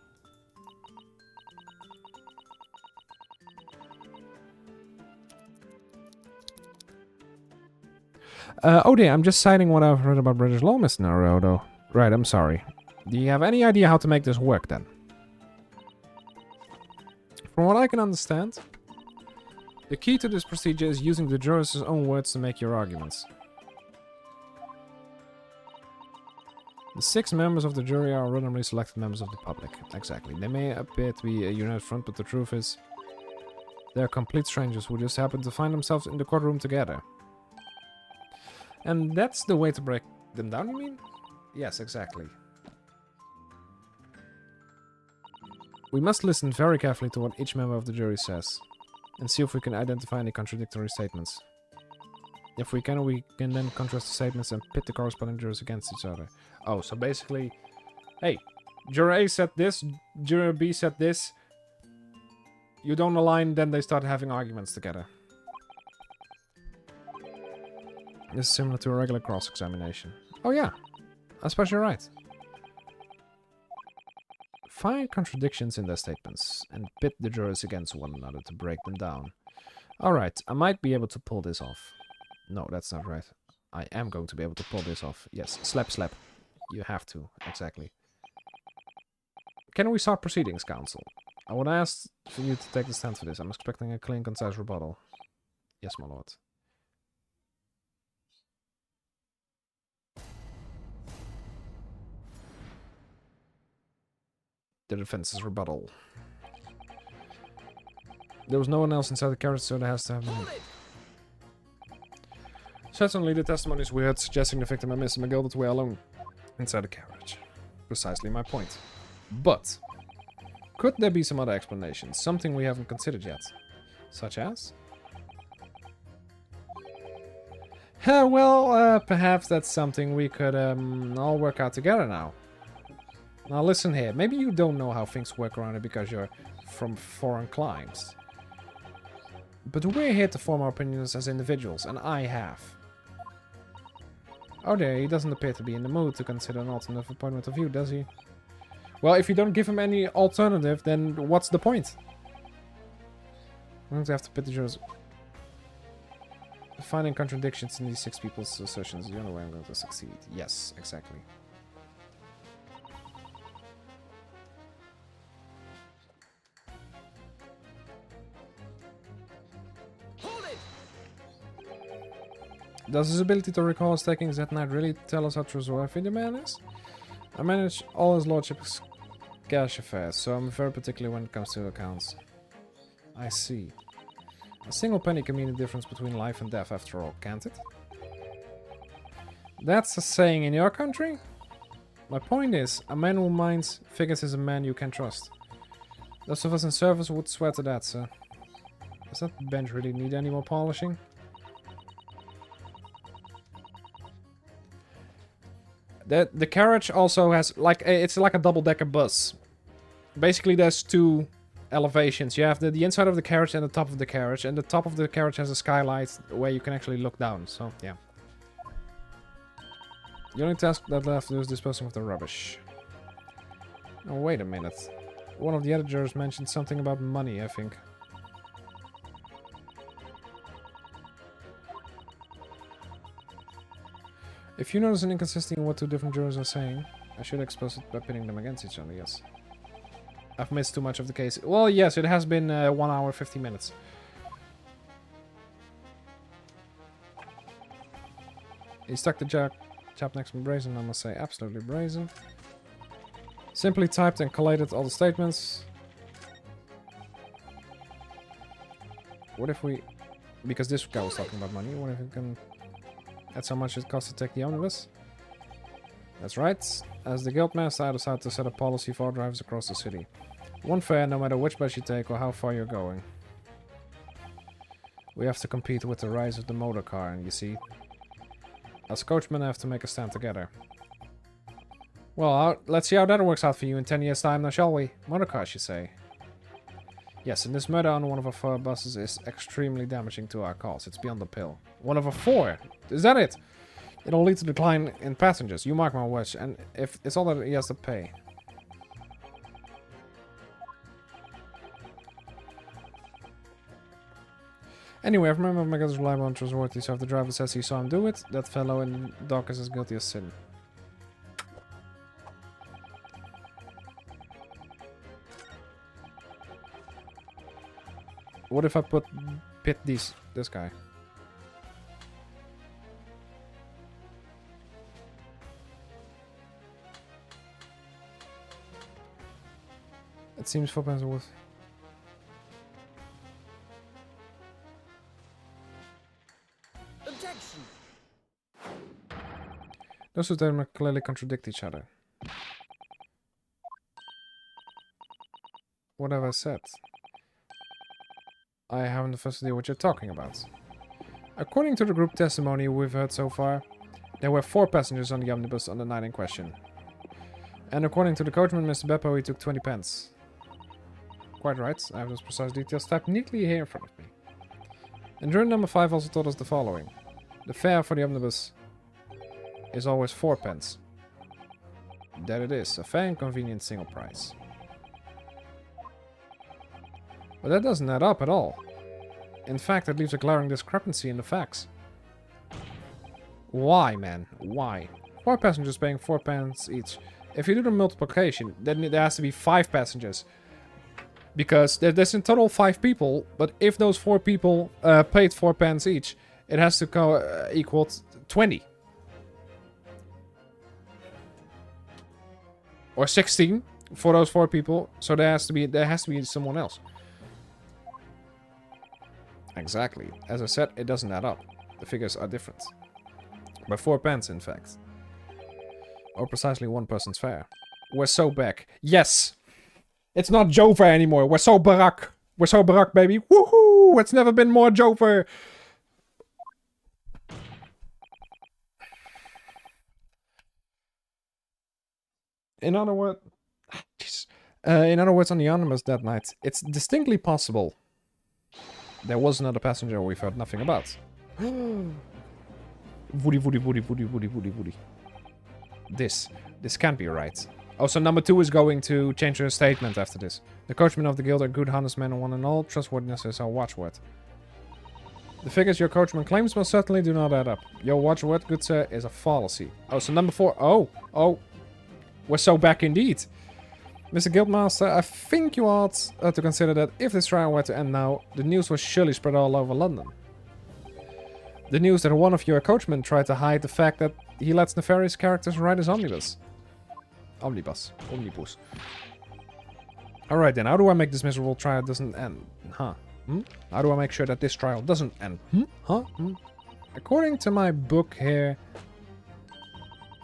Oh dear, I'm just citing what I've read about British law, Mr. Naruto. Right, I'm sorry. Do you have any idea how to make this work, then? From what I can understand, the key to this procedure is using the jurors' own words to make your arguments. The 6 members of the jury are randomly selected members of the public. Exactly. They may appear to be a united front, but the truth is, they're complete strangers who just happen to find themselves in the courtroom together. And that's the way to break them down, you mean? Yes, exactly. We must listen very carefully to what each member of the jury says, and see if we can identify any contradictory statements. If we can then contrast the statements and pit the corresponding jurors against each other. Oh, so basically, hey, juror A said this, juror B said this. You don't align, then they start having arguments together. This is similar to a regular cross-examination. Oh yeah, I suppose you're right. Find contradictions in their statements, and pit the jurors against one another to break them down. Alright, I might be able to pull this off. No, that's not right. I am going to be able to pull this off. Yes, slap, slap. You have to, exactly. Can we start proceedings, counsel? I would ask for you to take the stand for this. I'm expecting a clean, concise rebuttal. Yes, my lord. The defense's rebuttal. There was no one else inside the carriage, so there has to have been. Certainly, the testimonies we heard suggesting the victim and Mr. McGilbert were alone inside the carriage. Precisely my point. But could there be some other explanations? Something we haven't considered yet? Such as? Perhaps that's something we could all work out together now. Now listen here, maybe you don't know how things work around here because you're from foreign climes. But we're here to form our opinions as individuals, and I have. Oh there, he doesn't appear to be in the mood to consider an alternative point of view, does he? Well, if you don't give him any alternative, then what's the point? I'm going to have to pit the jurors. Finding contradictions in these 6 people's assertions is the only way I'm going to succeed. Yes, exactly. Does his ability to recall his takings that night really tell us how trustworthy the man is? I manage all his lordship's cash affairs, so I'm very particular when it comes to accounts. I see. A single penny can mean the difference between life and death after all, can't it? That's a saying in your country? My point is, a man who minds figures is a man you can trust. Those of us in service would swear to that, sir. Does that bench really need any more polishing? The carriage also has like it's like a double-decker bus. Basically, there's two elevations. You have the inside of the carriage and the top of the carriage, and the top of the carriage has a skylight where you can actually look down. So yeah. The only task that left is disposing of the rubbish. Oh, wait a minute. One of the editors mentioned something about money, I think. If you notice an inconsistency in what two different jurors are saying, I should expose it by pitting them against each other, yes. I've missed too much of the case. Well, yes, it has been 1 hour, 50 minutes. He stuck the chap next to me brazen, I must say, absolutely brazen. Simply typed and collated all the statements. What if we... Because this guy was talking about money, what if we can... That's how much it costs to take the omnibus? That's right. As the guildmaster, I decided to set a policy for all drivers across the city. One fare, no matter which bus you take or how far you're going. We have to compete with the rise of the motor car, and you see... As coachmen, I have to make a stand together. Well, let's see how that works out for you in 10 years' time now, shall we? Motor cars, you say? Yes, and this murder on one of our 4 buses is extremely damaging to our cause. It's beyond the pale. One of our 4? Is that it? It'll lead to decline in passengers. You mark my words, and if it's all that he has to pay. Anyway, I've remembered my guys reliable and trustworthy, so if the driver says he saw him do it, that fellow in the dock is as guilty as sin. What if I pit this guy? It seems 4 pounds worth. Objection! Those two statements clearly contradict each other. What have I said? I haven't the first idea what you're talking about. According to the group testimony we've heard so far, there were 4 passengers on the omnibus on the night in question. And according to the coachman, Mr. Beppo, he took 20 pence. Quite right, I have those precise details typed neatly here in front of me. And juror number 5 also told us the following. The fare for the omnibus is always 4 pence. That it is, a fair and convenient single price. But that doesn't add up at all. In fact, it leaves a glaring discrepancy in the facts. Why, man? Why? 4 passengers paying 4 pence each. If you do the multiplication, then there has to be 5 passengers. Because there's in total 5 people, but if those 4 people paid 4 pence each, it has to equal 20. Or 16 for those 4 people, so there has to be someone else. Exactly. As I said, it doesn't add up. The figures are different. By 4 pence, in fact. Or precisely 1 person's fare. We're so back. Yes! It's not Jover anymore. We're so Barack. We're so Barack, baby. Woohoo! It's never been more Jover. In other words... in other words, on the omnibus that night, it's distinctly possible there was another passenger we've heard nothing about. Woody. This can't be right. Oh, so number 2 is going to change her statement after this. The coachman of the guild are good, honest men, and one and all. Trustworthiness is our watchword. The figures your coachman claims most certainly do not add up. Your watchword, good sir, is a fallacy. Oh, so number 4. Oh. We're so back indeed. Mr. Guildmaster, I think you ought to consider that if this trial were to end now, the news will surely spread all over London. The news that one of your coachmen tried to hide the fact that he lets nefarious characters ride his omnibus. Omnibus. Alright then, how do I make this miserable trial doesn't end? How do I make sure that this trial doesn't end? According to my book here,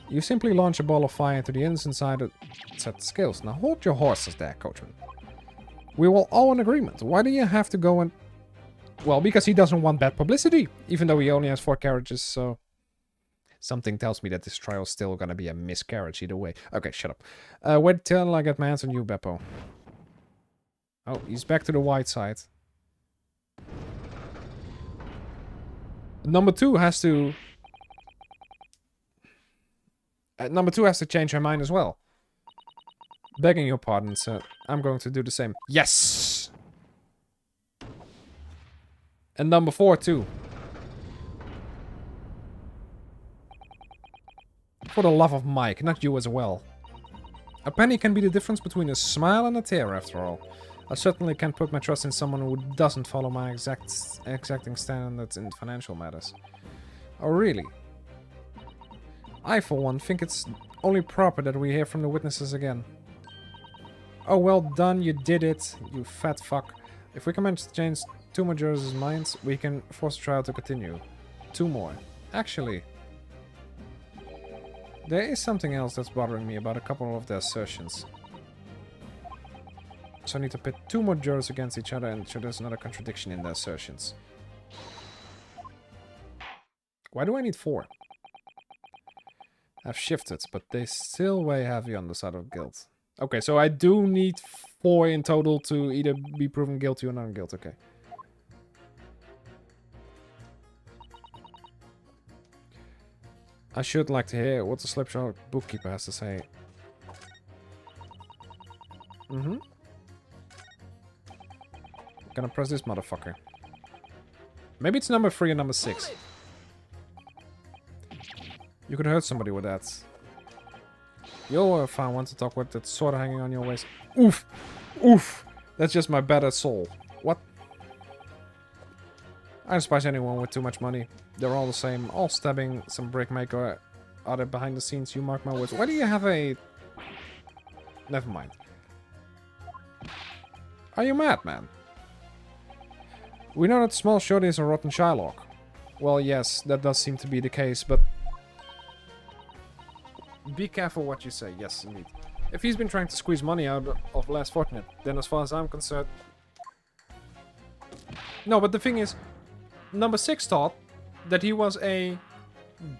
you simply launch a ball of fire into the innocent side of set the scales. Now hold your horses there, coachman. We were all in agreement. Why do you have to go and... Well, because he doesn't want bad publicity. Even though he only has 4 carriages, so... Something tells me that this trial's still gonna be a miscarriage either way. Okay, shut up. Wait till I get my hands on you, Beppo. Oh, he's back to the white side. Number two has to... number two has to change her mind as well. Begging your pardon, sir. I'm going to do the same. Yes! And number four, too. For the love of Mike, not you as well. A penny can be the difference between a smile and a tear, after all. I certainly can't put my trust in someone who doesn't follow my exacting standards in financial matters. Oh, really? I, for one, think it's only proper that we hear from the witnesses again. Oh, well done, you did it, you fat fuck. If we can manage to change 2 more jurors' minds, we can force the trial to continue. 2 more. Actually, there is something else that's bothering me about a couple of their assertions. So I need to pit 2 more jurors against each other and show there's another contradiction in their assertions. Why do I need 4? I've shifted, but they still weigh heavy on the side of guilt. Okay, so I do need 4 in total to either be proven guilty or non-guilty. Okay. I should like to hear what the slipshod bookkeeper has to say. Mm-hmm. Gonna press this motherfucker. Maybe it's number 3 and number 6. You could hurt somebody with that. You're a fine one to talk with that's sort of hanging on your waist. Oof! Oof! That's just my battered soul. What? I despise anyone with too much money. They're all the same. All stabbing some brickmaker. Are they behind the scenes? You mark my words. Why do you have a... Never mind. Are you mad, man? We know that Small Shorty is a rotten Shylock. Well, yes, that does seem to be the case, but... Be careful what you say, yes, indeed. If he's been trying to squeeze money out of Less Fortunate, then as far as I'm concerned... No, but the thing is, number 6 thought that he was a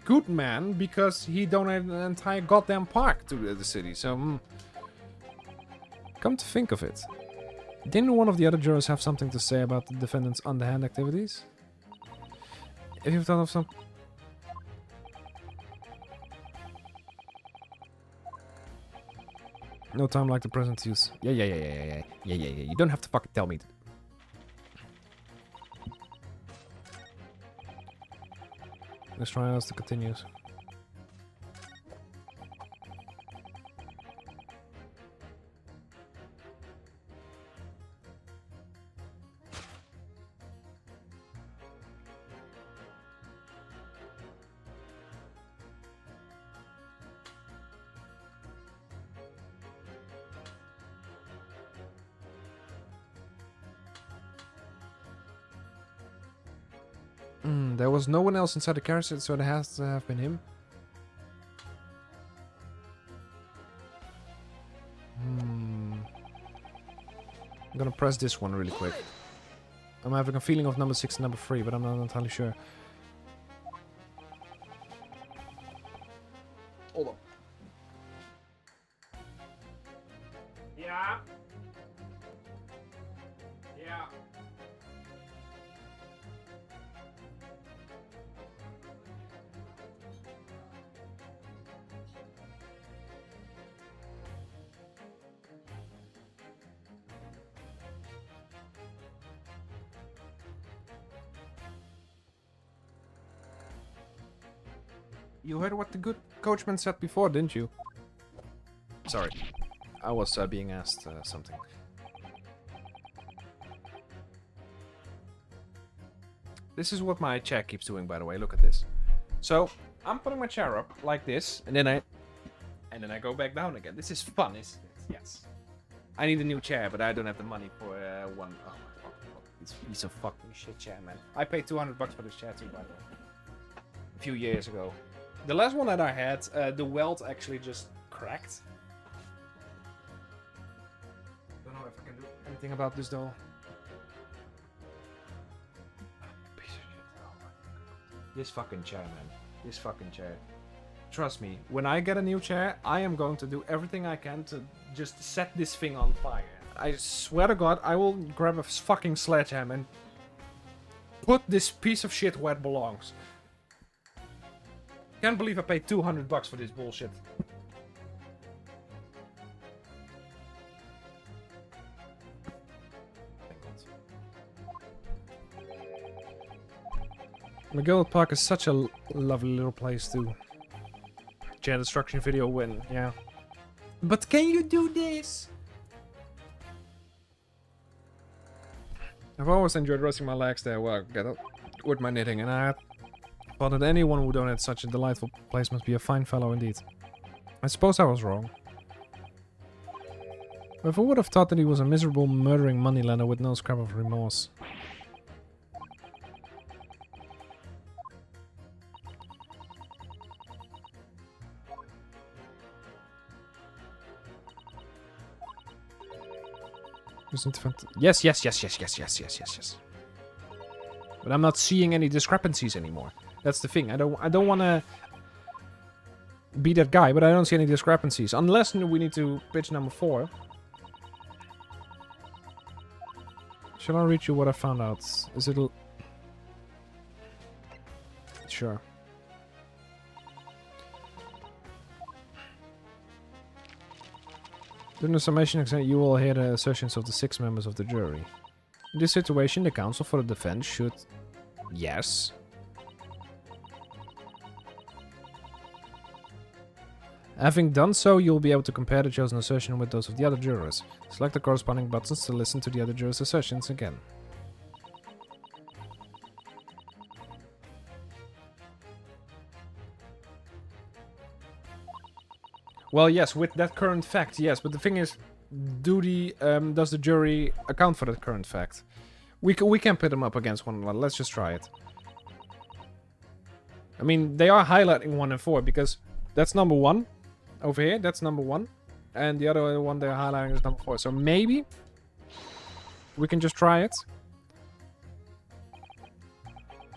good man because he donated an entire goddamn park to the city, so... Come to think of it, didn't one of the other jurors have something to say about the defendant's underhand activities? If you've thought of some... No time like the present to use. Yeah. You don't have to fucking tell me. Let's try else to continues. There was no one else inside the carriage, so it has to have been him. I'm gonna press this one really quick. I'm having a feeling of number 6 and number 3, but I'm not entirely sure. Hold on. Yeah. Yeah. You heard what the good coachman said before, didn't you? Sorry. I was being asked something. This is what my chair keeps doing, by the way. Look at this. So, I'm putting my chair up like this, and then I go back down again. This is fun, isn't it? Yes. I need a new chair, but I don't have the money for one. Oh my god. This piece of fucking shit chair, man. I paid $200 for this chair too, by the way. A few years ago. The last one that I had, the weld actually just cracked. Don't know if I can do anything about this though. Piece of shit. Oh my god. This fucking chair, man. this fucking chair. Trust me, when I get a new chair, I am going to do everything I can to just set this thing on fire. I swear to God, I will grab a fucking sledgehammer and put this piece of shit where it belongs. Can't believe I paid $200 for this bullshit. McGill Park is such a lovely little place to chair destruction video win, yeah. But can you do this? I've always enjoyed resting my legs there while I get up with my knitting, and I thought that anyone who donated such a delightful place must be a fine fellow indeed. I suppose I was wrong. But who would have thought that he was a miserable, murdering moneylender with no scrap of remorse? Yes. But I'm not seeing any discrepancies anymore. That's the thing. I don't want to be that guy, but I don't see any discrepancies. Unless we need to pitch number 4. Shall I read you what I found out? Is it... Sure. During the summation exam, you will hear the assertions of the 6 members of the jury. In this situation, the counsel for the defense should... Yes. Having done so, you'll be able to compare the chosen assertion with those of the other jurors. Select the corresponding buttons to listen to the other jurors' assertions again. Well, yes, with that current fact, yes. But the thing is, does the jury account for that current fact? We can pit them up against one another. Let's just try it. I mean, they are highlighting 1 and 4 because that's number 1 over here. That's number 1, and the other one they're highlighting is number 4. So maybe we can just try it.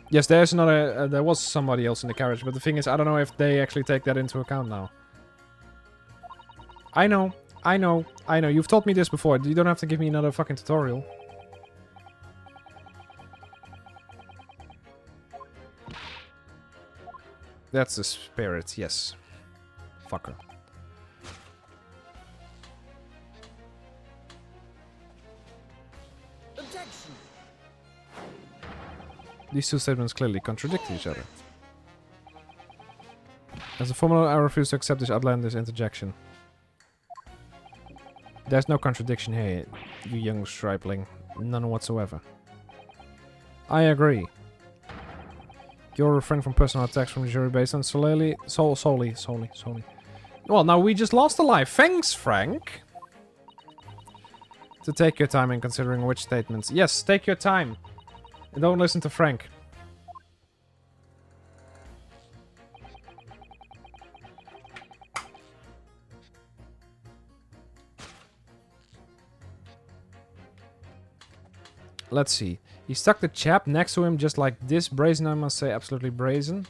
Yes, there's another. There was somebody else in the carriage, but the thing is, I don't know if they actually take that into account now. I know. You've told me this before. You don't have to give me another fucking tutorial. That's the spirit, yes. Fucker. Objection. These two statements clearly contradict each other. As a formula, I refuse to accept this outlandish interjection. There's no contradiction here, you young stripling. None whatsoever. I agree. You'll refrain from personal attacks from the jury based on solely. Well, now we just lost a life. Thanks, Frank. To take your time in considering which statements. Yes, take your time. And don't listen to Frank. Let's see. He stuck the chap next to him just like this. Brazen, I must say. Absolutely brazen.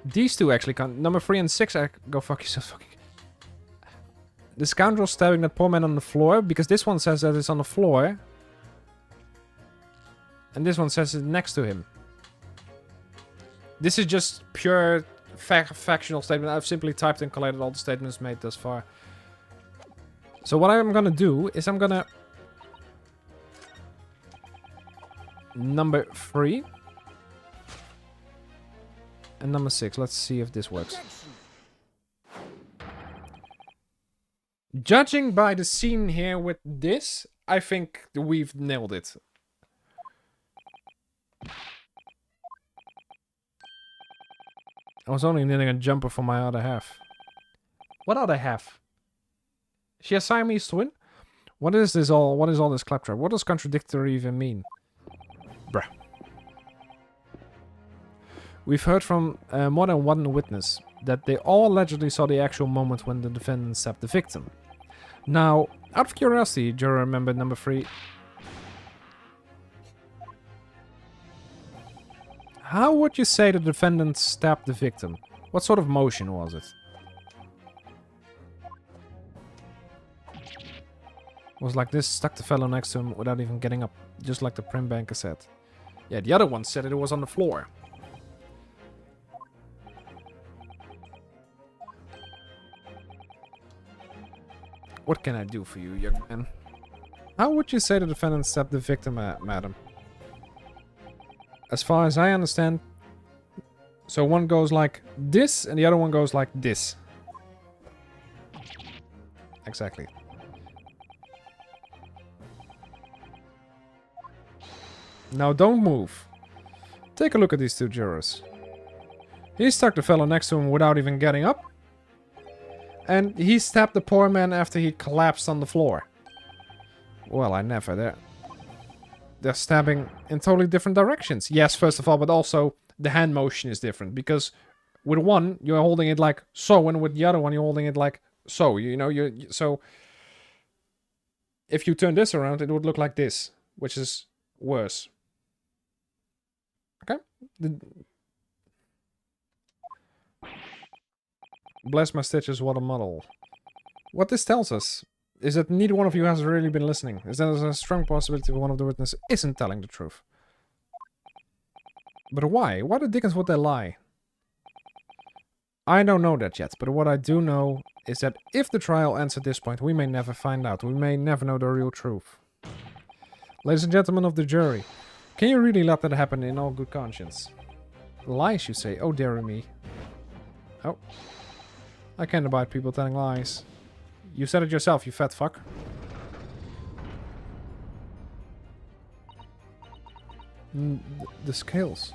These two actually can't. Number 3 and 6, go fuck yourself. Fucking. The scoundrel stabbing that poor man on the floor. Because this one says that it's on the floor. And this one says it's next to him. This is just pure factional statement. I've simply typed and collated all the statements made thus far. So what I'm gonna do is I'm gonna... Number 3. And number 6. Let's see if this works. Judging by the scene here with this, I think we've nailed it. I was only needing a jumper for my other half. What other half? She a Siamese twin? What is this all? What is all this claptrap? What does contradictory even mean? Bruh. We've heard from more than one witness that they all allegedly saw the actual moment when the defendant stabbed the victim. Now, out of curiosity, do you remember number 3? How would you say the defendant stabbed the victim? What sort of motion was it? Was like this, stuck the fellow next to him without even getting up, just like the prim banker said. Yeah, the other one said it was on the floor. What can I do for you, young man? How would you say the defendant stabbed the victim, madam? As far as I understand, so one goes like this and the other one goes like this. Exactly. Now don't move. Take a look at these two jurors. He stuck the fellow next to him without even getting up. And he stabbed the poor man after he collapsed on the floor. Well, I never. They're stabbing in totally different directions. Yes, first of all, but also the hand motion is different. Because with one, you're holding it like so, and with the other one, you're holding it like so. You know, so if you turn this around, it would look like this, which is worse. Okay? Bless my stitches, what a muddle. What this tells us is that neither one of you has really been listening. Is that there's a strong possibility one of the witnesses isn't telling the truth. But why? Why the dickens would they lie? I don't know that yet, but what I do know is that if the trial ends at this point, we may never find out. We may never know the real truth. Ladies and gentlemen of the jury, can you really let that happen in all good conscience? Lies, you say? Oh, dearie me. Oh. I can't abide people telling lies. You said it yourself, you fat fuck. The scales.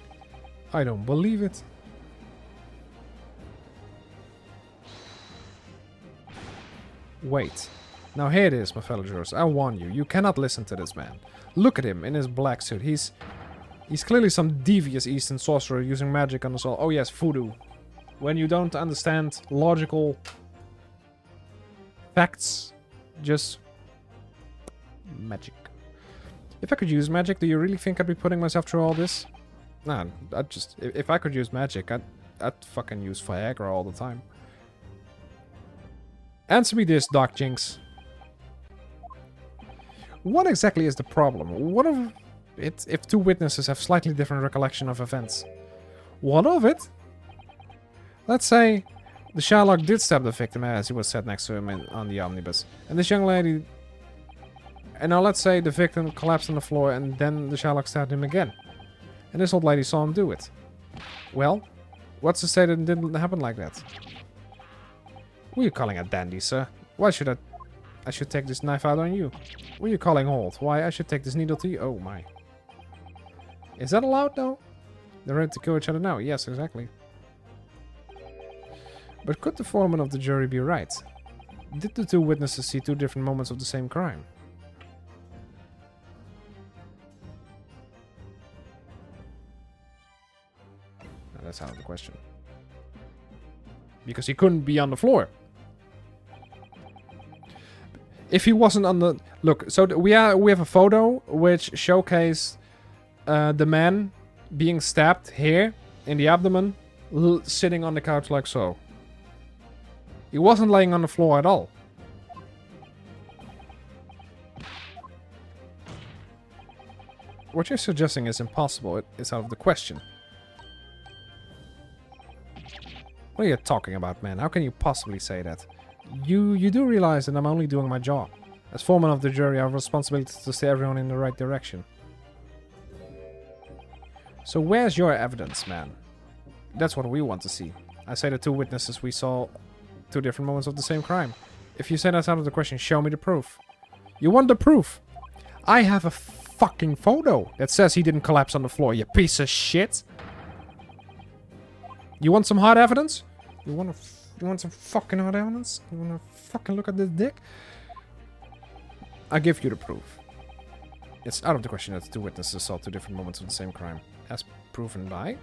I don't believe it. Wait. Now here it is, my fellow jurors. I warn you, you cannot listen to this man. Look at him in his black suit. He's clearly some devious Eastern sorcerer using magic on us all. Oh yes, voodoo. When you don't understand logical facts, just magic. If I could use magic, do you really think I'd be putting myself through all this? Nah, I'd just... If I could use magic, I'd fucking use Viagra all the time. Answer me this, Doc Jinx. What exactly is the problem? What if two witnesses have slightly different recollection of events? What of it? Let's say the Sherlock did stab the victim as he was sat next to him on the omnibus. And this young lady... And now let's say the victim collapsed on the floor and then the Sherlock stabbed him again. And this old lady saw him do it. Well, what's to say that it didn't happen like that? Who are you calling a dandy, sir? Why should I should take this knife out on you? Who are you calling old? Why I should take this needle to you? Oh my. Is that allowed though? They're ready to kill each other now. Yes, exactly. But could the foreman of the jury be right? Did the two witnesses see two different moments of the same crime? Now, that's out of the question. Because he couldn't be on the floor. If he wasn't on the... Look, so we have a photo which showcased the man being stabbed here in the abdomen, sitting on the couch like so. He wasn't laying on the floor at all. What you're suggesting is impossible. It's out of the question. What are you talking about, man? How can you possibly say that? You do realize that I'm only doing my job. As foreman of the jury, I have a responsibility to steer everyone in the right direction. So where's your evidence, man? That's what we want to see. I say the two witnesses we saw two different moments of the same crime. If you say that's out of the question, show me the proof. You want the proof? I have a fucking photo that says he didn't collapse on the floor, you piece of shit. You want some hard evidence? You want some fucking hard evidence? You want to fucking look at this dick? I give you the proof. It's out of the question that the two witnesses saw two different moments of the same crime. As proven by...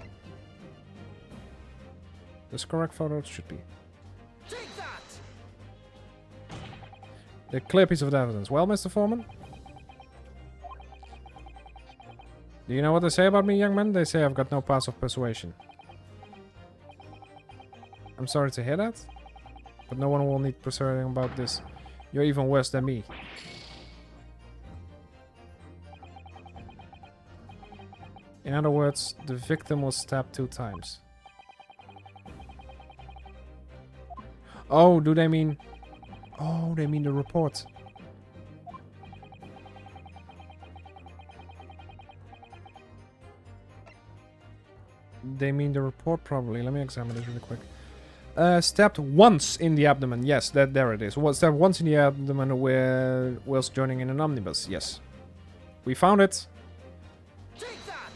This correct photo should be. Take that! A clear piece of evidence. Well, Mr. Foreman? Do you know what they say about me, young man? They say I've got no powers of persuasion. I'm sorry to hear that, but no one will need persuading about this. You're even worse than me. In other words, the victim was stabbed 2 times. Oh, do they mean... Oh, they mean the report. They mean the report, probably. Let me examine this really quick. Stabbed once in the abdomen. Yes, there it is. Stabbed once in the abdomen whilst joining in an omnibus. Yes. We found it. Take that!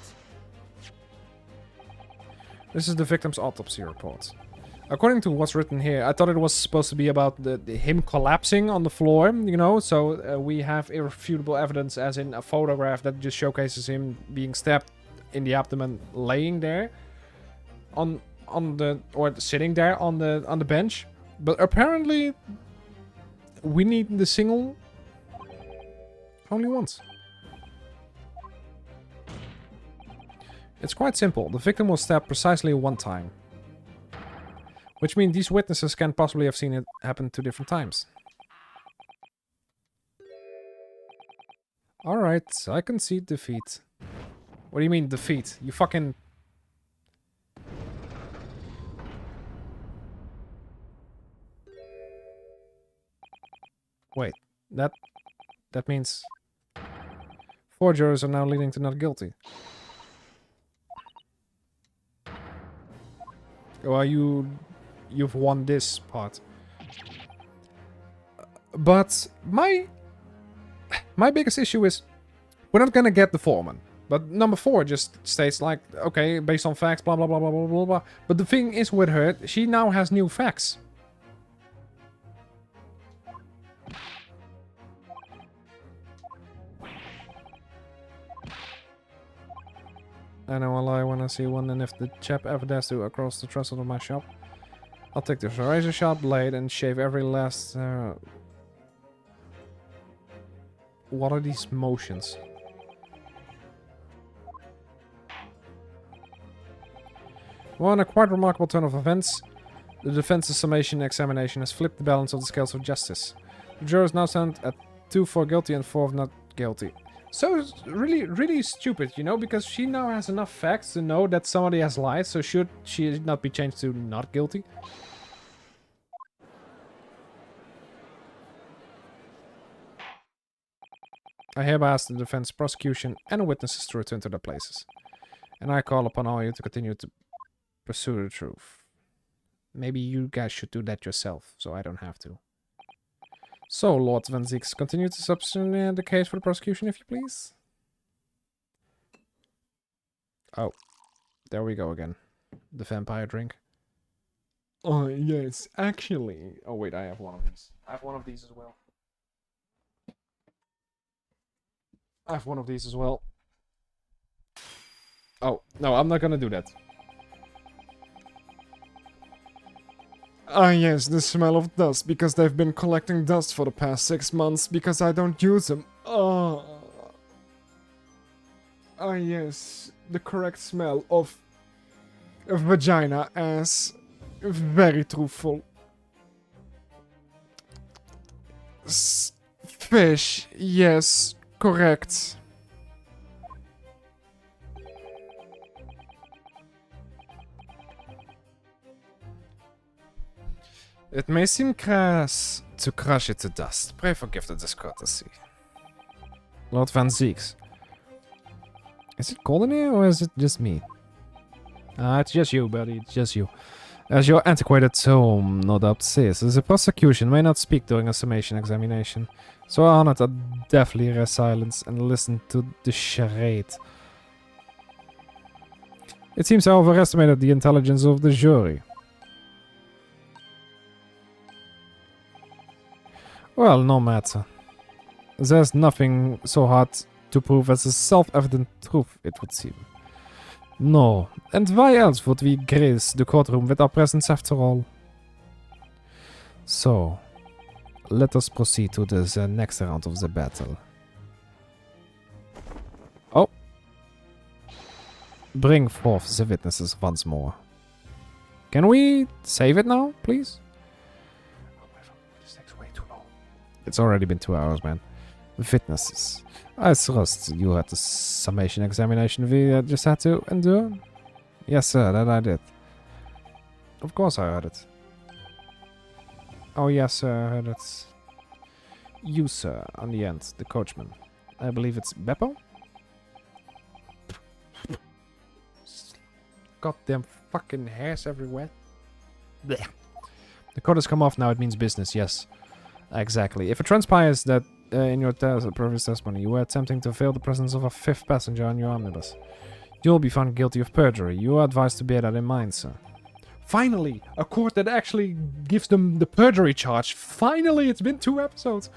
This is the victim's autopsy report. According to what's written here, I thought it was supposed to be about him collapsing on the floor, you know, so we have irrefutable evidence, as in a photograph that just showcases him being stabbed in the abdomen, laying there sitting there on the bench. But apparently we need the single only once. It's quite simple. The victim was stabbed precisely 1 time. Which means these witnesses can't possibly have seen it happen 2 different times. Alright, I concede defeat. What do you mean defeat? You fucking... Wait, that means 4 jurors are now leading to not guilty. Well, you've won this part. But my biggest issue is we're not gonna get the foreman. But number 4 just states like, okay, based on facts, blah blah blah blah blah blah blah. But the thing is with her, she now has new facts. I know a lie when I see one, and if the chap ever dares to across the threshold of my shop, I'll take this razor sharp blade and shave every last... What are these motions? Well, in a quite remarkable turn of events, the defense's summation examination has flipped the balance of the scales of justice. The jurors now stand at 2 for guilty and 4 of not guilty. So it's really, really stupid, you know, because she now has enough facts to know that somebody has lied, so should she not be changed to not guilty? I hereby ask the defense, prosecution, and witnesses to return to their places. And I call upon all you to continue to pursue the truth. Maybe you guys should do that yourself, so I don't have to. So, Lord Van Zieks, continue to substantiate the case for the prosecution, if you please. Oh, there we go again. The vampire drink. Oh, yes, actually... Oh, wait, I have one of these. I have one of these as well. I have one of these as well. Oh, no, I'm not gonna do that. Ah yes, the smell of dust, because they've been collecting dust for the past 6 months, because I don't use them. Ah yes, the correct smell of vagina as very truthful. Fish, yes, correct. It may seem crass to crush it to dust. Pray forgive the discourtesy. Lord Van Zieks. Is it cold in here, or is it just me? Ah, it's just you, buddy. It's just you. As your antiquated tome no doubt says, the prosecution may not speak during a summation examination. So I honored a deathly silence and listened to the charade. It seems I overestimated the intelligence of the jury. Well, no matter. There's nothing so hard to prove as a self-evident truth, it would seem. No, and why else would we grace the courtroom with our presence after all? So, let us proceed to the next round of the battle. Oh, Bring forth the witnesses once more. Can we save it now, please? Oh my fuck, this takes way too long. It's already been 2 hours, man. Witnesses. I trust you had the summation examination we just had to endure? Yes, sir, that I did. Of course I heard it. Oh, yes, sir, I heard it. You, sir, on the end, the coachman. I believe it's Beppo? Goddamn fucking hairs everywhere. Blech. The coat has come off now, it means business, yes. Exactly. If it transpires that in your previous testimony you were attempting to veil the presence of a 5th passenger on your omnibus, you'll be found guilty of perjury. You are advised to bear that in mind, sir. Finally! A court that actually gives them the perjury charge. Finally! It's been 2 episodes.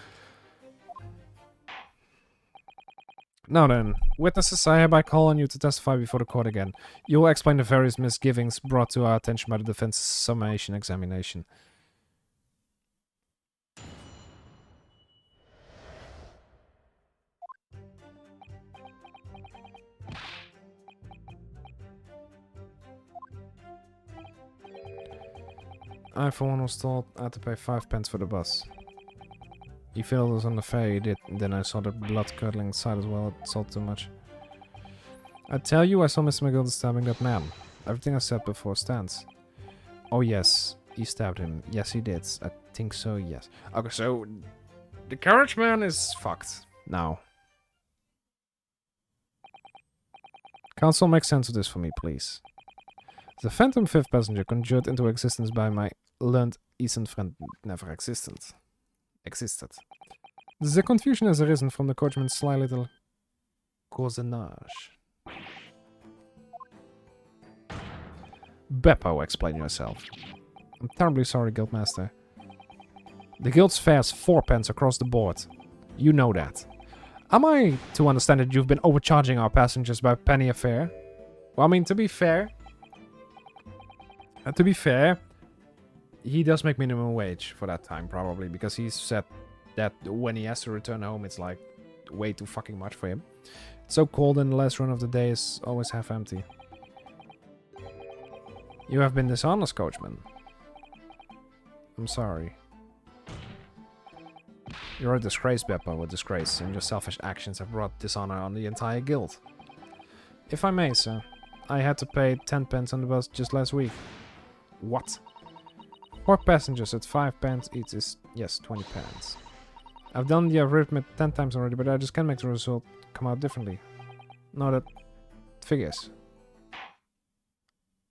Now then, witnesses, I hereby call on you to testify before the court again. You will explain the various misgivings brought to our attention by the defense's summation examination. I, for one, was told I had to pay 5 pence for the bus. He failed us on the fare, he did. Then I saw the blood-curdling sight as well. It told too much. I tell you, I saw Mr. McGilda stabbing that man. Everything I said before stands. Oh yes, he stabbed him. Yes, he did. I think so, yes. Okay, so the carriage man is fucked now. Counsel, make sense of this for me, please. The phantom 5th passenger conjured into existence by my learned Eastern friend never existed. The confusion has arisen from the coachman's sly little cousinage. Beppo, explain yourself. I'm terribly sorry, Guildmaster. The Guild's fares 4 pence across the board. You know that. Am I to understand that you've been overcharging our passengers by a penny a fare? Well, I mean, to be fair, he does make minimum wage for that time, probably, because he said that when he has to return home, it's like way too fucking much for him. It's so cold and the last run of the day is always half empty. You have been dishonest, coachman. I'm sorry. You're a disgrace, Beppo, a disgrace, and your selfish actions have brought dishonor on the entire guild. If I may, sir, I had to pay 10 pence on the bus just last week. What? 4 passengers at 5 pence each is, yes, 20 pence. I've done the arithmetic 10 times already, but I just can't make the result come out differently. No, that figures.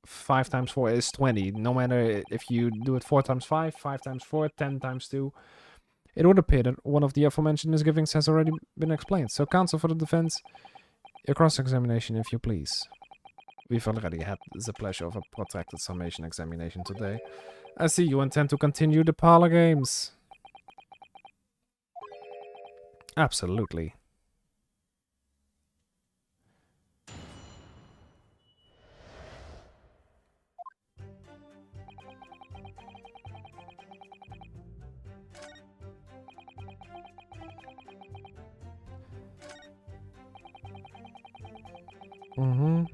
5 times 4 is 20. No matter if you do it 4 times 5, 5 times 4, 10 times 2. It would appear that one of the aforementioned misgivings has already been explained. So, counsel for the defense, a cross-examination if you please. We've already had the pleasure of a protracted summation examination today. I see you intend to continue the parlor games. Absolutely. Mm-hmm.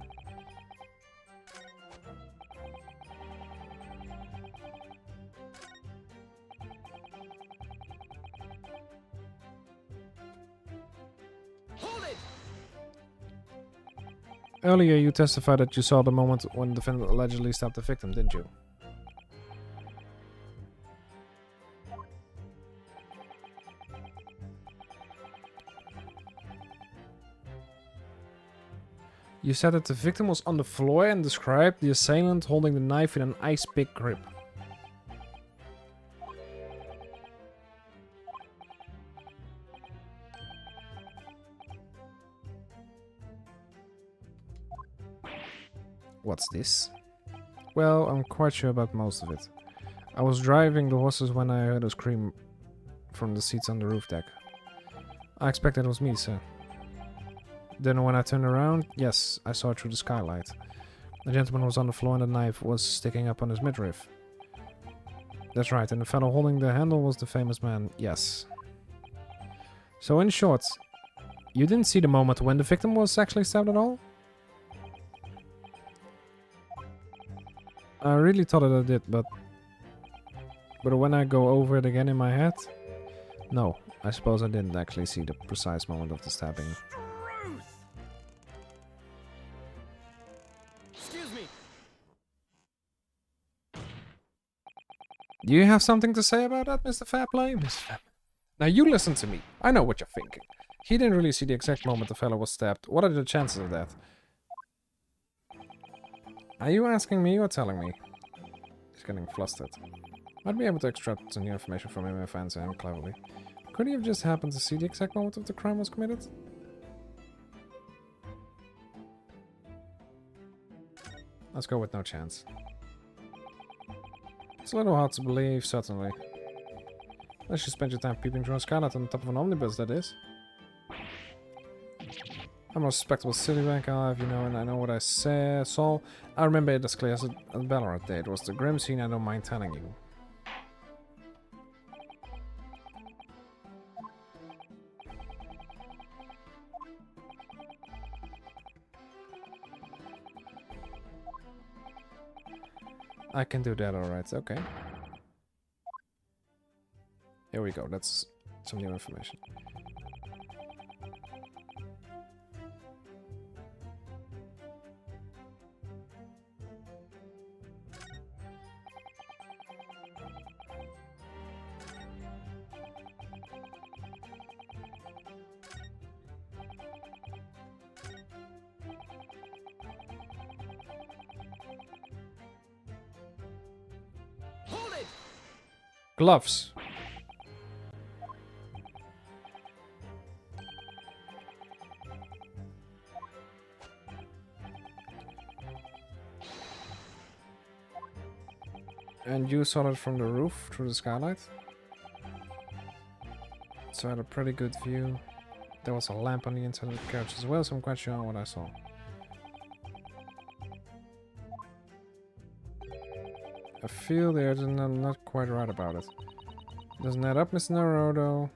Hold it! Earlier you testified that you saw the moment when the defendant allegedly stabbed the victim, didn't you? You said that the victim was on the floor and described the assailant holding the knife in an ice pick grip. What's this? Well, I'm quite sure about most of it. I was driving the horses when I heard a scream from the seats on the roof deck. I expect it was me, sir. Then when I turned around, yes, I saw it through the skylight. The gentleman was on the floor and the knife was sticking up on his midriff. That's right, and the fellow holding the handle was the famous man, yes. So in short, you didn't see the moment when the victim was actually stabbed at all? I really thought that I did, but when I go over it again in my head, no. I suppose I didn't actually see the precise moment of the stabbing. Truth! Excuse me. Do you have something to say about that, Mr. Fairplay? Mr. Fairplay. Now you listen to me. I know what you're thinking. He didn't really see the exact moment the fellow was stabbed. What are the chances of that? Are you asking me or telling me? He's getting flustered. Might be able to extract some new information from him if I answer him cleverly. Could he have just happened to see the exact moment of the crime was committed? Let's go with no chance. It's a little hard to believe, certainly. Unless you spend your time peeping through a skylight on the top of an omnibus, that is. I'm a respectable Citibank, I'll have you know, and I know what I saw. I remember it as clear as a Ballarat day. It was the grim scene, I don't mind telling you. I can do that, alright, okay. Here we go, that's some new information. Hold it! Gloves. And you saw it from the roof through the skylight? So I had a pretty good view. There was a lamp on the inside of the carriage as well, so I'm quite sure on what I saw. I feel there's I'm not quite right about it. Doesn't add up, Mr. Naruto.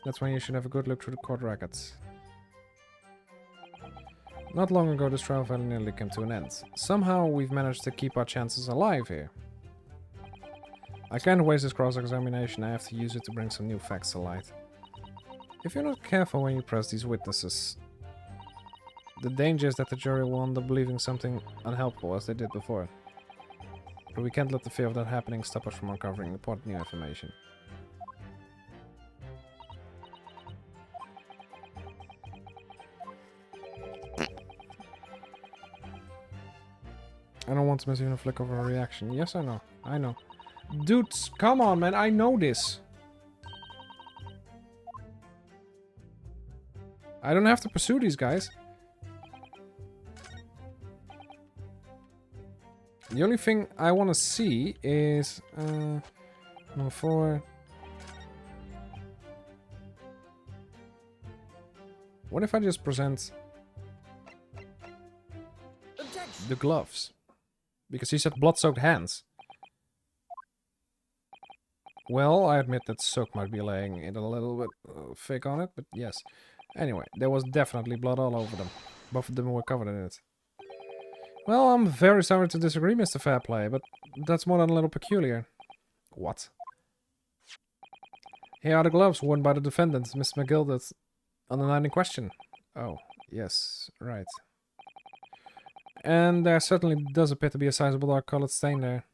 That's when you should have a good look through the court records. Not long ago, this trial very nearly came to an end. Somehow, we've managed to keep our chances alive here. I can't waste this cross-examination, I have to use it to bring some new facts to light. If you're not careful when you press these witnesses, the danger is that the jury will end up believing something unhelpful as they did before. But we can't let the fear of that happening stop us from uncovering important new information. I don't want to miss even a flick of a reaction. Yes, I know. I know. Dudes, come on, man. I know this. I don't have to pursue these guys. The only thing I want to see is... number 4. What if I just present... the gloves? Because he said blood-soaked hands. Well, I admit that Soak might be laying it a little bit fake on it, but yes. Anyway, there was definitely blood all over them. Both of them were covered in it. Well, I'm very sorry to disagree, Mr. Fairplay, but that's more than a little peculiar. What? Here are the gloves worn by the defendant, Miss McGilded, on the night in question. Oh, yes, right. And there certainly does appear to be a sizable dark-colored stain there.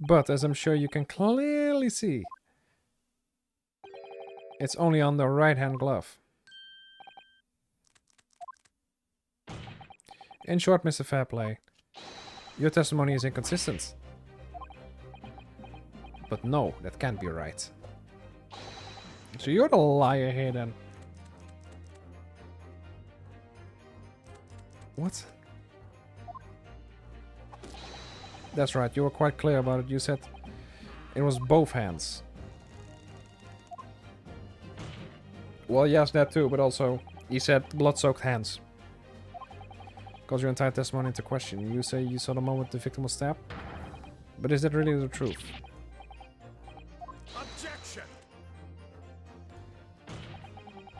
But, as I'm sure you can clearly see, it's only on the right-hand glove. In short, Mr. Fairplay, your testimony is inconsistent. But no, that can't be right. So you're the liar here then. What? That's right, you were quite clear about it. You said it was both hands. Well, yes, that too, but also he said blood-soaked hands. Calls your entire testimony into question. You say you saw the moment the victim was stabbed? But is that really the truth? Objection!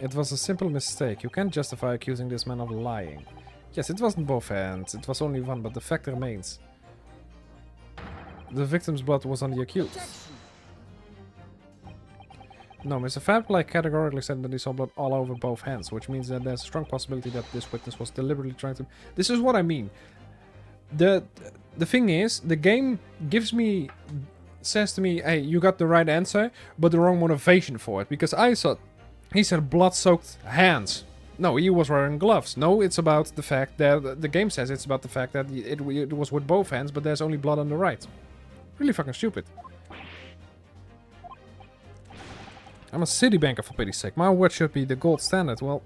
It was a simple mistake. You can't justify accusing this man of lying. Yes, it wasn't both hands. It was only one, but the fact remains. The victim's blood was on the accused. No, Mr. Fairplay categorically said that he saw blood all over both hands, which means that there's a strong possibility that this witness was deliberately trying to... This is what I mean. The thing is, the game says to me, hey, you got the right answer, but the wrong motivation for it. Because he said blood-soaked hands. No, he was wearing gloves. No, it's about the fact that... The game says it's about the fact that it was with both hands, but there's only blood on the right. Really fucking stupid. I'm a city banker, for pity's sake. My word should be the gold standard. Well,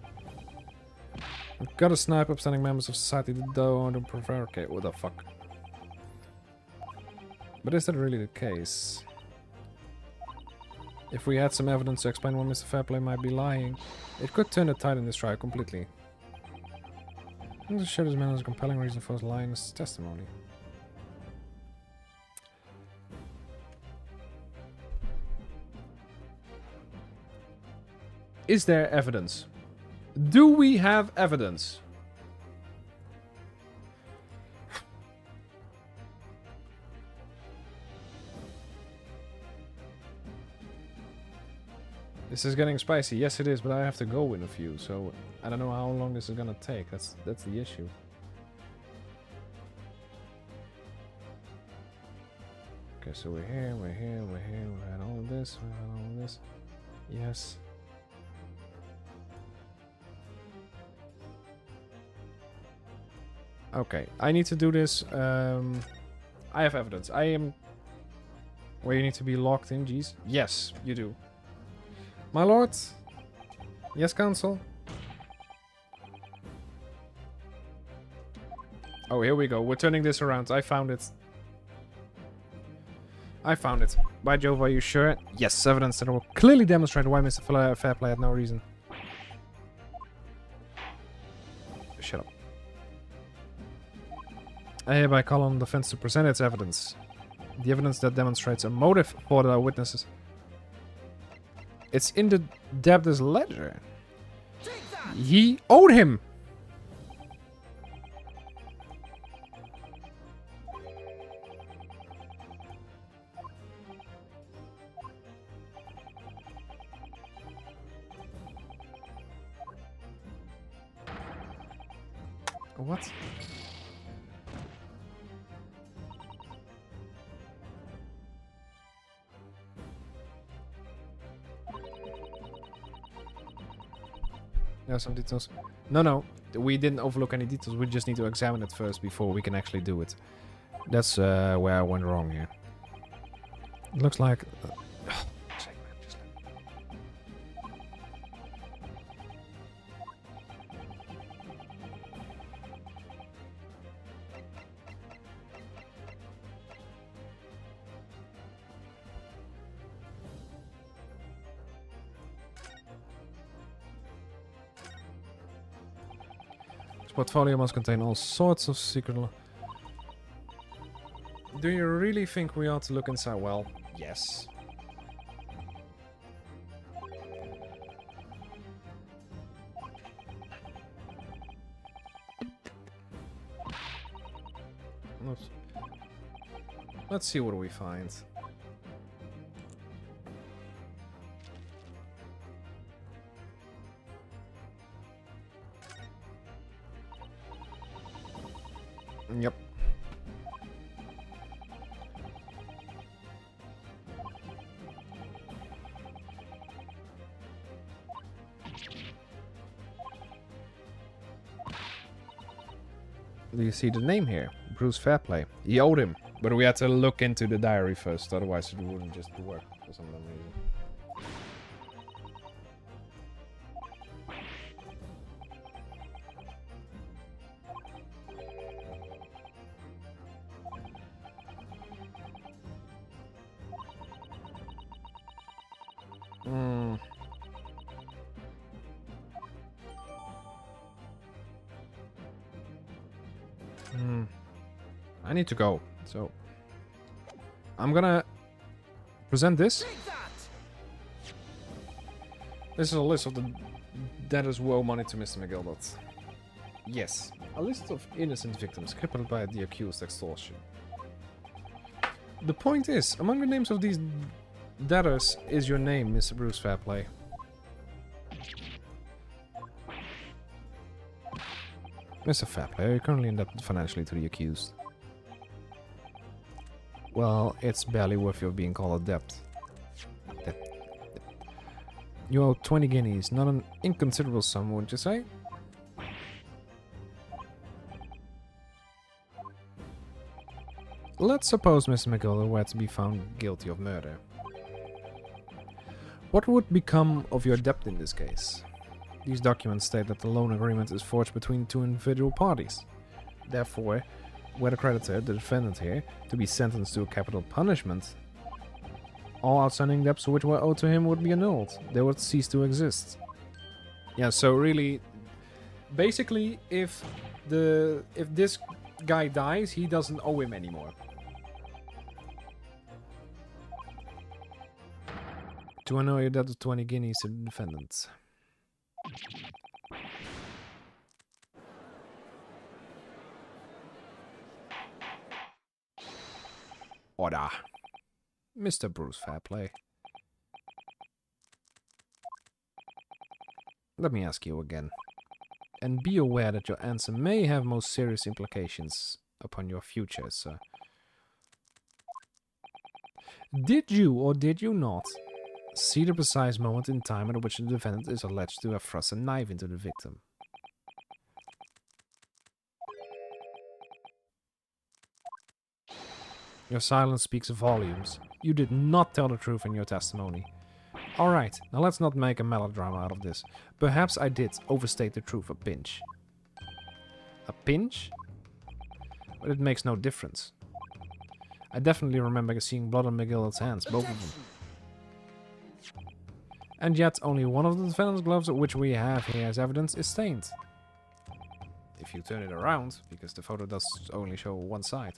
I've got to snipe upstanding members of society that don't prevaricate. What the fuck? But is that really the case? If we had some evidence to explain why Mr. Fairplay might be lying, it could turn the tide in this trial completely. And to show this man has a compelling reason for his lying in his testimony. Is there evidence? Do we have evidence? This is getting spicy. Yes, it is, but I have to go in a few, so I don't know how long this is gonna take. That's the issue. Okay, so we're here, we had all of this, we had all of this. Yes. Okay, I need to do this. I have evidence. I am... Where you need to be locked in, jeez. Yes, you do. My lord? Yes, counsel? Oh, here we go. We're turning this around. I found it. I found it. By Jove, are you sure? Yes, evidence that will clearly demonstrate why Mr. Fairplay had no reason. Shut up. I hereby call on the defense to present its evidence. The evidence that demonstrates a motive for the witnesses. It's in the debtor's ledger. He owed him. What? Yeah, some details. No, we didn't overlook any details. We just need to examine it first before we can actually do it. That's where I went wrong here. It looks like... portfolio must contain all sorts of secret law. Do you really think we ought to look inside? Well, yes. Let's see what we find. Yep. Do you see the name here? Bruce Fairplay. He owed him, but we had to look into the diary first, otherwise it wouldn't just work for some reason. I need to go, so I'm gonna present this. This is a list of the debtors who owe money to Mr. McGilbert. Yes, a list of innocent victims crippled by the accused extortion. The point is, among the names of these debtors is your name, Mr. Bruce Fairplay. Mr. Fairplay, are you currently indebted financially to the accused? Well, it's barely worth your being called a debt. You owe 20 guineas, not an inconsiderable sum, wouldn't you say? Let's suppose Mr. McGilder were to be found guilty of murder. What would become of your debt in this case? These documents state that the loan agreement is forged between two individual parties. Therefore, were the creditor, the defendant here, to be sentenced to a capital punishment, all outstanding debts which were owed to him would be annulled. They would cease to exist. Yeah, so really, basically, if this guy dies, he doesn't owe him anymore. To annul your debt of 20 guineas to the defendant. Order. Mr. Bruce Fairplay. Let me ask you again. And be aware that your answer may have most serious implications upon your future, sir. Did you or did you not see the precise moment in time at which the defendant is alleged to have thrust a knife into the victim? Your silence speaks volumes. You did not tell the truth in your testimony. Alright, now let's not make a melodrama out of this. Perhaps I did overstate the truth a pinch. A pinch? But it makes no difference. I definitely remember seeing blood on McGiller's hands, both of them. And yet, only one of the defendant's gloves, which we have here as evidence, is stained. If you turn it around, because the photo does only show one side.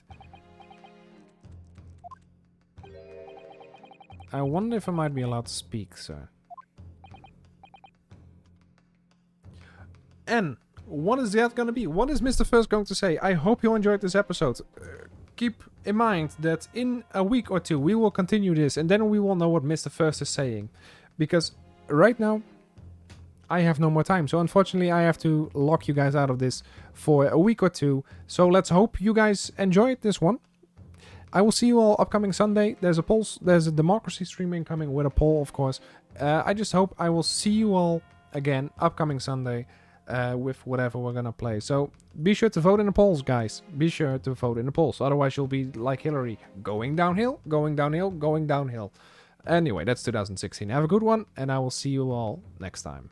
I wonder if I might be allowed to speak, sir. And what is that going to be? What is Mr. First going to say? I hope you enjoyed this episode. Keep in mind that in a week or two we will continue this, and then we will know what Mr. First is saying. Because right now I have no more time. So unfortunately I have to lock you guys out of this for a week or two. So let's hope you guys enjoyed this one. I will see you all upcoming Sunday. There's a democracy stream incoming with a poll, of course. I just hope I will see you all again upcoming Sunday with whatever we're gonna play. So be sure to vote in the polls, guys. Be sure to vote in the polls. Otherwise you'll be like Hillary, going downhill, going downhill, going downhill. Anyway, that's 2016. Have a good one, and I will see you all next time.